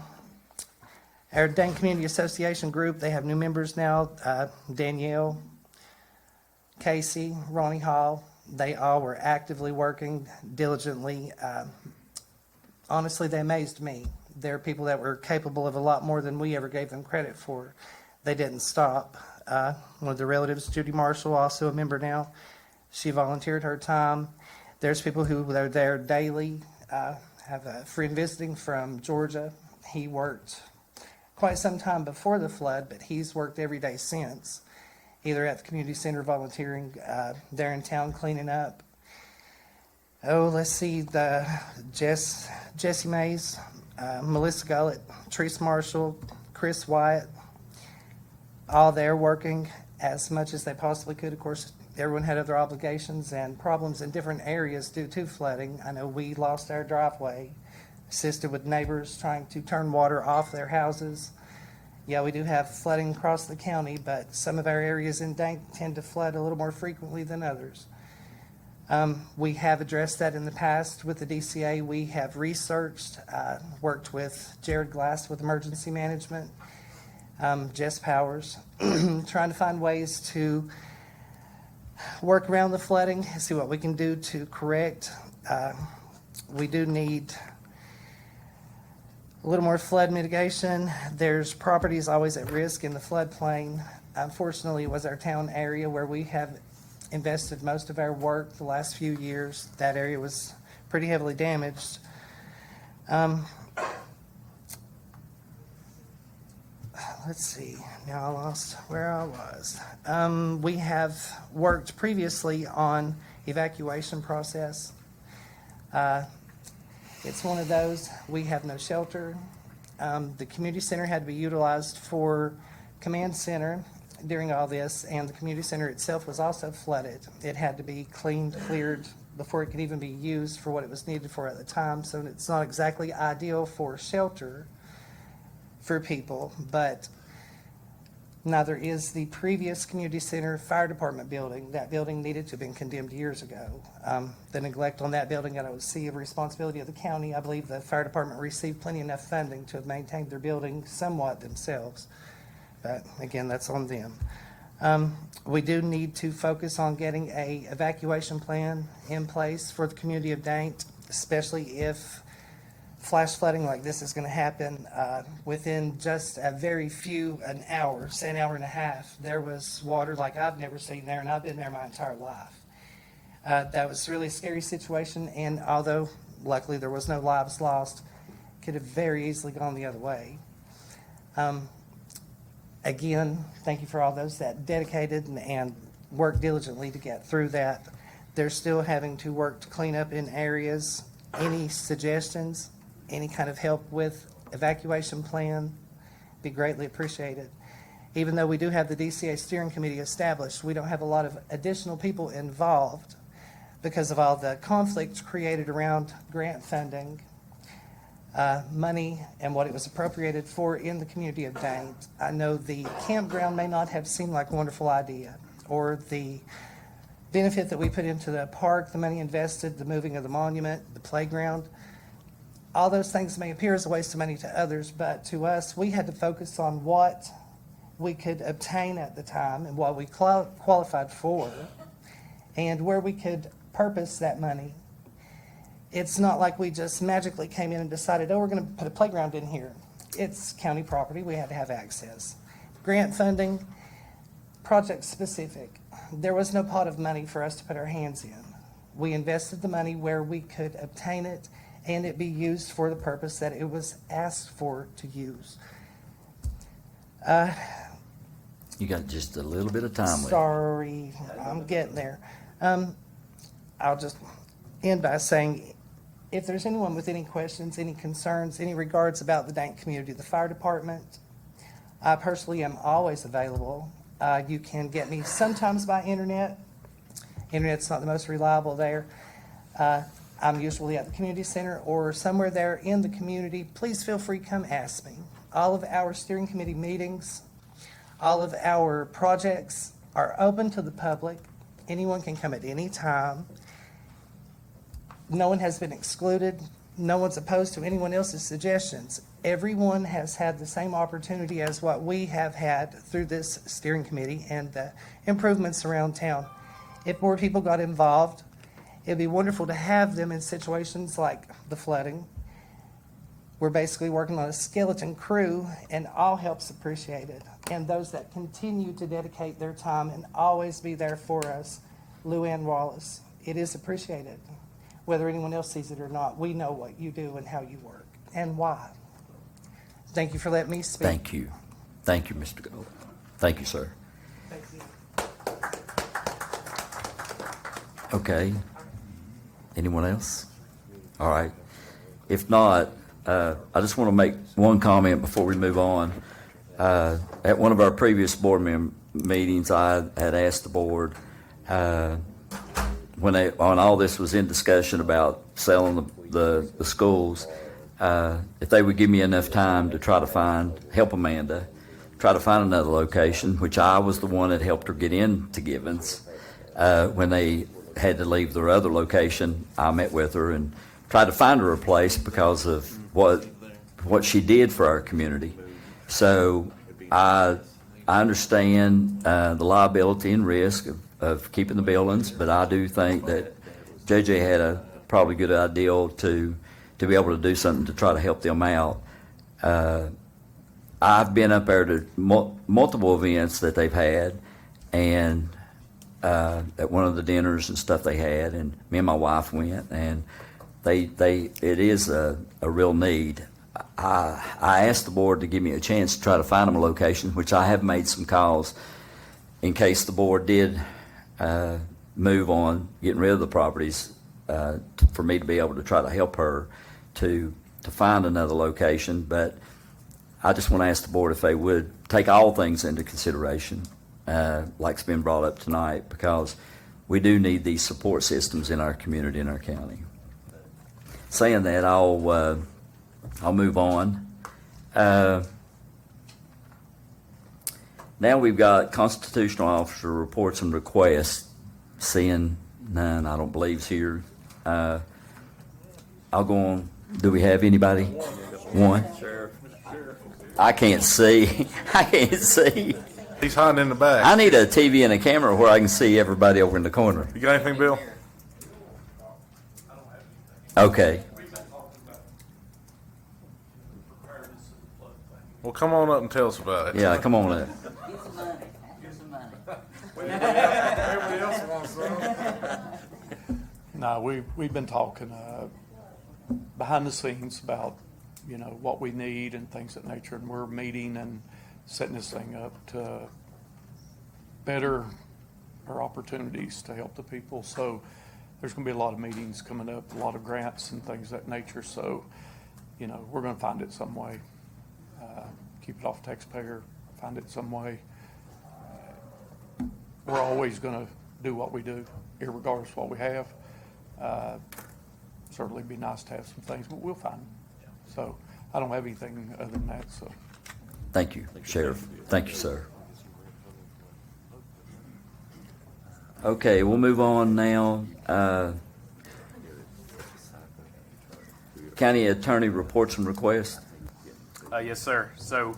Dane Community Association group, they have new members now. Danielle, Casey, Ronnie Hall, they all were actively working diligently. Honestly, they amazed me. They're people that were capable of a lot more than we ever gave them credit for. They didn't stop. One of the relatives, Judy Marshall, also a member now. She volunteered her time. There's people who are there daily. Have a friend visiting from Georgia. He worked quite some time before the flood, but he's worked every day since, either at the community center volunteering, there in town cleaning up. Oh, let's see, Jesse Mays, Melissa Gullett, Teresa Marshall, Chris Wyatt, all there working as much as they possibly could. Of course, everyone had other obligations and problems in different areas due to flooding. I know we lost our driveway, assisted with neighbors trying to turn water off their houses. Yeah, we do have flooding across the county, but some of our areas in Dank tend to flood a little more frequently than others. We have addressed that in the past with the DCA. We have researched, worked with Jared Glass with emergency management, Jess Powers, trying to find ways to work around the flooding, see what we can do to correct. We do need a little more flood mitigation. There's properties always at risk in the floodplain. Unfortunately, it was our town area where we have invested most of our work the last few years. That area was pretty heavily damaged. Let's see, now I lost where I was. We have worked previously on evacuation process. It's one of those, we have no shelter. The community center had to be utilized for command center during all this, and the community center itself was also flooded. It had to be cleaned, cleared before it could even be used for what it was needed for at the time. So it's not exactly ideal for shelter for people, but neither is the previous community center fire department building. That building needed to have been condemned years ago. The neglect on that building, I would see a responsibility of the county. I believe the fire department received plenty enough funding to have maintained their building somewhat themselves. But again, that's on them. We do need to focus on getting a evacuation plan in place for the community of Daint, especially if flash flooding like this is going to happen, within just a very few, an hour, say an hour and a half, there was water like I've never seen there, and I've been there my entire life. That was really a scary situation, and although luckily there was no lives lost, could have very easily gone the other way. Again, thank you for all those that dedicated and worked diligently to get through that. They're still having to work to clean up in areas. Any suggestions, any kind of help with evacuation plan, be greatly appreciated. Even though we do have the DCA steering committee established, we don't have a lot of additional people involved because of all the conflict created around grant funding, money, and what it was appropriated for in the community of Dane. I know the campground may not have seemed like a wonderful idea, or the benefit that we put into the park, the money invested, the moving of the monument, the playground. All those things may appear as a waste of money to others, but to us, we had to focus on what we could obtain at the time and what we qualified for, and where we could purpose that money. It's not like we just magically came in and decided, oh, we're going to put a playground in here. It's county property. We had to have access. Grant funding, project specific. There was no pot of money for us to put our hands in. We invested the money where we could obtain it and it be used for the purpose that it was asked for to use. You got just a little bit of time left. Sorry, I'm getting there. I'll just end by saying, if there's anyone with any questions, any concerns, any regards about the Dane community, the fire department, I personally am always available. You can get me sometimes by internet. Internet's not the most reliable there. I'm usually at the community center or somewhere there in the community. Please feel free to come ask me. All of our steering committee meetings, all of our projects are open to the public. Anyone can come at any time. No one has been excluded. No one's opposed to anyone else's suggestions. Everyone has had the same opportunity as what we have had through this steering committee and the improvements around town. If more people got involved, it'd be wonderful to have them in situations like the flooding. We're basically working on a skeleton crew, and all help's appreciated. And those that continue to dedicate their time and always be there for us, Lou Ann Wallace, it is appreciated. Whether anyone else sees it or not, we know what you do and how you work and why. Thank you for letting me speak. Thank you. Thank you, Mr. Gold. Thank you, sir. Thank you. Okay. Anyone else? All right. If not, I just want to make one comment before we move on. At one of our previous board meetings, I had asked the board, when all this was in discussion about selling the schools, if they would give me enough time to try to help Amanda, try to find another location, which I was the one that helped her get into Givens. When they had to leave their other location, I met with her and tried to find her a place because of what she did for our community. So I understand the liability and risk of keeping the buildings, but I do think that JJ had a probably good idea to be able to do something to try to help them out. I've been up there to multiple events that they've had, and at one of the dinners and stuff they had, and me and my wife went, and it is a real need. I asked the board to give me a chance to try to find them a location, which I have made some calls in case the board did move on getting rid of the properties, for me to be able to try to help her to find another location. But I just want to ask the board if they would take all things into consideration, like's been brought up tonight, because we do need these support systems in our community, in our county. Saying that, I'll move on. Now we've got constitutional officer reports and requests. Seeing none, I don't believe is here. I'll go on. Do we have anybody? One? I can't see. I can't see. He's hiding in the back. I need a TV and a camera where I can see everybody over in the corner. You got anything, Bill? Okay. come on up and tell us about it. Yeah, come on up. Get some money. Get some money. Everybody else wants some. No, we've been talking behind the scenes about, what we need and things of that nature, and we're meeting and setting this thing up to better our opportunities to help the people. So there's going to be a lot of meetings coming up, a lot of grants and things of that nature. So, we're going to find it some way. Keep it off taxpayer, find it some way. We're always going to do what we do, irregardless of what we have. Certainly be nice to have some things, but we'll find them. So I don't have anything other than that, so. Thank you, Sheriff. Thank you, sir. Okay, we'll move on now. County Attorney reports and requests. Yes, sir. So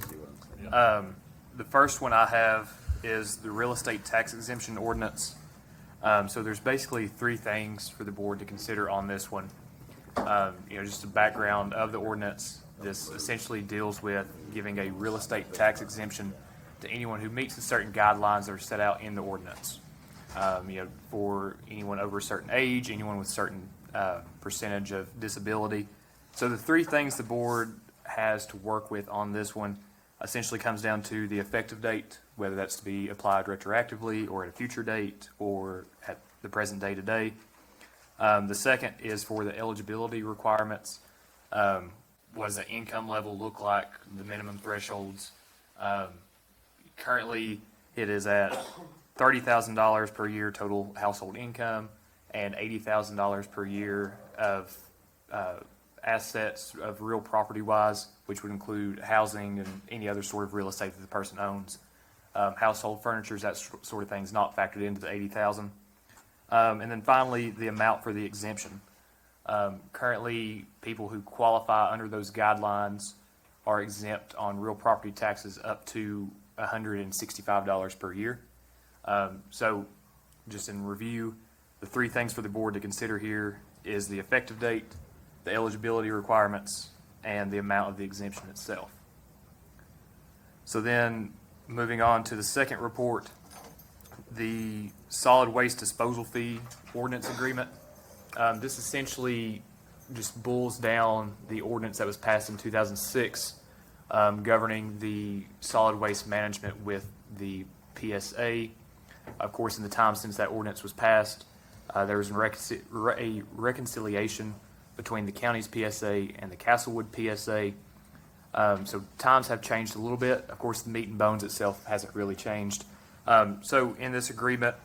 the first one I have is the real estate tax exemption ordinance. So there's basically three things for the board to consider on this one. Just a background of the ordinance. This essentially deals with giving a real estate tax exemption to anyone who meets the certain guidelines that are set out in the ordinance. For anyone over a certain age, anyone with a certain percentage of disability. So the three things the board has to work with on this one essentially comes down to the effective date, whether that's to be applied retroactively or at a future date or at the present day today. The second is for the eligibility requirements. What does the income level look like, the minimum thresholds? Currently, it is at $30,000 per year total household income and $80,000 per year of assets of real property-wise, which would include housing and any other sort of real estate that the person owns. Household furniture, that sort of thing is not factored into the $80,000. And then finally, the amount for the exemption. Currently, people who qualify under those guidelines are exempt on real property taxes up to $165 per year. So just in review, the three things for the board to consider here is the effective date, the eligibility requirements, and the amount of the exemption itself. So then moving on to the second report, the solid waste disposal fee ordinance agreement. This essentially just boils down the ordinance that was passed in 2006 governing the solid waste management with the PSA. Of course, in the time since that ordinance was passed, there was a reconciliation between the county's PSA and the Castlewood PSA. So times have changed a little bit. Of course, the meat and bones itself hasn't really changed. So in this agreement,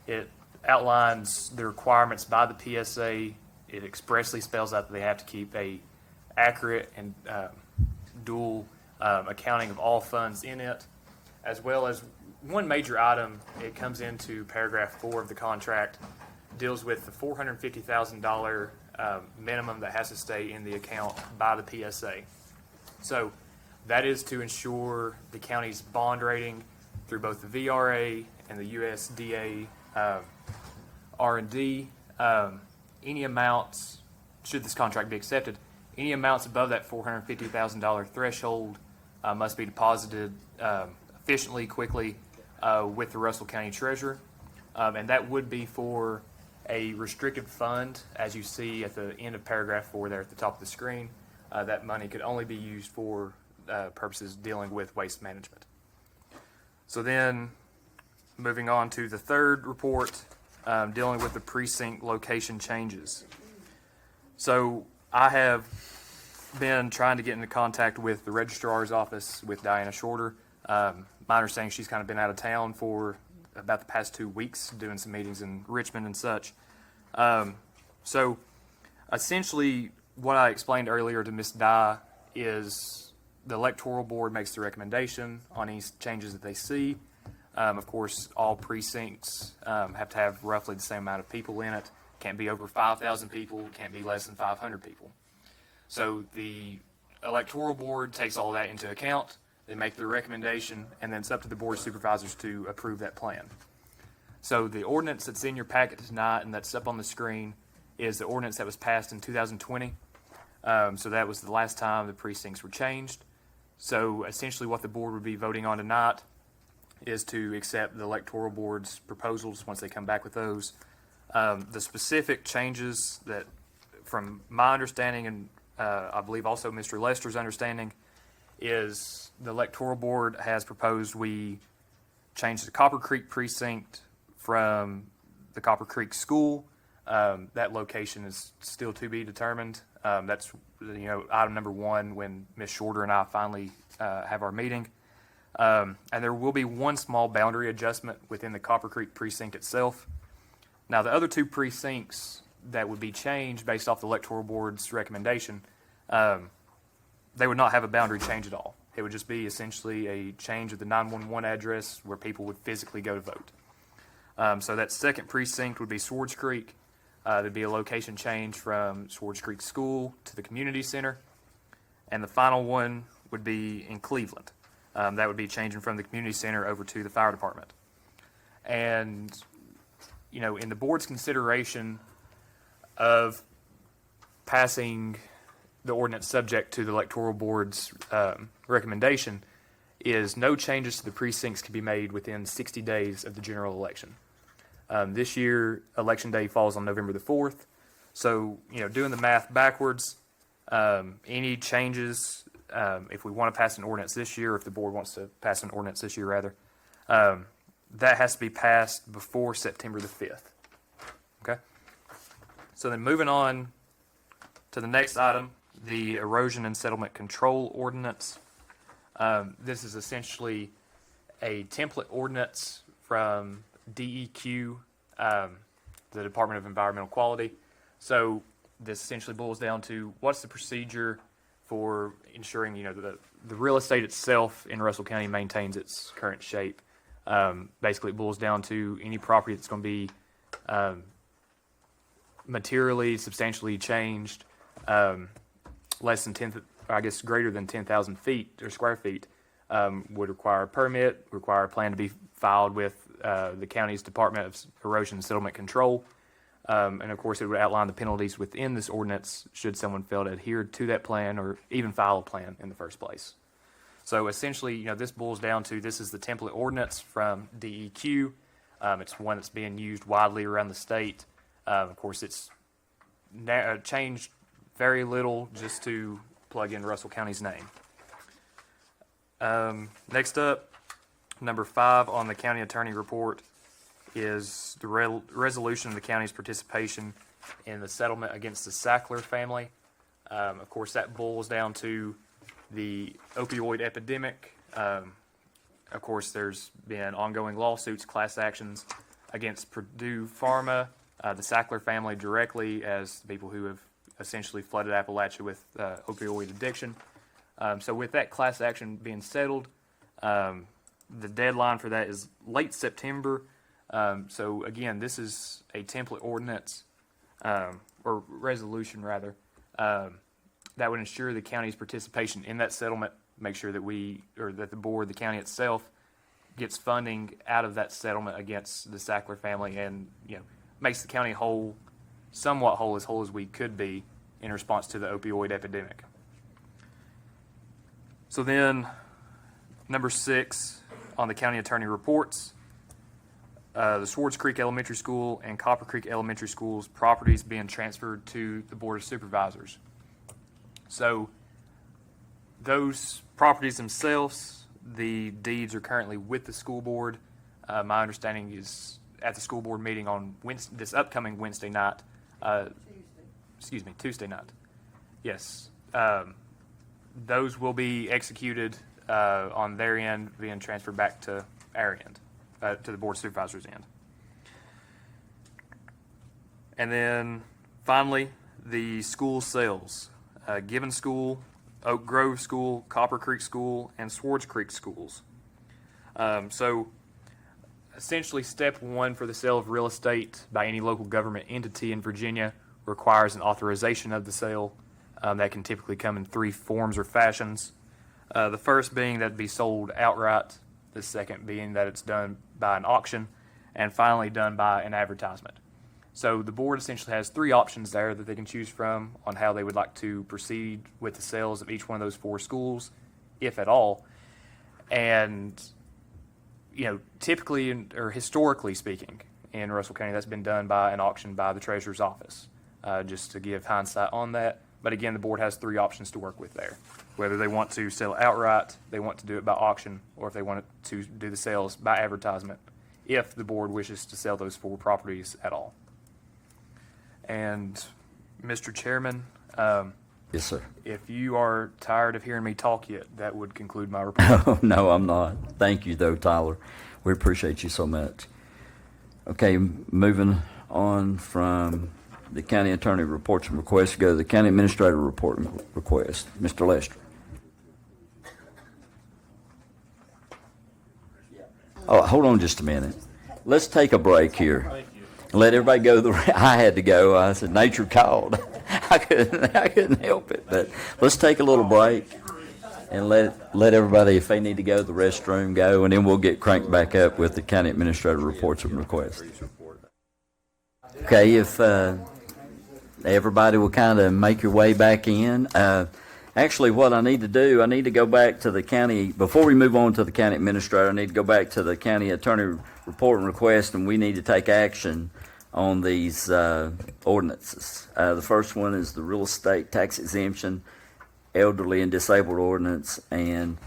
it outlines the requirements by the PSA. It expressly spells out that they have to keep a accurate and dual accounting of all funds in it, as well as one major item. It comes into paragraph 4 of the contract, deals with the $450,000 minimum that has to stay in the account by the PSA. So that is to ensure the county's bond rating through both the VRA and the USDA R&D. Any amounts, should this contract be accepted, any amounts above that $450,000 threshold must be deposited efficiently, quickly with the Russell County Treasurer. And that would be for a restricted fund, as you see at the end of paragraph 4 there at the top of the screen. That money could only be used for purposes dealing with waste management. So then, moving on to the third report, dealing with the precinct location changes. So I have been trying to get into contact with the registrar's office with Diana Shorter. My understanding, she's kind of been out of town for about the past 2 weeks doing some meetings in Richmond and such. So essentially what I explained earlier to Ms. Dye is the electoral board makes the recommendation on any changes that they see. Of course, all precincts have to have roughly the same amount of people in it. Can't be over 5,000 people, can't be less than 500 people. So the electoral board takes all that into account. They make the recommendation, and then it's up to the board of supervisors to approve that plan. So the ordinance that's in your packet tonight and that's up on the screen is the ordinance that was passed in 2020. So that was the last time the precincts were changed. So essentially what the board would be voting on tonight is to accept the electoral board's proposals once they come back with those. The specific changes that, from my understanding, and I believe also Mr. Lester's understanding, is the electoral board has proposed we change the Copper Creek precinct from the Copper Creek School. That location is still to be determined. That's item number one when Ms. Shorter and I finally have our meeting. And there will be one small boundary adjustment within the Copper Creek precinct itself. Now, the other two precincts that would be changed based off the electoral board's recommendation, they would not have a boundary change at all. It would just be essentially a change of the 911 address where people would physically go to vote. So that second precinct would be Swords Creek. There'd be a location change from Swords Creek School to the community center. And the final one would be in Cleveland. That would be changing from the community center over to the fire department. And, in the board's consideration of passing the ordinance subject to the electoral board's recommendation is no changes to the precincts can be made within 60 days of the general election. This year, Election Day falls on November the 4th. So, doing the math backwards, any changes, if we want to pass an ordinance this year, if the board wants to pass an ordinance this year, rather, that has to be passed before September the 5th. Okay? So then moving on to the next item, the Erosion and Settlement Control Ordinance. This is essentially a template ordinance from DEQ, the Department of Environmental Quality. So this essentially boils down to what's the procedure for ensuring, the real estate itself in Russell County maintains its current shape. Basically, it boils down to any property that's going to be materially, substantially changed, less than 10, I guess greater than 10,000 feet or square feet, would require a permit, require a plan to be filed with the county's Department of Erosion and Settlement Control. And of course, it would outline the penalties within this ordinance should someone fail to adhere to that plan or even file a plan in the first place. So essentially, this boils down to this is the template ordinance from DEQ. It's one that's being used widely around the state. Of course, it's changed very little just to plug in Russell County's name. Next up, number 5 on the county attorney report is the resolution of the county's participation in the settlement against the Sackler family. Of course, that boils down to the opioid epidemic. Of course, there's been ongoing lawsuits, class actions against Purdue Pharma, the Sackler family directly as the people who have essentially flooded Appalachia with opioid addiction. So with that class action being settled, the deadline for that is late September. So again, this is a template ordinance, or resolution rather, that would ensure the county's participation in that settlement, make sure that that the board, the county itself, gets funding out of that settlement against the Sackler family and, makes the county whole, somewhat whole as we could be in response to the opioid epidemic. So then, number 6 on the county attorney reports, the Swords Creek Elementary School and Copper Creek Elementary School's properties being transferred to the Board of Supervisors. So those properties themselves, the deeds are currently with the school board. My understanding is at the school board meeting on this upcoming Wednesday night. Tuesday night. Yes. Those will be executed on their end, being transferred back to our end, to the Board of Supervisors' end. And then finally, the school sales. Gibbon School, Oak Grove School, Copper Creek School, and Swords Creek Schools. So essentially, step 1 for the sale of real estate by any local government entity in Virginia requires an authorization of the sale. That can typically come in 3 forms or fashions. The first being that it be sold outright, the second being that it's done by an auction, and finally done by an advertisement. So the board essentially has 3 options there that they can choose from on how they would like to proceed with the sales of each one of those 4 schools, if at all. And, you know, typically or historically speaking, in Russell County, that's been done by an auction by the treasurer's office, just to give hindsight on that. But again, the board has 3 options to work with there. Whether they want to sell it outright, they want to do it by auction, or if they want to do the sales by advertisement, if the board wishes to sell those 4 properties at all. And, Mr. Chairman, Yes, sir. if you are tired of hearing me talk yet, that would conclude my report. Oh, no, I'm not. Thank you, though, Tyler. We appreciate you so much. Okay, moving on from the county attorney reports and requests, go to the county administrator report and request. Mr. Lester. Oh, hold on just a minute. Let's take a break here. Let everybody go. I had to go. I said nature called. I couldn't help it. But let's take a little break and let everybody, if they need to go to the restroom, go, and then we'll get cranked back up with the county administrator reports and requests. Okay, if everybody will kind of make your way back in. Actually, what I need to do, I need to go back to the county, before we move on to the county administrator, I need to go back to the county attorney report and request, and we need to take action on these ordinances. The first one is the real estate tax exemption, elderly and disabled ordinance, and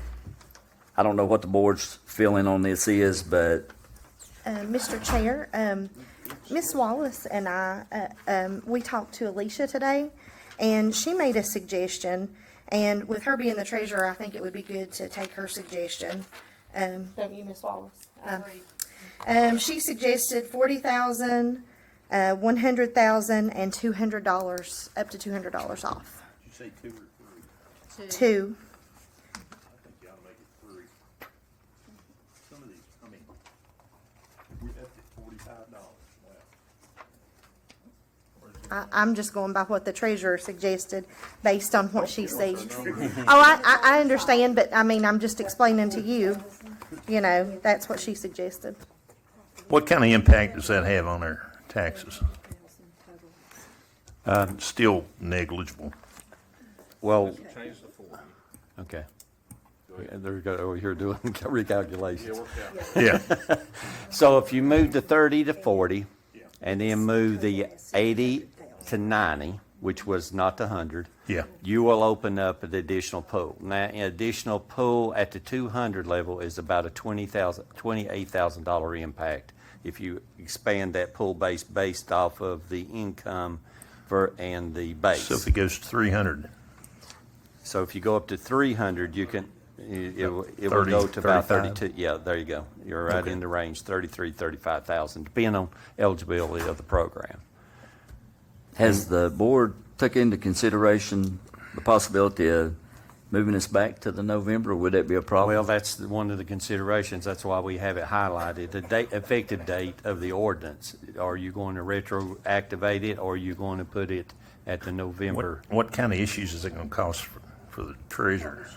I don't know what the board's feeling on this is, but Mr. Chair, Ms. Wallace and I, we talked to Alicia today, and she made a suggestion, and with her being the treasurer, I think it would be good to take her suggestion. Don't you, Ms. Wallace? She suggested $40,000, $100,000, and $200, up to $200 off. Did you say 2 or 3? Two. I think you ought to make it 3. Some of these, I mean, we're up to $45. Wow. I'm just going by what the treasurer suggested based on what she sees. Oh, I understand, but I mean, I'm just explaining to you, you know, that's what she suggested. What kind of impact does that have on our taxes? Still negligible. Well, okay. There we go, over here doing recalculations. Yeah. So if you move the 30 to 40, and then move the 80 to 90, which was not the 100, Yeah. you will open up an additional pool. Now, an additional pool at the 200 level is about a $28,000 impact if you expand that pool base based off of the income and the base. So if it goes to 300. So if you go up to 300, you can, it will 30, go to about 35? 32. Yeah, there you go. You're right Okay. in the range, 33, 35,000, depending on eligibility of the program. has the board took into consideration the possibility of moving us back to the November, or would that be a problem? Well, that's one of the considerations. That's why we have it highlighted. The date, effective date of the ordinance. Are you going to retroactivate it, or are you going to put it at the November? What kind of issues is it going to cause for the treasurer?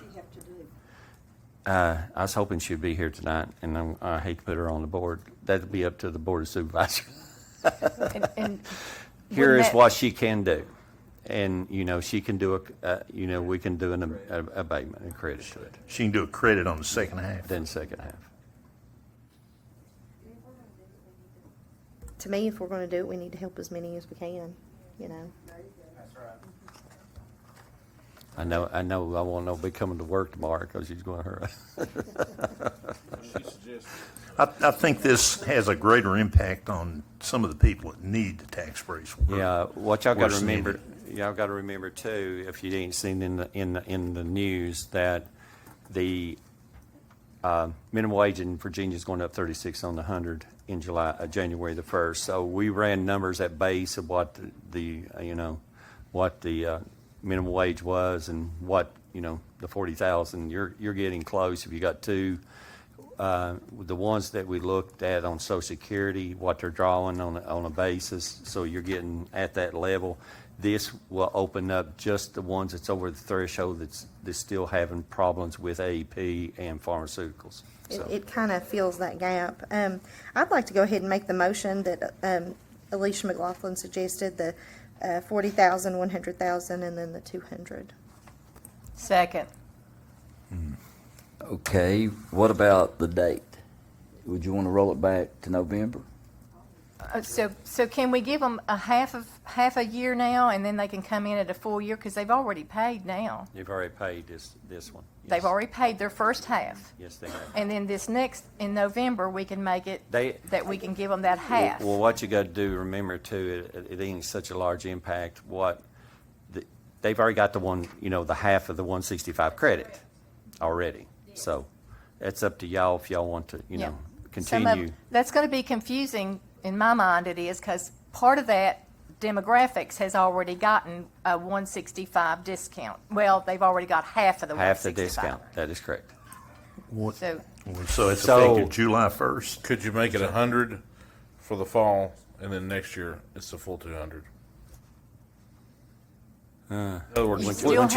I was hoping she'd be here tonight, and I hate to put her on the board. That'd be up to the Board of Supervisors. And Here wouldn't is that- what she can do. And, you know, she can do we can do an abatement and credit to it. She can do a credit on the second half. Then second half. To me, if we're gonna do it, we need to help as many as we can, you know. I know I won't know be coming to work tomorrow because she's going to hurt. I think this has a greater impact on some of the people that need the tax breaks. Yeah, what y'all got to Worse than remember, y'all got to remember too, if you ain't seen in the news, that the minimum wage in Virginia is going up 36 on the 100 in January the 1st. So we ran numbers at base of what the minimum wage was and what the 40,000. You're getting close if you got two. The ones that we looked at on Social Security, what they're drawing on a basis, so you're getting at that level. This will open up just the ones that's over the threshold that's still having problems with AEP and pharmaceuticals. So. It kind of fills that gap. I'd like to go ahead and make the motion that Alicia McLaughlin suggested, the 40,000, 100,000, and then the 200. Second. Okay, what about the date? Would you want to roll it back to November? So can we give them a half a year now, and then they can come in at a full year, because they've already paid now. You've already paid this one. They've already paid their first half. Yes, they have. And then this next, in November, we can make it that we can give them that half. Well, what you got to do, remember too, it ain't such a large impact. They've already got the one, the half of the 165 credit already. So it's up to y'all if y'all want to, continue. That's going to be confusing, in my mind it is, because part of that demographics has already gotten a 165 discount. Well, they've already got half of the 165. Half the discount, that is correct. So it's effective July 1st? Could you make it 100 for the fall, and then next year it's the full 200? In other words, You split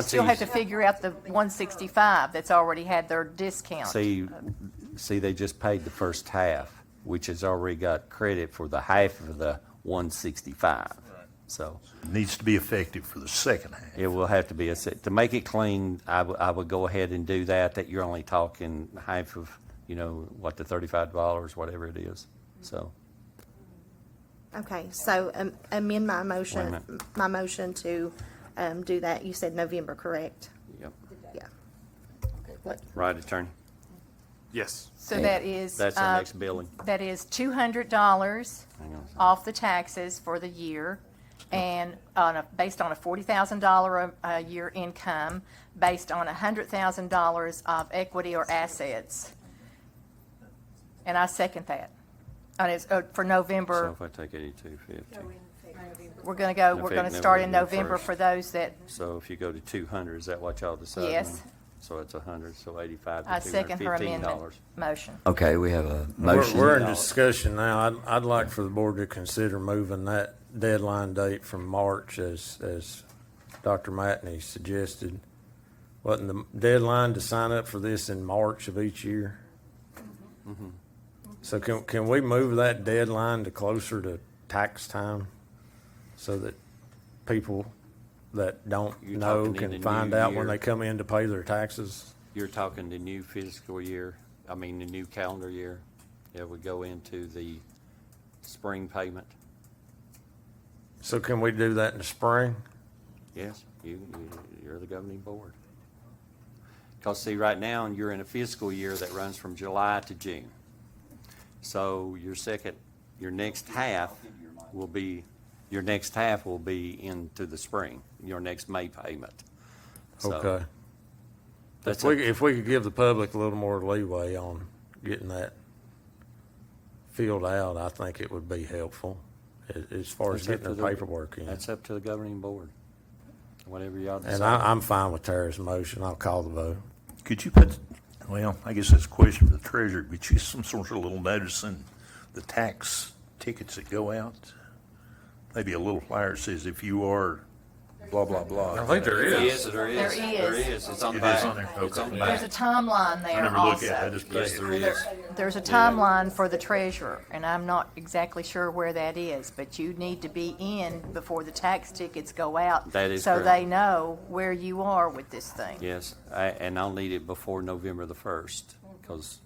still have to figure out the 165 that's already had their discount. See, they just paid the first half, which has already got credit for the half of the 165. So it needs to be effective for the second half. It will have to be to make it clean. I would go ahead and do that. That you're only talking half of, the $35, whatever it is. So. Okay, so amend my motion to do that. You said November, correct? Yep. Yeah. Right, attorney. Yes. So that's the next billing. That is $200 off the taxes for the year, and based on a $40,000 a year income, based on $100,000 of equity or assets. And I second that. And it's for November. So if I take 8250. We're going to start in November for those that. So if you go to 200, is that what y'all decided? Yes. So it's 100, so 85 to I second her $215. amendment motion. Okay, we have a motion. We're in discussion now. I'd like for the board to consider moving that deadline date from March as Dr. Matney suggested. Wasn't the deadline to sign up for this in March of each year? Mm-hmm. So can we move that deadline to closer to tax time so that people that don't know can find out when they come in to pay their taxes? You're talking the new fiscal year, the new calendar year. Yeah, we go into the spring payment. So can we do that in the spring? Yes, you're the governing board. Because see, right now, you're in a fiscal year that runs from July to June. So your next half will be into the spring, your next May payment. So Okay. If we could give the public a little more leeway on getting that filled out, I think it would be helpful as far as getting the paperwork in. That's up to the governing board, whatever y'all decide. And I'm fine with Tara's motion. I'll call the vote. Could you I guess that's a question for the treasurer, but you some sort of little notice in the tax tickets that go out? Maybe a little flyer that says if you are blah, blah, blah. I think there is. There is. It's on the back. It's on the back. There's a timeline there I never also. look at it. Yes, there is. There's a timeline for the treasurer, and I'm not exactly sure where that is, but you need to be in before the tax tickets go out. That is so correct. they know where you are with this thing. Yes, and I'll need it before November the 1st, because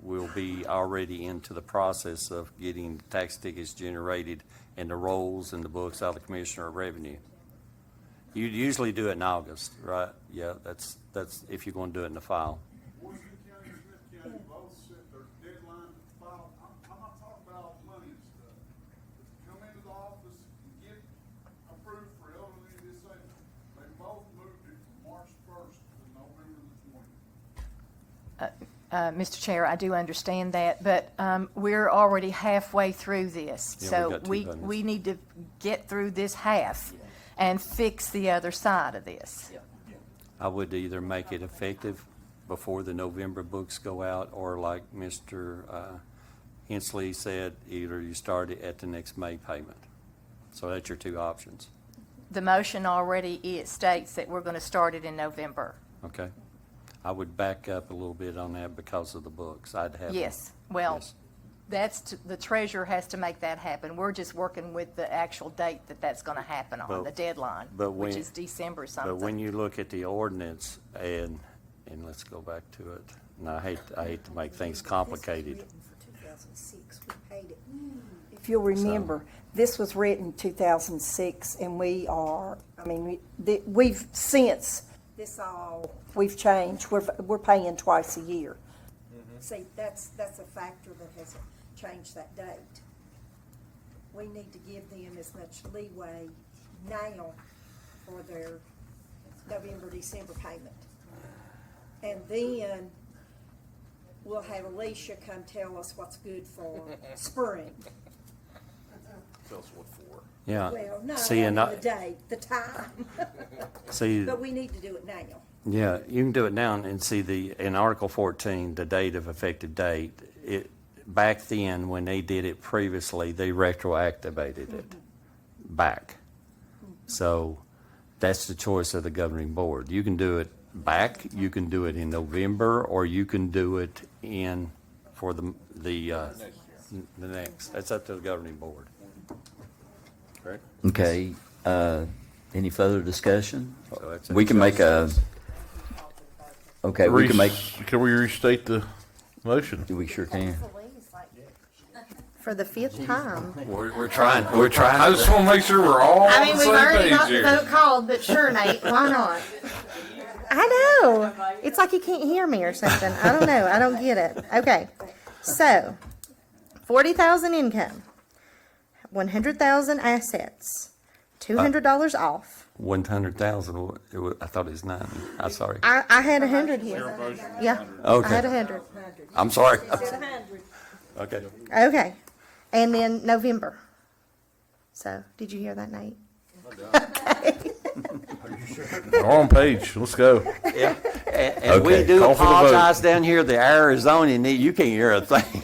we'll be already into the process of getting tax tickets generated and the rolls and the books out of the Commissioner of Revenue. You usually do it in August, right? Yeah, that's if you're going to do it in the file. Washington County and Smith County both set their deadline to file. I'm not talking about money and stuff. Come into the office and get approved for elderly and disabled. They both moved it from March 1st to November the 20th. Mr. Chair, I do understand that, but we're already halfway through this. Yeah, So we've got 2 we need to get through this half and fix the other side of this. I would either make it effective before the November books go out, or like Mr. Hensley said, either you start it at the next May payment. So that's your 2 options. The motion already states that we're going to start it in November. Okay? I would back up a little bit on that because of the books. I'd have. Yes, well, Yes. the treasurer has to make that happen. We're just working with the actual date that's gonna happen on, But- the deadline, but which when- is December But something. when you look at the ordinance and let's go back to it, and I hate to make things complicated. If you'll remember, this was written 2006, and we are, I mean, we've since this all, we've changed. We're paying twice a year. See, that's a factor that has changed that date. We need to give them as much leeway now for their November, December payment. And then we'll have Alicia come tell us what's good for spring. Tell us what for. Yeah. Well, no, See, and the date, the time. See, But we need to do it now. yeah, you can do it now and see in Article 14, the date of effective date, back then, when they did it previously, they retroactivated it back. So that's the choice of the governing board. You can do it back, you can do it in November, or you can do it for the next. That's up to the governing board. Correct? Okay, any further discussion? So that's We can make a, okay, we can make, Can we restate the motion? we sure can. For the 5th time. We're trying. I just want to make sure we're all I on mean, the we've already same got page the here. vote called, but sure, Nate, why not? I know. It's like you can't hear me or something. I don't know. I don't get it. Okay. So, 40,000 income, 100,000 assets, $200 off. 100,000. I thought it was 90. I'm sorry. I had 100 here. Yeah. Okay. I had 100. I'm sorry. Okay. Okay. And then November. So, did you hear that, Nate? Okay. We're on page. Let's go. Yeah. And we Okay, do call for the vote. apologize down here. The Arizona, you can't hear a thing.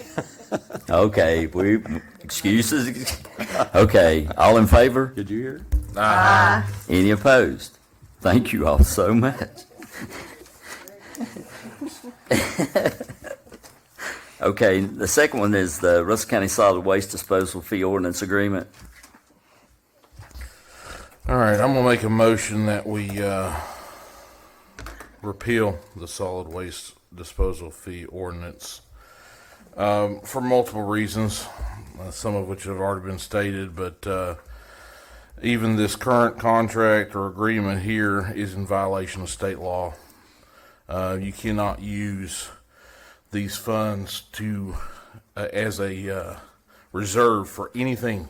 Okay, excuses. Okay, all in favor? Did you hear? Any opposed? Thank you all so much. Okay, the second one is the Russell County Solid Waste Disposal Fee Ordinance Agreement. All right, I'm gonna make a motion that we repeal the solid waste disposal fee ordinance for multiple reasons, some of which have already been stated, but even this current contract or agreement here is in violation of state law. You cannot use these funds to as a reserve for anything.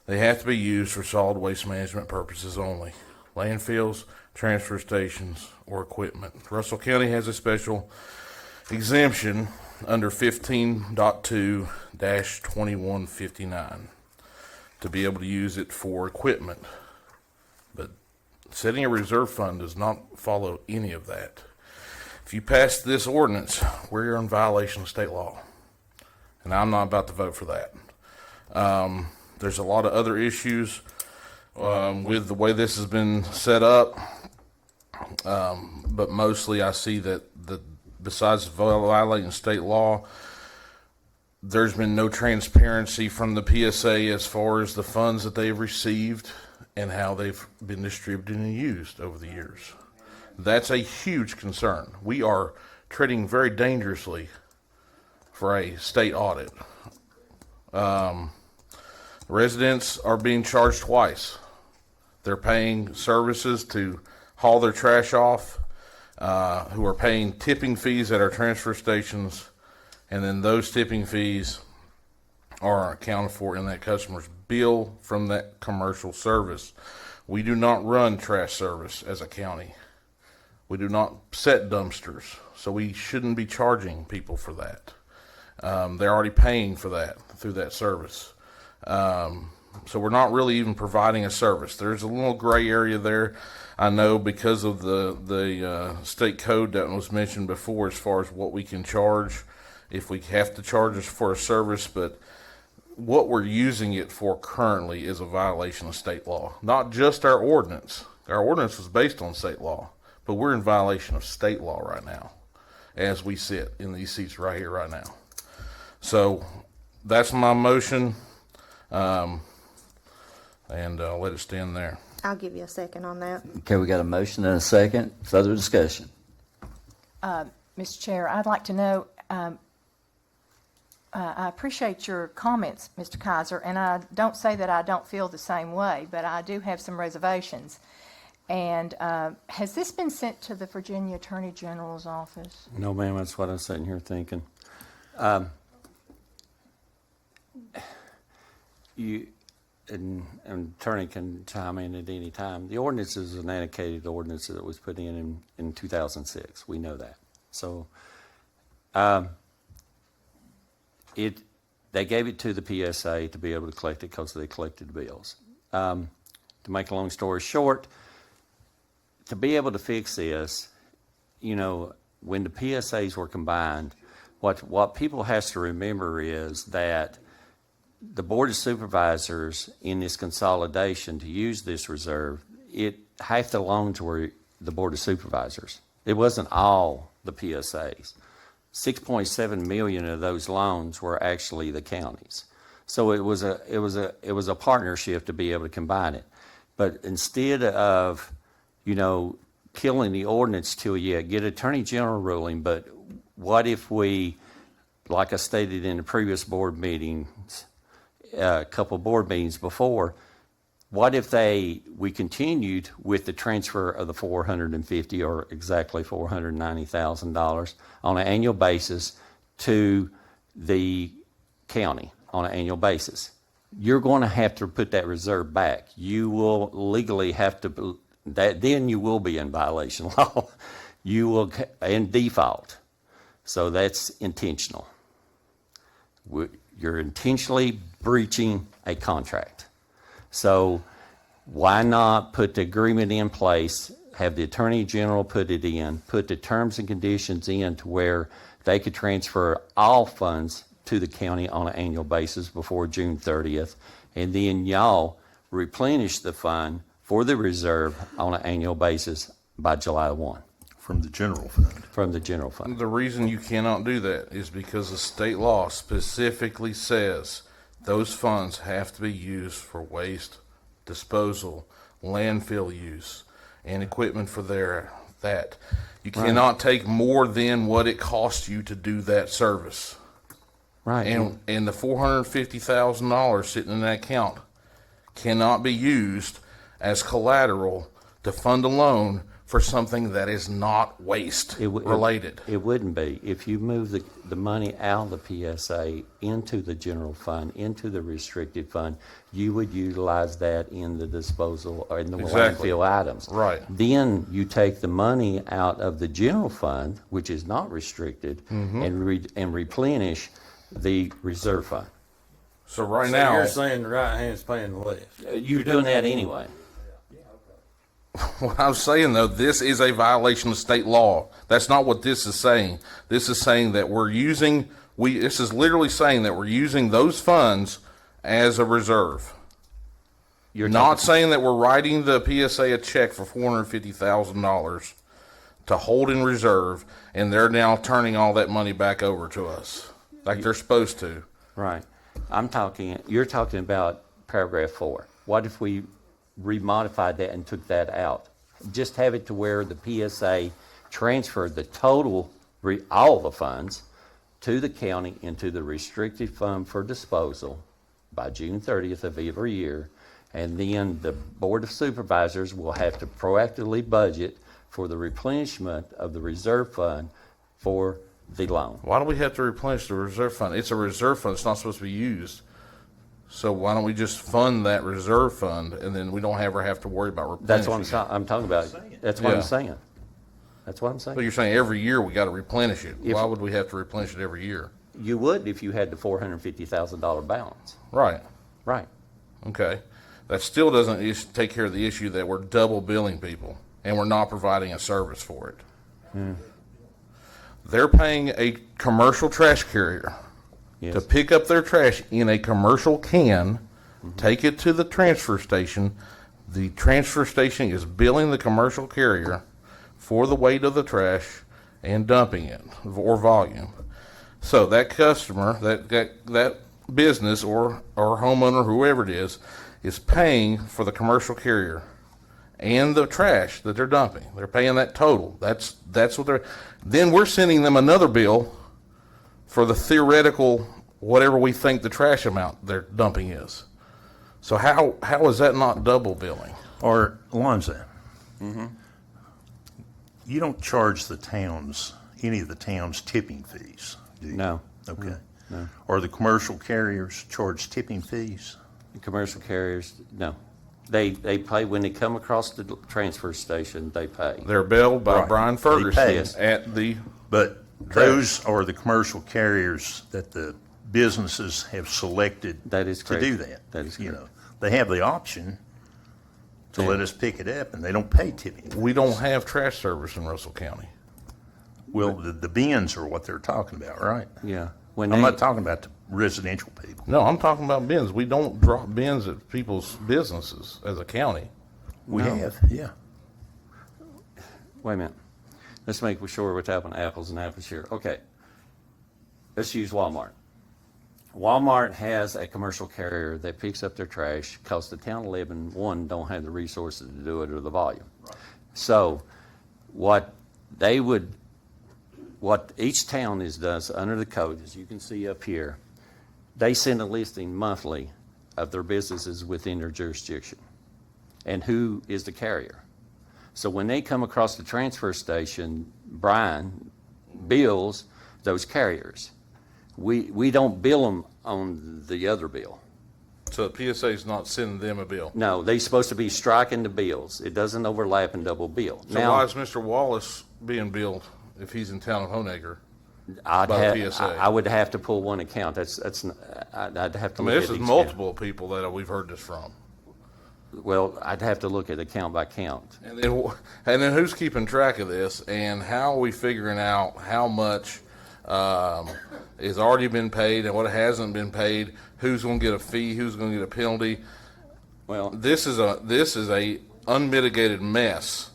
They have to be used for solid waste management purposes only. Landfills, transfer stations, or equipment. Russell County has a special exemption under 15.2-2159 to be able to use it for equipment. But setting a reserve fund does not follow any of that. If you pass this ordinance, we're in violation of state law. And I'm not about to vote for that. There's a lot of other issues with the way this has been set up. But mostly I see that besides violating state law, there's been no transparency from the PSA as far as the funds that they've received and how they've been distributed and used over the years. That's a huge concern. We are treading very dangerously for a state audit. Residents are being charged twice. They're paying services to haul their trash off, who are paying tipping fees at our transfer stations, and then those tipping fees are accounted for in that customer's bill from that commercial service. We do not run trash service as a county. We do not set dumpsters, so we shouldn't be charging people for that. They're already paying for that through that service. So we're not really even providing a service. There's a little gray area there, I know, because of the state code that was mentioned before as far as what we can charge, if we have to charge us for a service, but what we're using it for currently is a violation of state law. Not just our ordinance. Our ordinance was based on state law, but we're in violation of state law right now as we sit in these seats right here right now. So that's my motion, and I'll let it stand there. I'll give you a second on that. Okay, we got a motion and a second. Further discussion? Mr. Chair, I'd like to know, I appreciate your comments, Mr. Kaiser, and I don't say that I don't feel the same way, but I do have some reservations. And has this been sent to the Virginia Attorney General's office? No, ma'am, that's what I'm sitting here thinking. And attorney can chime in at any time. The ordinance is an annotated ordinance that was put in 2006. We know that. So they gave it to the PSA to be able to collect it because they collected the bills. To make a long story short, to be able to fix this, you know, when the PSAs were combined, what people has to remember is that the Board of Supervisors in this consolidation to use this reserve, half the loans were the Board of Supervisors. It wasn't all the PSAs. 6.7 million of those loans were actually the counties. So it was a partnership to be able to combine it. But instead of, you know, killing the ordinance till you get Attorney General ruling, but what if we, like I stated in the previous board meetings, a couple board meetings before, what if we continued with the transfer of the $450 or exactly $490,000 on an annual basis to the county on an annual basis? You're going to have to put that reserve back. You will legally have to, then you will be in violation law. You will in default. So that's intentional. You're intentionally breaching a contract. So why not put the agreement in place, have the Attorney General put it in, put the terms and conditions in to where they could transfer all funds to the county on an annual basis before June 30th, and then y'all replenish the fund for the reserve on an annual basis by July 1. From the general fund. From the general fund. The reason you cannot do that is because the state law specifically says those funds have to be used for waste disposal, landfill use, and equipment for that. You cannot take more than what it costs you to do that service. Right. And the $450,000 sitting in that account cannot be used as collateral to fund a loan for something that is not waste related. It wouldn't be. If you move the money out of the PSA into the general fund, into the restricted fund, you would utilize that in the disposal or in the landfill items. Right. Then you take the money out of the general fund, which is not restricted, and replenish the reserve fund. So now you're saying the right hand's paying the left. You're doing that anyway. What I'm saying, though, this is a violation of state law. That's not what this is saying. This is saying that this is literally saying that we're using those funds as a reserve. You're not saying that we're writing the PSA a check for $450,000 to hold in reserve, and they're now turning all that money back over to us like they're supposed to. Right. You're talking about paragraph 4. What if we remodified that and took that out? Just have it to where the PSA transferred the total, all the funds, to the county into the restricted fund for disposal by June 30th of every year, and then the Board of Supervisors will have to proactively budget for the replenishment of the reserve fund for the loan. Why do we have to replenish the reserve fund? It's a reserve fund. It's not supposed to be used. So why don't we just fund that reserve fund, and then we don't ever have to worry about replenishing? That's what I'm talking about. That's what I'm saying. That's what I'm saying. So you're saying every year we got to replenish it. Why would we have to replenish it every year? You would if you had the $450,000 balance. Right. Right. Okay. That still doesn't take care of the issue that we're double billing people and we're not providing a service for it. They're paying a commercial trash carrier to pick up their trash in a commercial can, take it to the transfer station. The transfer station is billing the commercial carrier for the weight of the trash and dumping it, or volume. So that customer, that business or homeowner, whoever it is paying for the commercial carrier and the trash that they're dumping. They're paying that total. That's what they're. Then we're sending them another bill for the theoretical whatever we think the trash amount they're dumping is. So how is that not double billing? Or Alonzo, you don't charge the towns, any of the towns tipping fees, do you? No. Okay. No. Or the commercial carriers charge tipping fees? The commercial carriers, no. They pay, when they come across the transfer station, they pay. They're billed by Right. Brian They Ferguson pay. at the. But those are the commercial carriers that the businesses have selected That is to correct. do that. That is You correct. know, they have the option to let us pick it up, and they don't pay tipping. We don't have trash service in Russell County. Well, the bins are what they're talking about, right? Yeah. I'm not talking about the residential people. No, I'm talking about bins. We don't drop bins at people's businesses as a county. We No. have, yeah. Wait a minute. Let's make sure we're tapping apples and apples here. Okay. Let's use Walmart. Walmart has a commercial carrier that picks up their trash because the town of Lebanon, one, don't have the resources to do it or the volume. So what each town does under the code, as you can see up here, they send a listing monthly of their businesses within their jurisdiction and who is the carrier. So when they come across the transfer station, Brian bills those carriers. We don't bill them on the other bill. So the PSA is not sending them a bill. No, they're supposed to be striking the bills. It doesn't overlap and double bill. So why is Mr. Wallace being billed if he's in town of Honaker by the PSA? I would have to pull one account. I'd have to I mean, look this at is each multiple people that we've heard this from. Well, I'd have to look at account by count. And then who's keeping track of this, and how are we figuring out how much has already been paid and what hasn't been paid? Who's going to get a fee? Who's going to get a penalty? Well, this is a unmitigated mess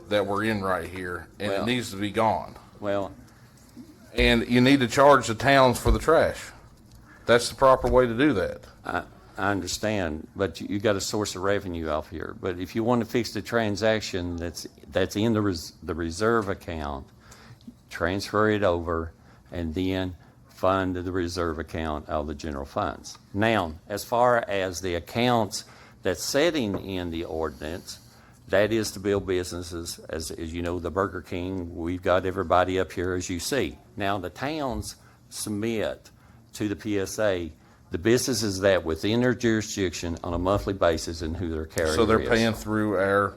that we're in right here, and it needs to be gone. Well, and you need to charge the towns for the trash. That's the proper way to do that. I understand, but you got a source of revenue off here. But if you want to fix the transaction that's in the reserve account, transfer it over, and then fund the reserve account out of the general funds. Now, as far as the accounts that's setting in the ordinance, that is to build businesses, as you know, the Burger King, we've got everybody up here as you see. Now, the towns submit to the PSA the businesses that within their jurisdiction on a monthly basis and who their carrier is. So they're paying through our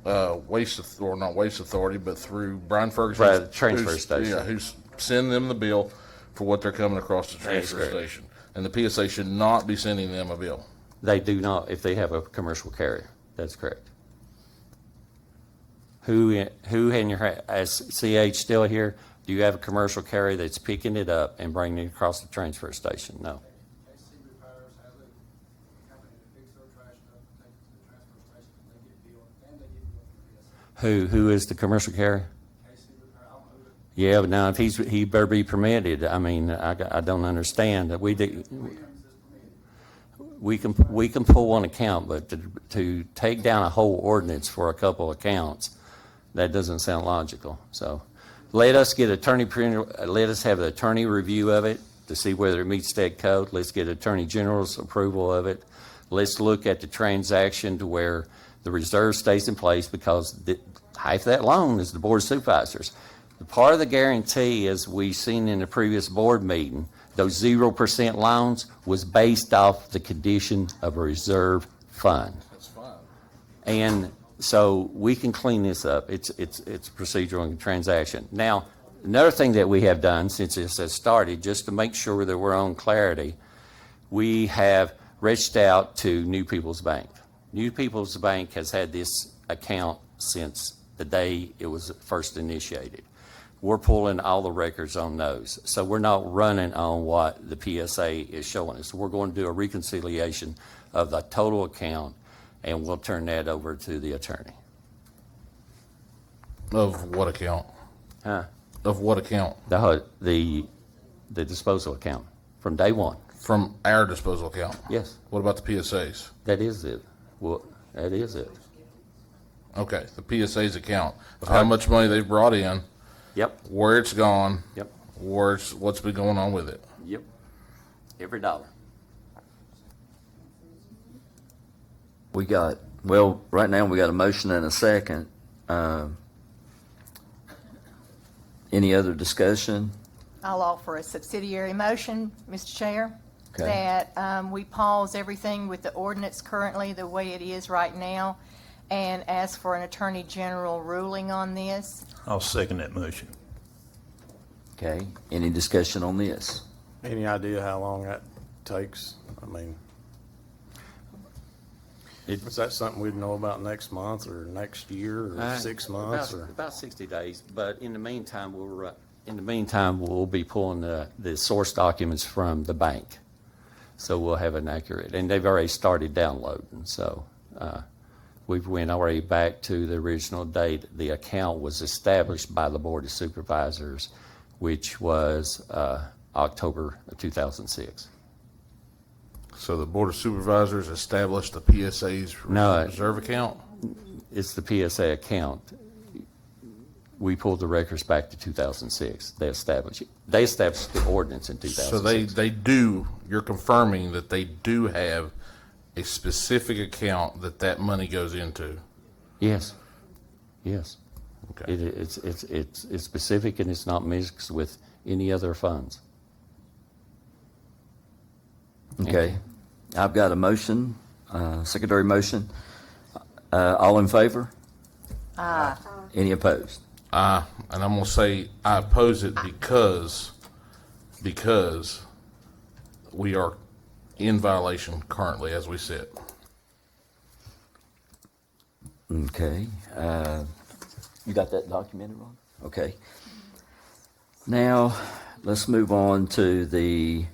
not waste authority, but through Brian Ferguson. Right, transfer station. Yeah, who's sending them the bill for what they're coming across the transfer station. And the PSA should not be sending them a bill. They do not if they have a commercial carrier. That's correct. Who in your, as CH still here, do you have a commercial carrier that's picking it up and bringing it across the transfer station? No. Who is the commercial carrier? Yeah, but now if he better be permitted. I mean, I don't understand that we can pull one account, but to take down a whole ordinance for a couple accounts, that doesn't sound logical. So let us have the attorney review of it to see whether it meets state code. Let's get Attorney General's approval of it. Let's look at the transaction to where the reserve stays in place, because half that loan is the Board of Supervisors. The part of the guarantee, as we've seen in the previous board meeting, those 0% loans was based off the condition of a reserve fund. That's fine. And so we can clean this up. It's procedural and transaction. Now, another thing that we have done since this has started, just to make sure that we're on clarity, we have reached out to New People's Bank. New People's Bank has had this account since the day it was first initiated. We're pulling all the records on those. So we're not running on what the PSA is showing us. We're going to do a reconciliation of the total account, and we'll turn that over to the attorney. Of what account? Huh? Of what account? The the disposal account from day one. From our disposal account? Yes. What about the PSAs? That is it. Well, that is it. Okay, the PSA's account of how much money they've brought in. Yep. Where it's gone. Yep. What's been going on with it. Yep. Every dollar. Right now we got a motion and a second. Any other discussion? I'll offer a subsidiary motion, Mr. Chair, Okay. that we pause everything with the ordinance currently the way it is right now and ask for an Attorney General ruling on this. I'll second that motion. Okay, any discussion on this? Any idea how long that takes? I mean, is that something we'd know about next month or next year or 6 months? About 60 days, but in the meantime, we'll be pulling the source documents from the bank. So we'll have an accurate, and they've already started downloading, so we've went already back to the original date the account was established by the Board of Supervisors, which was October of 2006. So the Board of Supervisors established the PSA's reserve account? It's the PSA account. We pulled the records back to 2006. They established the ordinance in 2006. So they do, you're confirming that they do have a specific account that money goes into? Yes. Yes. Okay. It's specific and it's not mixed with any other funds. Okay, I've got a motion, secondary motion. All in favor? Aye. Any opposed? And I'm going to say I oppose it because we are in violation currently as we sit. Okay, you got that documented, Ron? Okay. Now, let's move on to the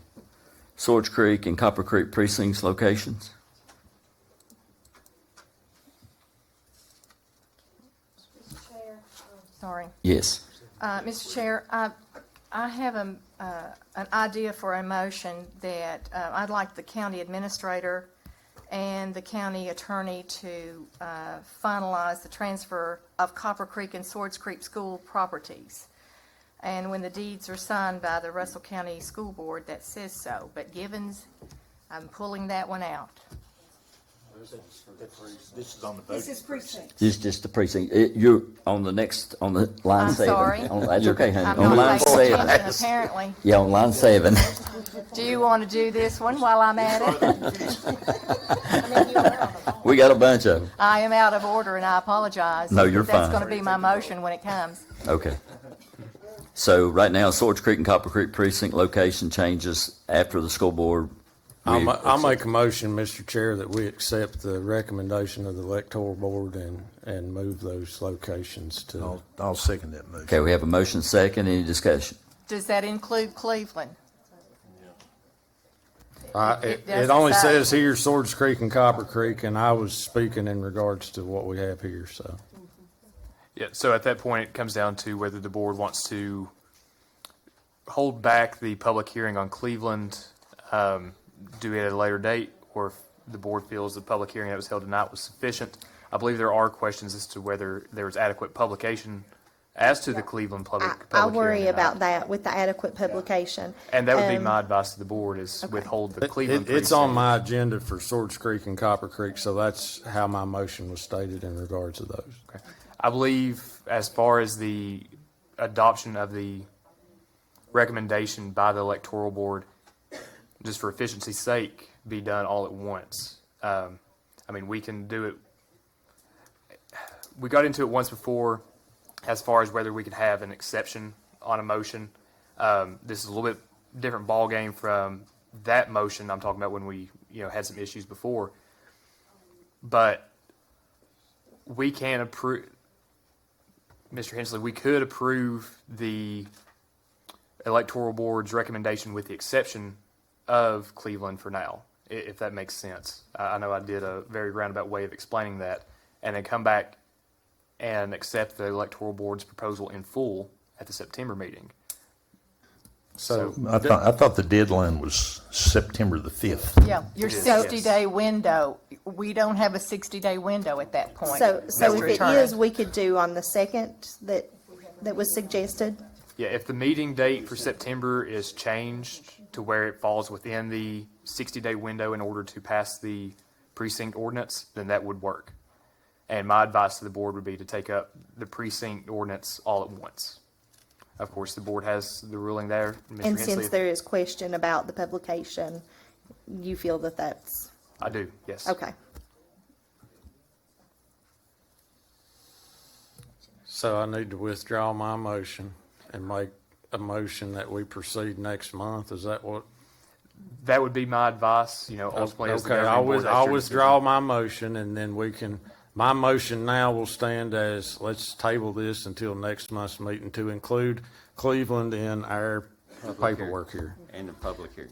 Swords Creek and Copper Creek precincts locations. Sorry. Yes. Mr. Chair, I have an idea for a motion that I'd like the county administrator and the county attorney to finalize the transfer of Copper Creek and Swords Creek school properties. And when the deeds are signed by the Russell County School Board, that says so. But Givens, I'm pulling that one out. This is on the This is precinct. This is just the precinct. You're on the line I'm 7. sorry. That's okay, honey. I'm On line not paying 7. attention, apparently. Yeah, on line 7. Do you want to do this one while I'm at it? We got a bunch of them. I am out of order and I apologize. No, you're That's fine. going to be my motion when it comes. Okay. So right now, Swords Creek and Copper Creek precinct location changes after the school board. I'll make a motion, Mr. Chair, that we accept the recommendation of the electoral board and move those locations to. I'll second that motion. Okay, we have a motion second. Any discussion? Does that include Cleveland? It doesn't only say. says here Swords Creek and Copper Creek, and I was speaking in regards to what we have here, so. Yeah, so at that point, it comes down to whether the board wants to hold back the public hearing on Cleveland, do it at a later date, or if the board feels the public hearing that was held tonight was sufficient. I believe there are questions as to whether there was adequate publication as to the Cleveland public I hearing worry or about not. that with the adequate publication. And that would be my advice to the board is withhold the Cleveland It's on precinct. my agenda for Swords Creek and Copper Creek, so that's how my motion was stated in regards to those. Okay. I believe as far as the adoption of the recommendation by the electoral board, just for efficiency's sake, be done all at once. I mean, we can do it. We got into it once before as far as whether we could have an exception on a motion. This is a little bit different ball game from that motion I'm talking about when we, had some issues before. But we can approve, Mr. Hensley, we could approve the electoral board's recommendation with the exception of Cleveland for now, if that makes sense. I know I did a very roundabout way of explaining that, and then come back and accept the electoral board's proposal in full at the September meeting. So I thought the deadline was September the 5th. Yeah, your It is, 60-day window, we don't have a 60-day window at that point. So That's if it returned. is, we could do on the 2nd that was suggested? Yeah, if the meeting date for September is changed to where it falls within the 60-day window in order to pass the precinct ordinance, then that would work. And my advice to the board would be to take up the precinct ordinance all at once. Of course, the board has the ruling there. Mr. And Hensley, since there is question about the publication, you feel that that's, I do, yes. okay. So I need to withdraw my motion and make a motion that we proceed next month. Is that what? That would be my advice, ultimately as the Okay, governing board. that's I'll your withdraw decision. my motion and then my motion now will stand as, let's table this until next month's meeting to include Cleveland in our paperwork here. And the public hearing.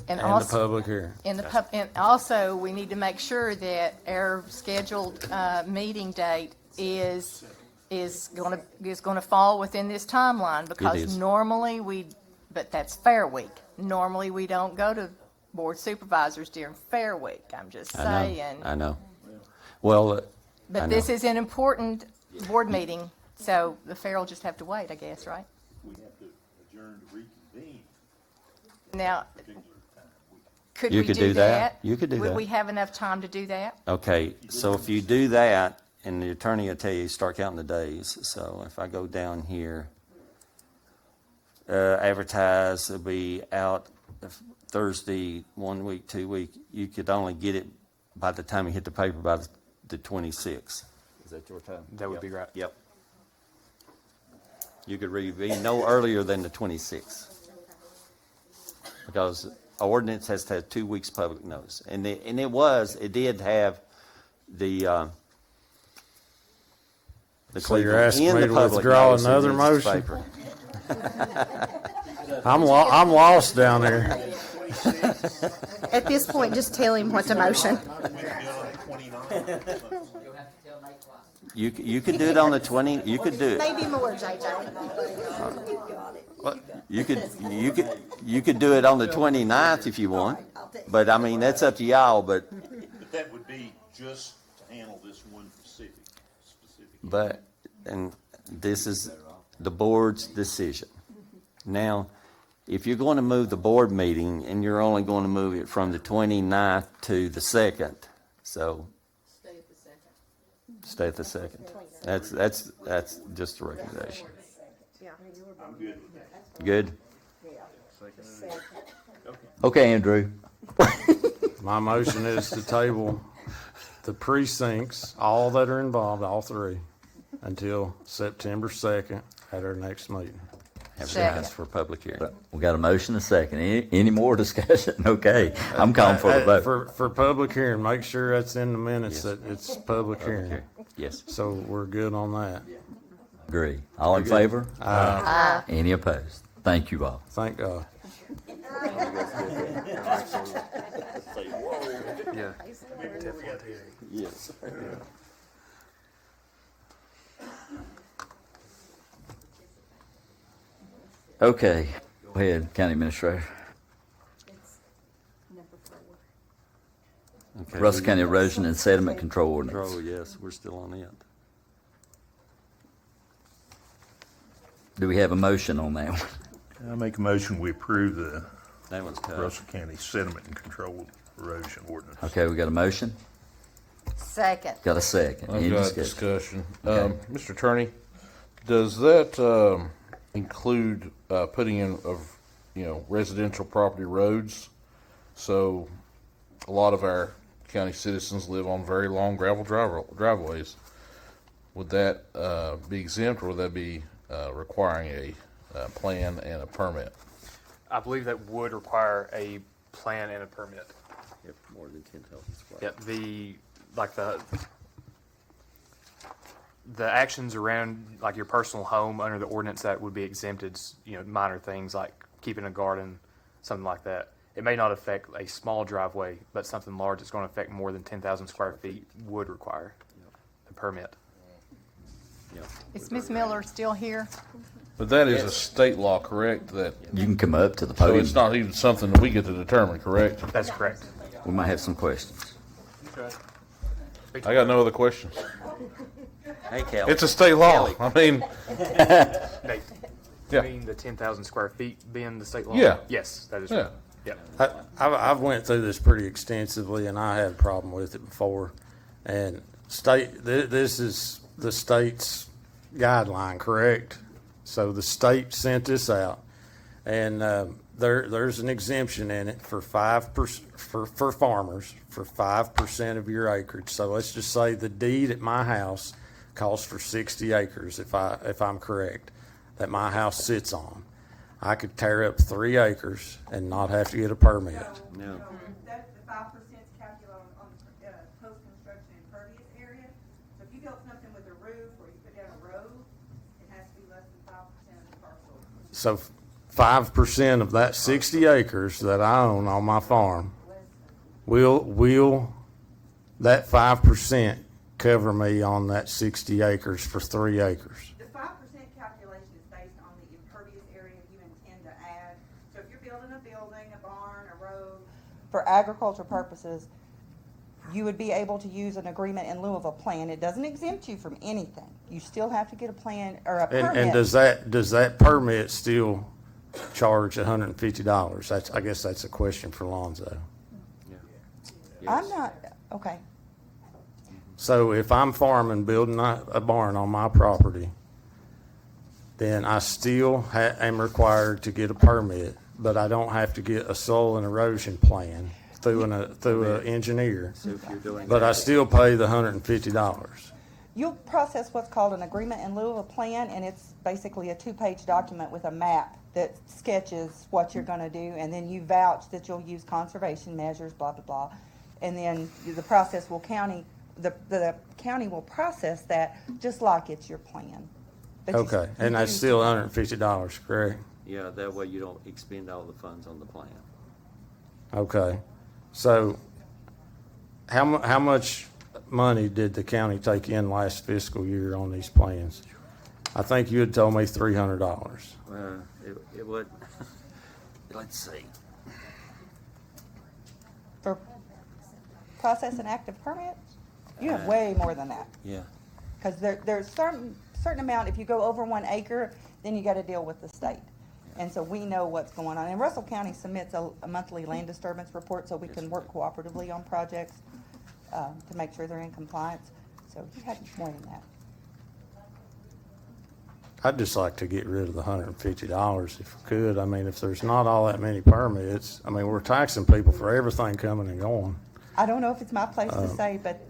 And And the also, public hearing. and also, we need to make sure that our scheduled meeting date is going to fall within this timeline, because is. normally but that's Fair Week. Normally, we don't go to board supervisors during Fair Week. I'm just saying. I know. Well, I But know. this is an important board meeting, so the fair will just have to wait, I guess, right? We have to adjourn to reconvene. Now, could You we could do do that. that? You could do Would that. we have enough time to do that? Okay, so if you do that, and the attorney will tell you, start counting the days. So if I go down here, advertise, it'll be out Thursday, 1 week, 2 week. You could only get it by the time you hit the paper by the 26th. Is that your time? That would be right. Yep. You could be no earlier than the 26th. Because ordinance has to have 2 weeks public notice. And it did have the So you're Cleveland asking in me the to public withdraw notice in another the motion? newspaper. I'm lost down there. At this point, just tell him what to motion. You could do it on the 20, you could do it. Maybe more, JJ. You could do it on the 29th if you want. But I mean, that's up to y'all, but That would be just to handle this one specific. and this is the board's decision. Now, if you're going to move the board meeting and you're only going to move it from the 29th to the 2nd, so. Stay at the 2nd. That's just a recommendation. I'm good with that. Good? Okay, Andrew. My motion is to table the precincts, all that are involved, all three, until September 2nd at our next meeting. Have Second. seconds for public hearing. We got a motion, a second. Any more discussion? Okay, I'm calling for the vote. For public hearing, make sure that's in the minutes Yes. that it's public hearing. Yes. So we're good on that. Agree. All in favor? Aye. Any opposed? Thank you all. Thank God. Yeah. Yes. Okay, go ahead, County Administrator. Okay. Russell County Erosion and Sediment Control Ordinance. Control, yes, we're still on it. Do we have a motion on that one? I make a motion, we approve the That one's cut. Russell County Sediment and Control Erosion Ordinance. Okay, we got a motion? Second. Got a second. I've Any got discussion? discussion. Okay. Mr. Attorney, does that include putting in of residential property roads? So a lot of our county citizens live on very long gravel driveways. Would that be exempt, or would that be requiring a plan and a permit? I believe that would require a plan and a permit. Yep, more than 10,000 square. Yep, the actions around like your personal home under the ordinance that would be exempted, minor things like keeping a garden, something like that. It may not affect a small driveway, but something large that's going to affect more than 10,000 square feet would require a permit. Is Ms. Miller still here? But that is a state law, correct? That You can come up to the so podium. it's not even something that we get to determine, correct? That's correct. We might have some questions. I got no other questions. Hey, Kelly. It's a state law. Kelly. I mean, Nate, Yeah. you mean the 10,000 square feet being the state law? Yeah. Yes, that is Yeah. right. Yep. I've went through this pretty extensively, and I had a problem with it before. And this is the state's guideline, correct? So the state sent this out, and there's an exemption in it for 5% for farmers for 5% of your acreage. So let's just say the deed at my house calls for 60 acres, if I'm correct, that my house sits on. I could tear up 3 acres and not have to get a permit. No. That's the 5% calculated on post-construction impervious area. So if you built something with a roof or you put down a road, it has to be less than 5% of the parcel. So 5% of that 60 acres that I own on my farm, will that 5% cover me on that 60 acres for 3 acres? The 5% calculation is based on the impervious area you intend to add. So if you're building a building, a barn, a road, for agricultural purposes, you would be able to use an agreement in lieu of a plan. It doesn't exempt you from anything. You still have to get a plan or a permit. And does that permit still charge $150? I guess that's a question for Lonzo. I'm not, okay. So if I'm farming, building a barn on my property, then I still am required to get a permit, but I don't have to get a soil and erosion plan through an engineer. So if you're doing But I that- still pay the $150. You'll process what's called an agreement in lieu of a plan, and it's basically a 2-page document with a map that sketches what you're gonna do, and then you vouch that you'll use conservation measures, blah, blah, blah. And then the process will the county will process that just like it's your plan. But you- Okay, and you that's do- still $150, correct? Yeah, that way you don't expend all the funds on the plan. Okay, so how much money did the county take in last fiscal year on these plans? I think you had told me $300. It would, let's see. For process an active permit, you have way more than that. Yeah. Because there's certain amount, if you go over 1 acre, then you gotta deal with the state. And so we know what's going on. And Russell County submits a monthly land disturbance report so we can work cooperatively on projects to make sure they're in compliance. So you have more than that. I'd just like to get rid of the $150 if we could. I mean, if there's not all that many permits, I mean, we're taxing people for everything coming and going. I don't know if it's my place to say, but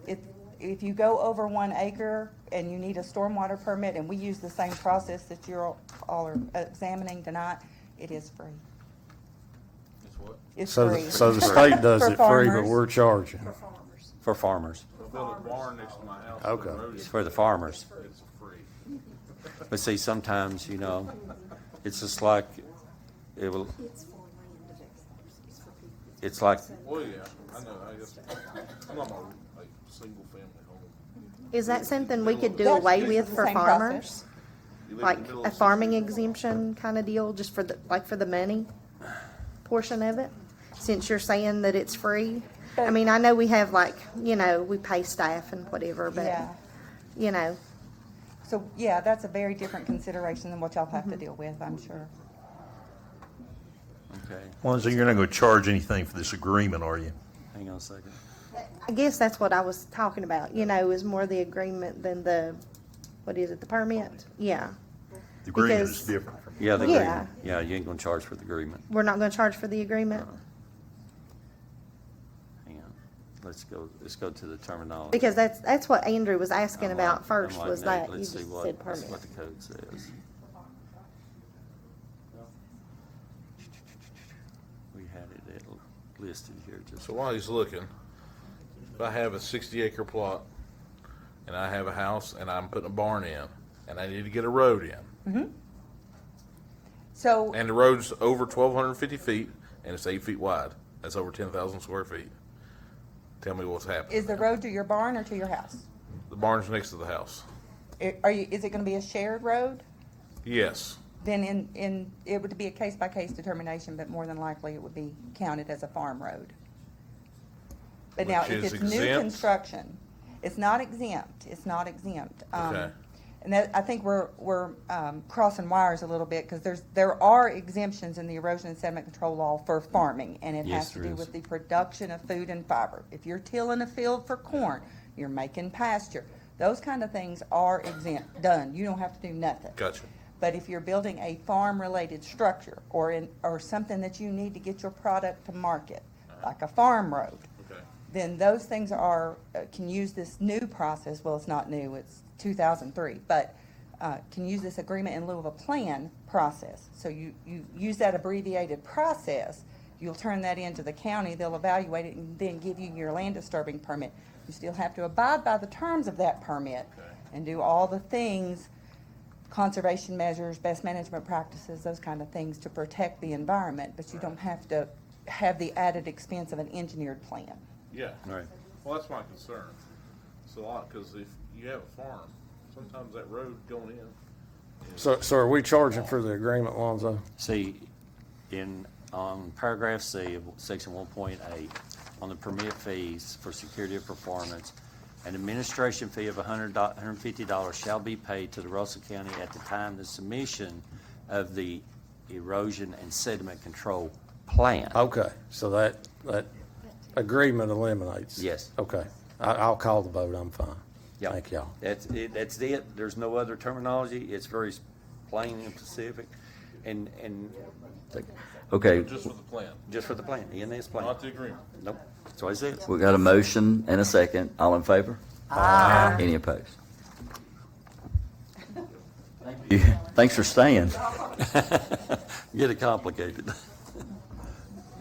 if you go over 1 acre and you need a stormwater permit, and we use the same process that you all are examining tonight, it is free. It's what? It's So, free. so the state does For it free, but farmers. we're charging. For farmers. I built a barn next to my house. Okay. It's for the farmers. It's free. But see, sometimes, it's just like, it will, it's like, Well, yeah, I know. I guess I'm not a single family home. Is that something we could do That's away usually with the for same farmers? process. You live in Like the middle a of farming exemption kind of deal, just for the money portion of it? Since you're saying that it's free? I mean, I know we have we pay staff and whatever, but, Yeah. So, yeah, that's a very different consideration than what y'all have to deal with, I'm sure. okay, Lonzo, you're not going to charge anything for this agreement, are you? hang on a second. I guess that's what I was talking about, is more the agreement than the permit? Yeah. The agreement is Because- different from. Yeah, the Yeah. agreement. Yeah, you ain't gonna charge for the agreement. We're not gonna charge for the agreement? Hang on. Let's go to the terminology. Because that's what Andrew was asking about first, Unlike was Nate, that, you let's just see what- said let's see permit. what the code says. We had it listed here just. So while he's looking, if I have a 60-acre plot and I have a house and I'm putting a barn in and I need to get a road in, So, and the road's over 1,250 feet and it's 8 feet wide, that's over 10,000 square feet. Tell me what's happening. is the road to your barn or to your house? The barn's next to the house. Is it gonna be a shared road? Yes. then it would be a case-by-case determination, but more than likely it would be counted as a farm road. But now, Which if is it's new exempt? construction, it's not exempt, it's not exempt. Okay. And that, I think we're crossing wires a little bit, because there are exemptions in the erosion and sediment control law for farming, and it Yes, has to there do is. with the production of food and fiber. If you're tilling a field for corn, you're making pasture, those kind of things are exempt, done. You don't have to do nothing. Gotcha. But if you're building a farm-related structure, or something that you need to get your product to market, like a farm road, Okay. then those things can use this new process. Well, it's not new, it's 2003, but can use this agreement in lieu of a plan process. So you use that abbreviated process, you'll turn that into the county, they'll evaluate it and then give you your land disturbing permit. You still have to abide by the terms of that permit and do all the things, conservation measures, best management practices, those kind of things to protect the environment, but you don't have to have the added expense of an engineered plan. Yeah. Right. Well, that's my concern. It's a lot, because if you have a farm, sometimes that road going in. So are we charging for the agreement, Lonzo? See, on paragraph C of section 1.8, on the permit fees for security of performance, an administration fee of $150 shall be paid to the Russell County at the time the submission of the erosion and sediment control plan. Okay, so that agreement eliminates? Yes. Okay, I'll call the vote, I'm fine. Yeah. Thank y'all. That's it. There's no other terminology. It's very plain and specific, and Okay, Just with the plan, just for the plan, ENS plan. not the agreement. Nope. That's what I said. we got a motion and a second. All in favor? Aye. Any opposed? Thank you. Thanks for staying. Get it complicated.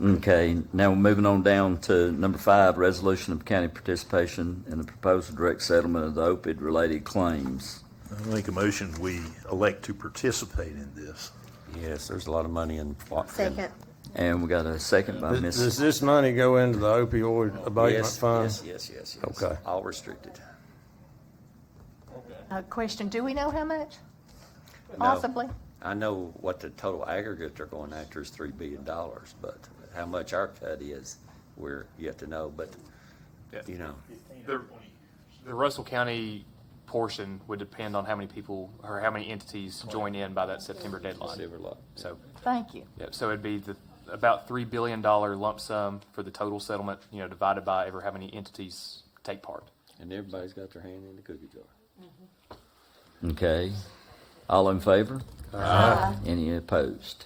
Okay, now we're moving on down to number 5, resolution of county participation in the proposed direct settlement of the opioid-related claims. I make a motion, we elect to participate in this. Yes, there's a lot of money in. Second. And we got a second by Does Ms. this money go into the opioid abatement Yes, fund? yes. Okay. All restricted. Question, do we know how much? No. Possibly. I know what the total aggregate they're going after is $3 billion, but how much our cut is, we're yet to know, but, you know. The Russell County portion would depend on how many people or how many entities join in by that September deadline. Silver lot. So, Thank you. yeah, so it'd be about $3 billion lump sum for the total settlement, divided by ever how many entities take part. And everybody's got their hand in the cookie jar. Okay, all in favor? Aye. Any opposed?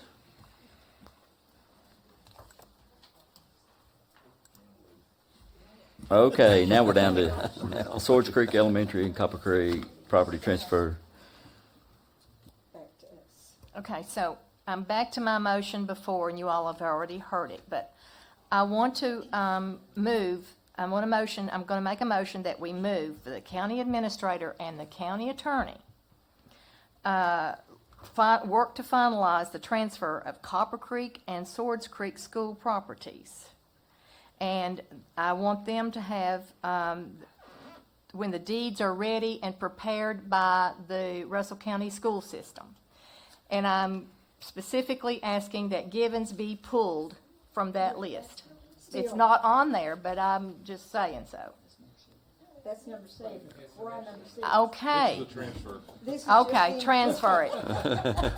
Okay, now we're down to Swords Creek Elementary and Copper Creek property transfer. Okay, so I'm back to my motion before, and you all have already heard it, but I want to I'm going to make a motion that we move for the county administrator and the county attorney work to finalize the transfer of Copper Creek and Swords Creek school properties. And I want them to have, when the deeds are ready and prepared by the Russell County school system. And I'm specifically asking that Givens be pulled from that list. It's not on there, but I'm just saying so. That's number 7. We're on number 6. Okay, This is okay, just transfer it.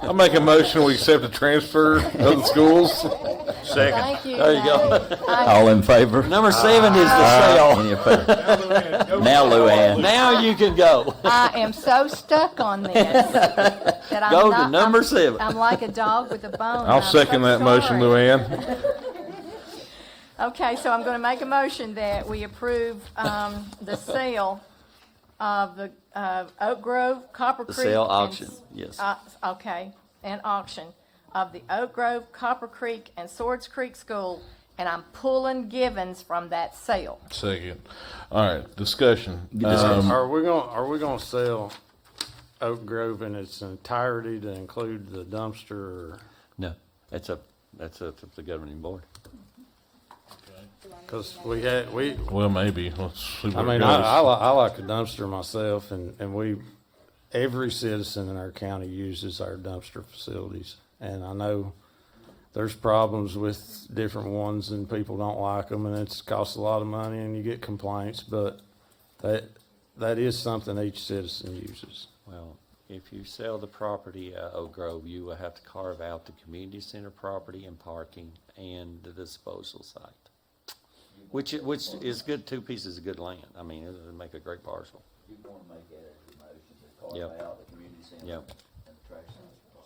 I make a motion, we accept the transfer of the schools. Second. Thank you. There you go. All in favor? Number 7 is the sale. Any opposed? Now, Luann. Now you can go. I am so stuck on this that I'm Go to not- number I'm- 7. I'm like a dog with a bone. I'll I'm second so that motion, sorry. Luann. Okay, so I'm going to make a motion that we approve the sale of the Oak Grove, Copper The Creek. sale and- auction, yes. Okay, and auction of the Oak Grove, Copper Creek, and Swords Creek School, and I'm pulling Givens from that sale. Second. All right, discussion. Are we gonna sell Oak Grove in its entirety to include the dumpster, or? No, that's up to the governing board. Cause Well, maybe. Let's see I where it mean, goes. I like a dumpster myself, and we, every citizen in our county uses our dumpster facilities. And I know there's problems with different ones and people don't like them and it's costs a lot of money and you get complaints, but that is something each citizen uses. Well, if you sell the property at Oak Grove, you will have to carve out the community center property and parking and the disposal site. Which is good, 2 pieces of good land. I mean, it would make a great parcel. You want to make that as a motion to carve Yep. out the community center Yep. and the trash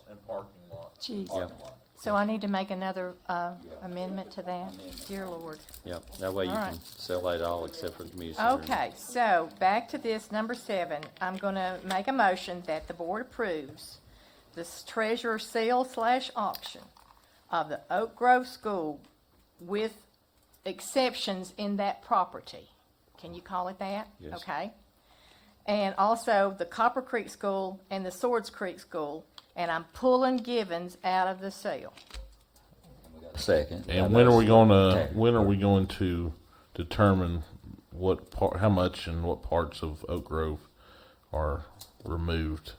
And parking lot. Jeez. Yep. So I need to make another amendment to that? Dear Lord. Yep, that way you All right. can sell that all except for the community center. Okay, so back to this, number 7. I'm going to make a motion that the board approves this treasurer sale/auction of the Oak Grove School with exceptions in that property. Can you call it that? Yes. Okay. And also the Copper Creek School and the Swords Creek School, and I'm pulling Givens out of the sale. Second. And when are we going to determine what part, how much and what parts of Oak Grove are removed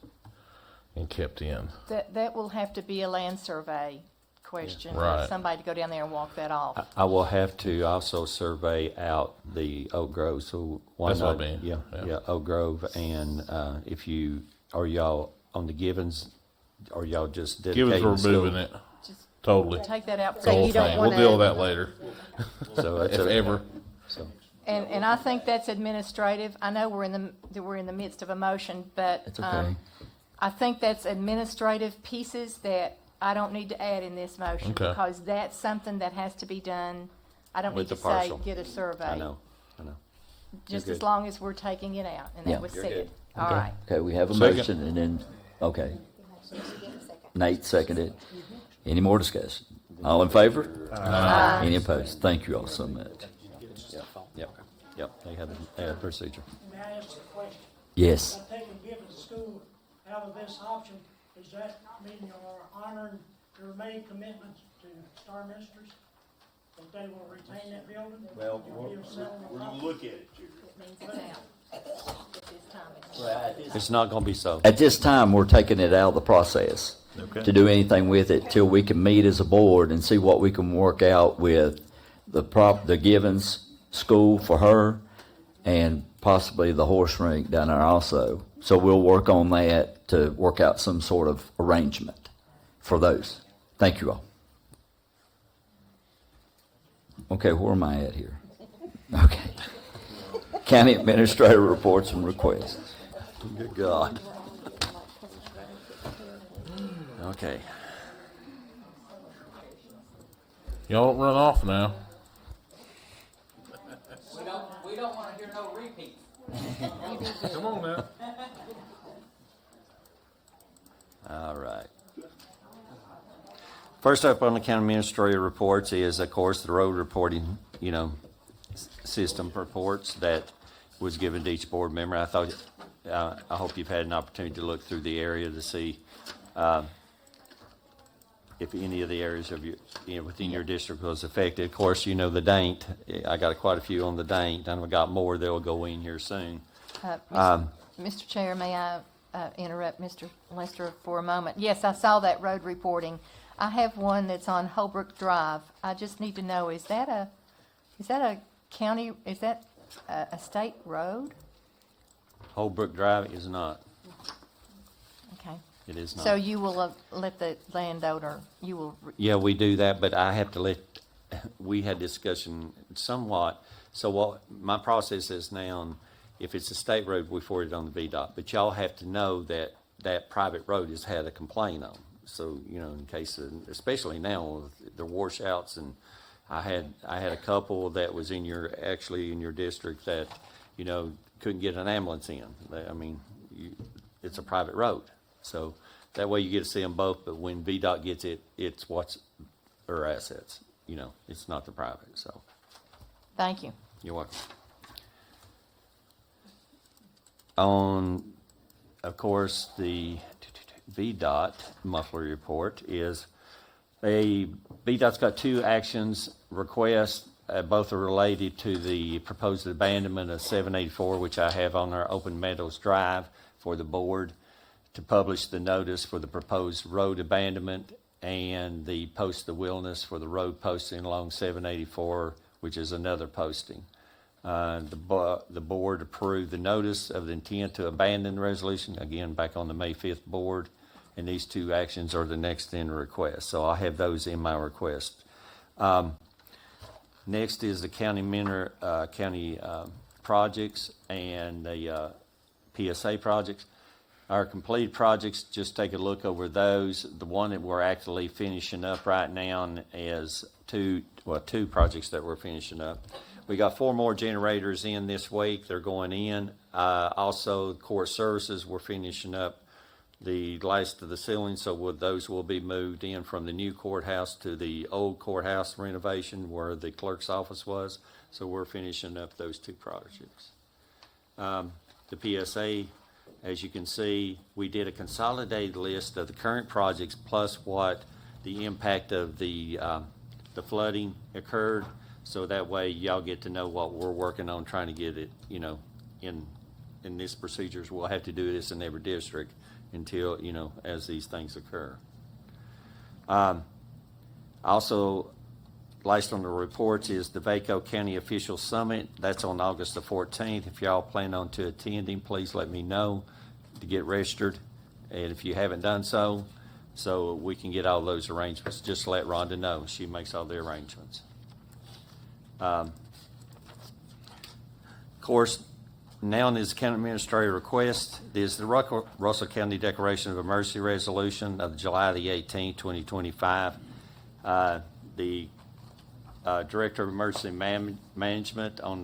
and kept in? That will have to be a land survey question. Right. Somebody to go down there and walk that off. I will have to also survey out the Oak Grove, so why That's what not? I mean. Yeah, Oak Grove, and if you, are y'all on the Givens, or y'all just dedicating Givens, we're moving it. Totally. Take that out. The whole you don't thing. wanna- We'll deal with that later. So it's If ever. So, And I think that's administrative. I know we're in the midst of a motion, but It's okay. I think that's administrative pieces that I don't need to add in this motion Okay. because that's something that has to be done. I don't With need to the parcel. say get a survey. I know. Just You're as good. long as we're taking it out, and Yeah. that was You're said. good. All Okay. right. Okay, we have a Second. motion and then, okay. Nate seconded. Any more discussion? All in favor? Aye. Any opposed? Thank you all so much. Yep, they have a procedure. May I ask a question? Yes. By taking Givens School out of this option, does that mean you're honoring your made commitments to Star Ministries? That they will retain that building? Well, You'll be selling the we're gonna property? look at it, Jerry. It means it's out. At this time. It's not gonna be so. At this time, we're taking it out of the process Okay. to do anything with it till we can meet as a board and see what we can work out with the Givens School for her and possibly the horse rink down there also. So we'll work on that to work out some sort of arrangement for those. Thank you all. Okay, where am I at here? Okay. County Administrator reports and requests. Good God. Okay. Y'all don't run off now. We don't want to hear no repeat. Come on now. All right. First up on the county administrator reports is, of course, the road reporting, system reports that was given to each board member. I thought, I hope you've had an opportunity to look through the area to see if any of the areas of your, within your district was affected. Of course, the Daint. I got quite a few on the Daint, and we got more that will go in here soon. Mr. Chair, may I interrupt Mr. Lester for a moment? Yes, I saw that road reporting. I have one that's on Holbrook Drive. I just need to know, is that a county, is that a state road? Holbrook Drive is not. Okay. It is not. So you will let the landowner, you will, Yeah, we do that, but I have to we had discussion somewhat. So what my process is now, if it's a state road, we forward it on the VDOT. But y'all have to know that that private road has had a complaint on. So, in case of, especially now with the washouts, and I had a couple that was in your district that, couldn't get an ambulance in. It's a private road. So that way you get to see them both, but when VDOT gets it, it's what's their assets. It's not the private, so. thank you. You're welcome. On, of course, the VDOT muffler report is VDOT's got 2 actions requests. Both are related to the proposed abandonment of 784, which I have on our Open Meadows Drive for the board. to publish the notice for the proposed road abandonment and the post the wilderness for the road posting along 784, which is another posting. The board approved the notice of the intent to abandon the resolution, again, back on the May 5th board, and these two actions are the next in the request. So I have those in my request. Next is the county projects and the PSA projects. Our completed projects, just take a look over those. The one that we're actually finishing up right now is two projects that we're finishing up. We got 4 more generators in this week. They're going in. Also, court services, we're finishing up the last of the ceilings, so those will be moved in from the new courthouse to the old courthouse renovation where the clerk's office was. So we're finishing up those 2 projects. The PSA, as you can see, we did a consolidated list of the current projects plus what the impact of the flooding occurred. So that way y'all get to know what we're working on, trying to get it, in this procedures. We'll have to do this in every district until, as these things occur. Also, last on the reports is the Vaco County Official Summit. That's on August the 14th. If y'all plan on to attending, please let me know to get registered. And if you haven't done so we can get all those arrangements, just let Rhonda know. She makes all the arrangements. Of course, now is the county administrator request. This is the Russell County Declaration of Emergency Resolution of July the 18th, 2025. The Director of Emergency Management on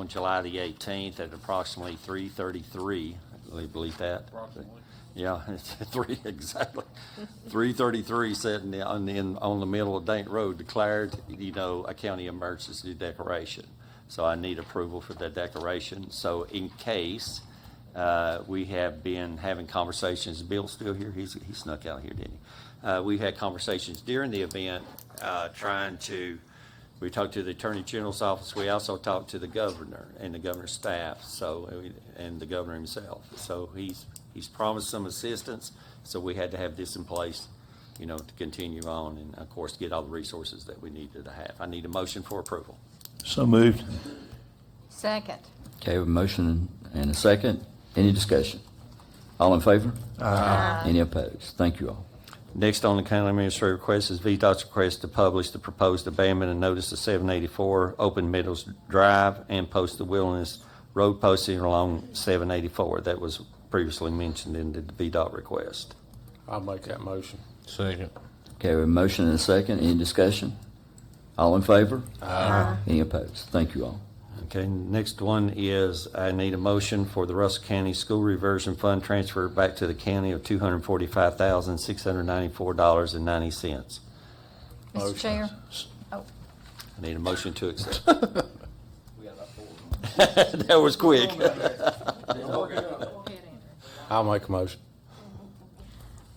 July the 18th at approximately 3:33. I believe that. Approximately. Yeah, it's 3 exactly. 3:33 sitting on the middle of Dayton Road declared, a county emergency declaration. So I need approval for that declaration. So in case we have been having conversations, Bill's still here. He snuck out here, didn't he? We had conversations during the event we talked to the Attorney General's office. We also talked to the governor and the governor's staff, and the governor himself. So he's promised some assistance. So we had to have this in place, to continue on and, of course, get all the resources that we needed to have. I need a motion for approval. So moved. Second. Okay, a motion and a second. Any discussion? All in favor? Aye. Any opposed? Thank you all. Next on the county administrator request is VDOT's request to publish the proposed abandonment and notice of 784 Open Meadows Drive and post the wilderness road posting along 784. That was previously mentioned in the VDOT request. I'll make that motion. Second. Okay, we have a motion and a second. Any discussion? All in favor? Aye. Any opposed? Thank you all. Okay, next one is I need a motion for the Russell County School Reversion Fund transfer back to the county of $245,694.90. Mr. Chair? I need a motion to accept. That was quick. I'll make a motion.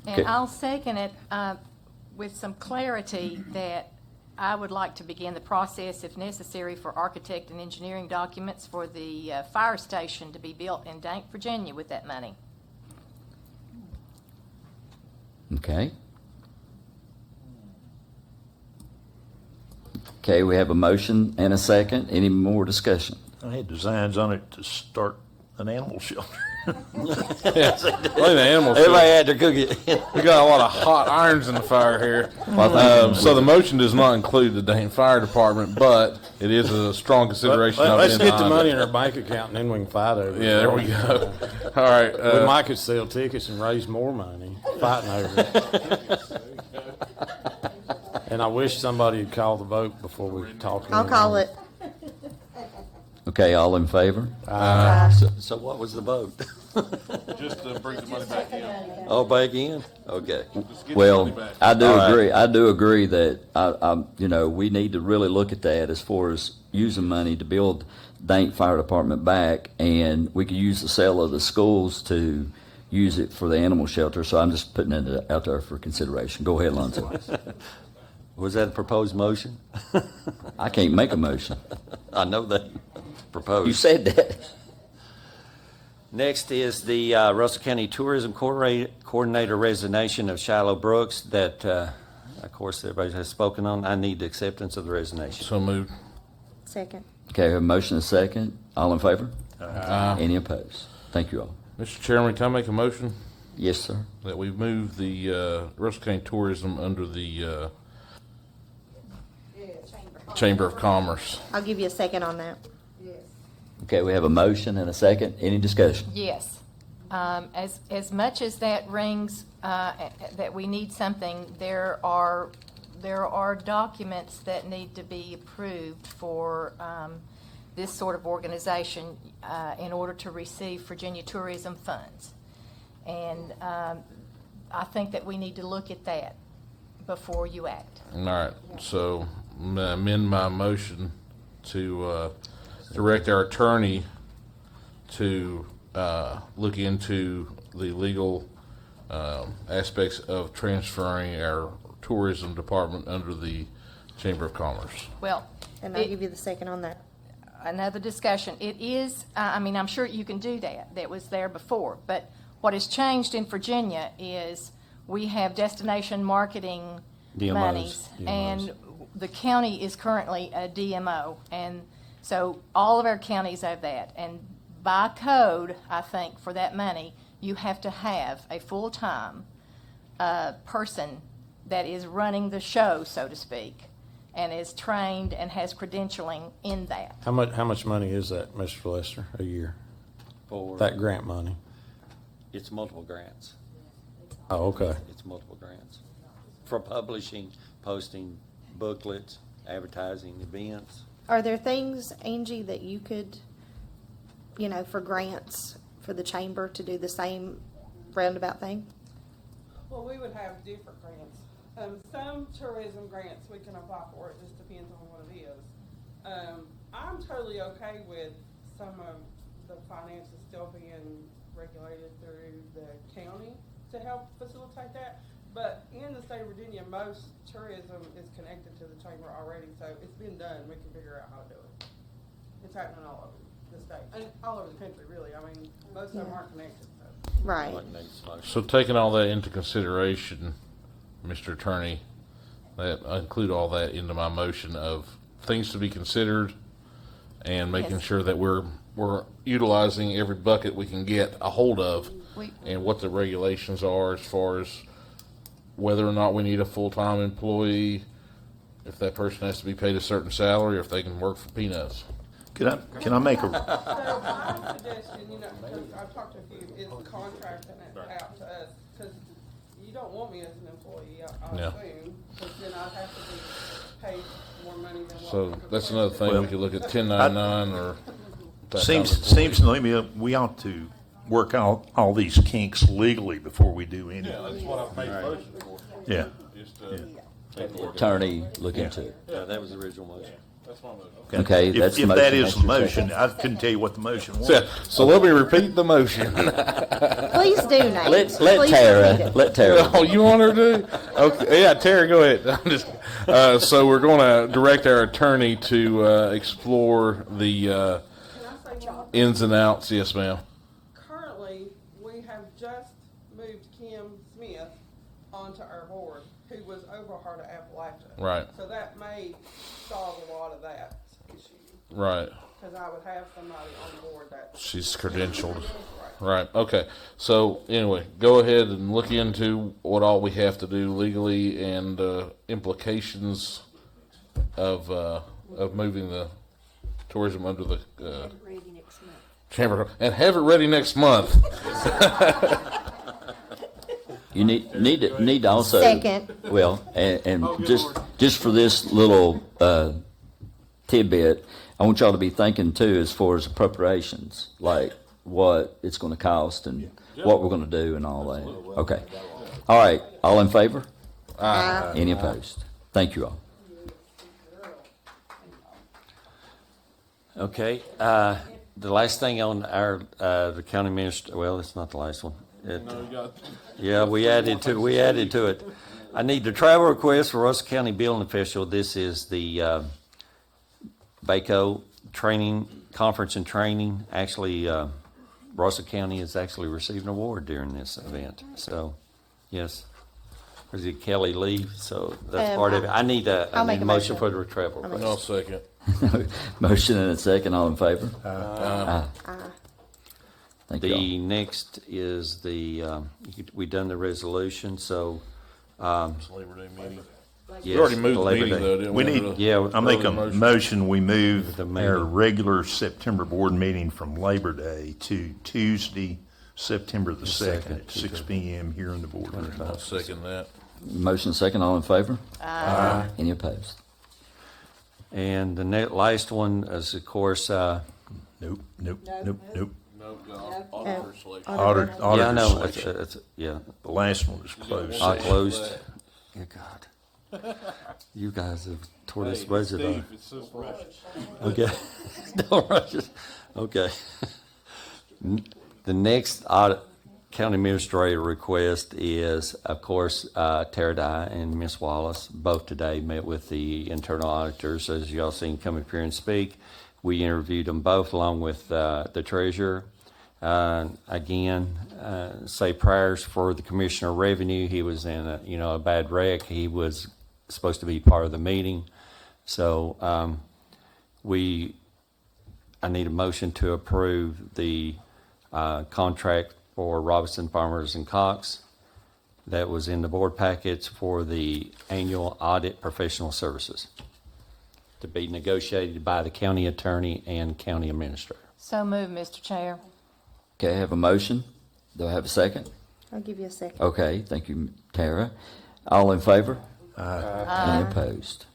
And I'll second it with some clarity that I would like to begin the process, if necessary, for architect and engineering documents for the fire station to be built in Dank, Virginia with that money. Okay. Okay, we have a motion and a second. Any more discussion? I had designs on it to start an animal shelter. The animal Everybody had their cookie. We got a lot of hot irons in the fire here. So the motion does not include the Dayton Fire Department, but it is a strong consideration. Let's get the money in our bank account and then we can fight over it. Yeah, there we go. All right. We might could sell tickets and raise more money fighting over it. And I wish somebody had called the vote before we talk. I'll call it. Okay, all in favor? So what was the vote? Just to bring the money back in. Oh, back in? Okay. Well, I do All agree. I do agree that we need to really look at that as far as using money to build Dank Fire Department back, and we could use the sale of the schools to use it for the animal shelter. So I'm just putting it out there for consideration. Go ahead, Lonzo. Was that a proposed motion? I can't make a motion. I know that. Proposed. You said that. Next is the Russell County Tourism Coordinator resignation of Shiloh Brooks that, of course, everybody has spoken on. I need the acceptance of the resignation. So moved. Second. Okay, we have a motion and a second. All in favor? Any opposed? Thank you all. Mr. Chairman, can I make a motion Yes, sir. that we move the Russell County Tourism under the Chamber of Commerce? I'll give you a second on that. Okay, we have a motion and a second. Any discussion? Yes. As much as that rings, that we need something, there are documents that need to be approved for this sort of organization in order to receive Virginia tourism funds. And I think that we need to look at that before you act. All right, so I'm gonna amend my motion to direct our attorney to look into the legal aspects of transferring our tourism department under the Chamber of Commerce. Well, And I'll give you the second on that. another discussion. It is, I mean, I'm sure you can do that. That was there before. But what has changed in Virginia is we have destination marketing DMOs. monies. And the county is currently a DMO. And so all of our counties have that. And by code, I think, for that money, you have to have a full-time person that is running the show, so to speak, and is trained and has credentialing in that. How much money is that, Mr. Lester, a year? For That grant money? It's multiple grants. Oh, okay. It's multiple grants for publishing, posting booklets, advertising events. Are there things, Angie, that you could, for grants for the chamber to do the same roundabout thing? Well, we would have different grants. Some tourism grants we can apply for, it just depends on what it is. I'm totally okay with some of the finances still being regulated through the county to help facilitate that. But in the state of Virginia, most tourism is connected to the chamber already, so it's been done. We can figure out how to do it. It's happening all over the state, and all over the country, really. I mean, most of them aren't connected, so. Right. So taking all that into consideration, Mr. Attorney, I include all that into my motion of things to be considered and making Yes. sure that we're utilizing every bucket we can get a hold of and what the regulations are as far as whether or not we need a full-time employee, if that person has to be paid a certain salary, or if they can work for peanuts. Can I make a, So my suggestion, because I've talked to a few, is contracting it out to us, because you don't want me as an employee, I Yeah. assume, because then I'd have to be paid more money than what. So that's another thing, we could look at 1099 or that seems type of to me we ought to work out all these kinks legally before we do anything. Yeah, that's what I've made a motion for. Yeah. Just, Have the attorney look into it. Yeah, that was the original motion. That's my motion. Okay, that's the If motion. that is That's the your motion, second. I couldn't tell you what the motion was. So let me repeat the motion. Please do, Nate. Let Please repeat Tara, it. let Tara. Oh, you want her to? Okay, yeah, Terry, go ahead. I'm just, so we're going to direct our attorney to explore the Can I say one more? ins and outs. Yes, ma'am. Currently, we have just moved Kim Smith onto our board, who was over Heart of Appalachia. Right. So that may solve a lot of that issue, Right. because I would have somebody on board that. She's credentialed. Right. Okay. So anyway, go ahead and look into what all we have to do legally and implications of moving the tourism under the chamber and have it ready next month. You need to also. Second. Well, and just for this little tidbit, I want y'all to be thinking too as far as appropriations, like what it's going to cost and what we're going to do and all that. Okay. All right. All in favor? Aye. Any opposed? Thank you all. Okay, the last thing on our, the county minister, well, it's not the last one. Yeah, we added to it. I need the travel request for Russell County building official. This is the, BACO training, conference and training. Actually, Russell County has actually received an award during this event. So, yes. Is it Kelly Lee? So that's part of it. I need a I'll make a motion motion. for the travel. I'll make I'll second. Motion and a second, all in favor? Aye. Thank you all. The next is we done the resolution, so, It's Labor Day meeting. yes. We already moved the Labor meeting Day. though, didn't We we? need, Yeah, I make a Motion. motion, we move The our meeting. regular September board meeting from Labor Day to Tuesday, September the 2nd at 6 p.m. here in the boardroom. I'll second that. Motion second, all in favor? Aye. Any opposed? And the last one is, of course, Nope, nope, nope, nope. No, auditor selection. Auditor yeah, I know, selection. yeah, The last one was closed I session. closed. Good God. You guys have tore this budget up. It's so fresh. Okay. Don't rush it. Okay. The next audit county administrator request is, of course, Tara Dye and Miss Wallace, both today met with the internal auditors, as y'all seen come up here and speak. We interviewed them both along with the treasurer. Again, say prayers for the commissioner of revenue. He was in a bad wreck. He was supposed to be part of the meeting. So I need a motion to approve the contract for Robinson Farmers and Cox that was in the board packets for the annual audit professional services to be negotiated by the county attorney and county administrator. So moved, Mr. Chair. Okay, I have a motion. Do I have a second? I'll give you a second. Okay, thank you, Tara. All in favor? Aye. Any opposed?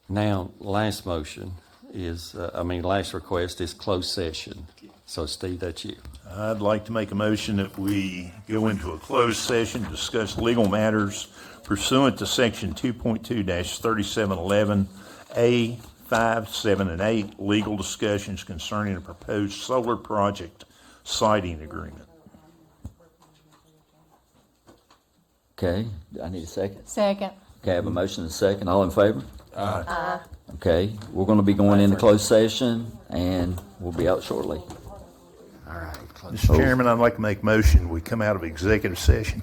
Now, last motion is, last request is closed session. So Steve, that's you. I'd like to make a motion that we go into a closed session, to discuss legal matters pursuant to section 2.2-3711A 5, 7, and 8, legal discussions concerning a proposed solar project siting agreement. Okay, I need a second. Second. Okay, I have a motion and a second. All in favor? Aye. Okay, we're going to be going into closed session, and we'll be out shortly. All right. Mr. Chairman, I'd like to make a motion, we come out of executive session.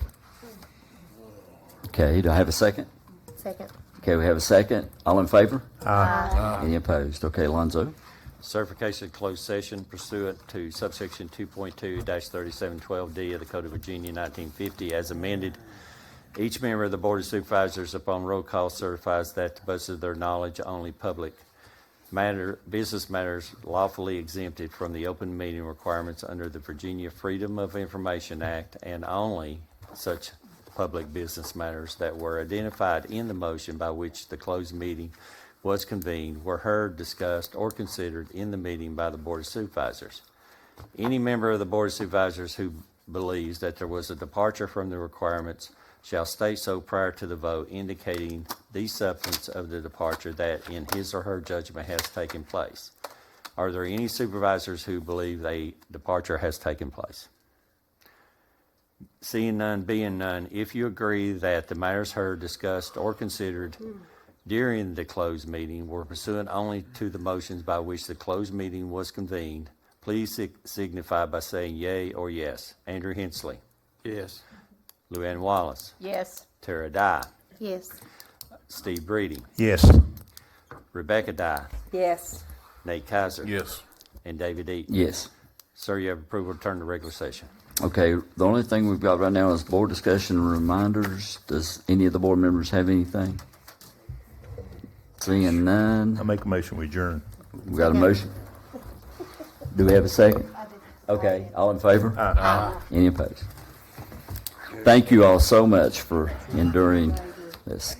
Okay, do I have a second? Second. Okay, we have a second. All in favor? Aye. Any opposed? Okay, Alonzo. Certification of closed session pursuant to subsection 2.2-3712D of the Code of Virginia 1950 as amended. Each member of the Board of Supervisors upon roll call certifies that to the best of their knowledge, only public business matters lawfully exempted from the open meeting requirements under the Virginia Freedom of Information Act, and only such public business matters that were identified in the motion by which the closed meeting was convened were heard, discussed, or considered in the meeting by the Board of Supervisors. Any member of the Board of Supervisors who believes that there was a departure from the requirements shall state so prior to the vote, indicating the substance of the departure that in his or her judgment has taken place. Are there any supervisors who believe a departure has taken place? Seeing none, being none, if you agree that the matters heard, discussed, or considered during the closed meeting were pursuant only to the motions by which the closed meeting was convened, please signify by saying yea or yes. Andrew Hensley. Yes. Luann Wallace. Yes. Tara Dye. Yes. Steve Breeding. Yes. Rebecca Dye. Yes. Nate Kaiser. Yes. And David Eaton. Yes. Sir, you have approval to turn to regular session. Okay, the only thing we've got right now is board discussion reminders. Does any of the board members have anything? Seeing none, I make a motion, we adjourn. we got a motion. Do we have a second? Okay, all in favor? Any opposed? Thank you all so much for enduring this.